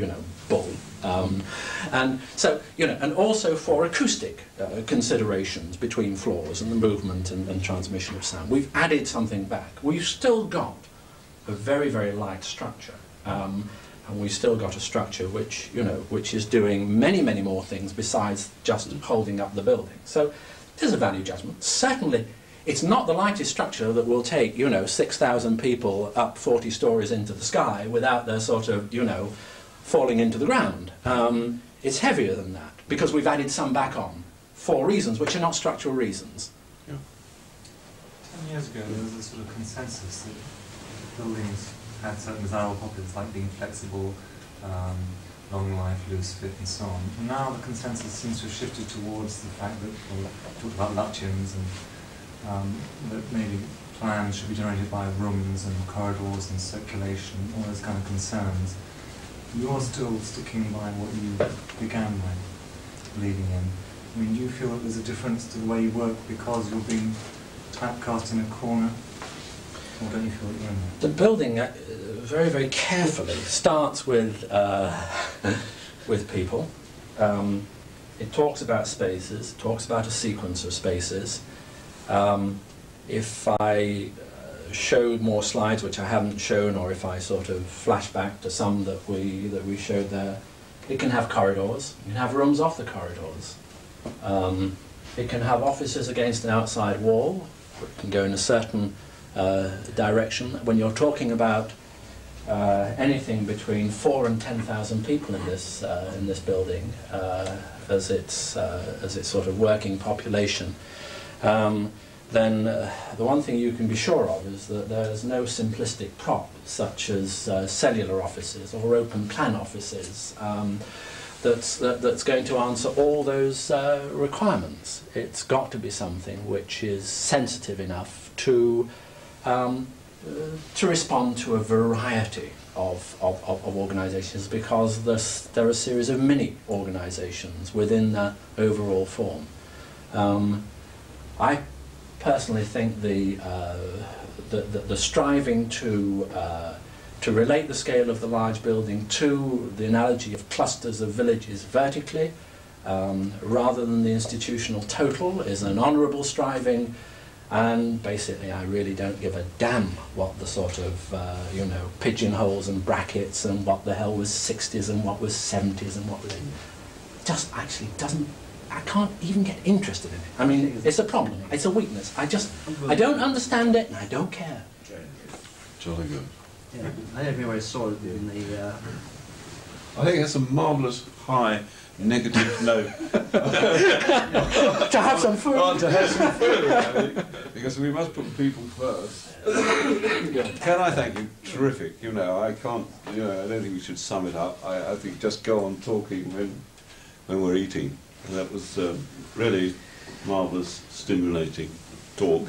bull. And so, and also for acoustic considerations between floors and the movement and transmission of sound. We've added something back. We've still got a very, very light structure. And we've still got a structure which, which is doing many, many more things besides just holding up the building. So there's a value judgment. Certainly, it's not the lightest structure that will take, 6,000 people up 40 stories into the sky without their sort of, falling into the ground. It's heavier than that because we've added some back on for reasons which are not structural reasons. Yeah. 10 years ago, there was a sort of consensus that buildings had certain desirable properties like being flexible, long life, loose fit, and so on. And now the consensus seems to have shifted towards the fact that, well, we talked about Lutjens and that maybe plans should be generated by rooms and corridors and circulation, all those kind of concerns. You're still sticking by what you began with, believing in. I mean, do you feel that there's a difference to the way you work because you're being typecast in a corner? Or don't you feel that you're in there? The building, very, very carefully, starts with people. It talks about spaces, it talks about a sequence of spaces. If I showed more slides which I haven't shown, or if I sort of flash back to some that we showed there, it can have corridors, it can have rooms off the corridors. It can have offices against an outside wall, it can go in a certain direction. When you're talking about anything between 4,000 and 10,000 people in this building, as its sort of working population, then the one thing you can be sure of is that there's no simplistic prop such as cellular offices or open plan offices that's going to answer all those requirements. It's got to be something which is sensitive enough to respond to a variety of organisations, because there are a series of mini organisations within that overall form. I personally think the striving to relate the scale of the large building to the analogy of clusters of villages vertically, rather than the institutional total, is an honourable striving. And basically, I really don't give a damn what the sort of, pigeonholes and brackets and what the hell was 60s and what was 70s and what was... It just actually doesn't... I can't even get interested in it. I mean, it's a problem. It's a weakness. I don't understand it and I don't care. Jolly good. Yeah, I don't know where I saw it in the... I think that's a marvellous high negative note. To have some food. Oh, to have some food, I think, because we must put people first. Can I thank you? Terrific. You know, I can't. You know, I don't think we should sum it up. I think just go on talking when we're eating. And that was really marvellous, stimulating talk.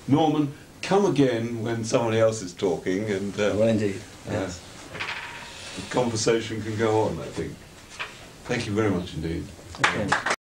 Norman, come again when somebody else is talking, and well, indeed. Yes. The conversation can go on, I think. Thank you very much indeed. Okay.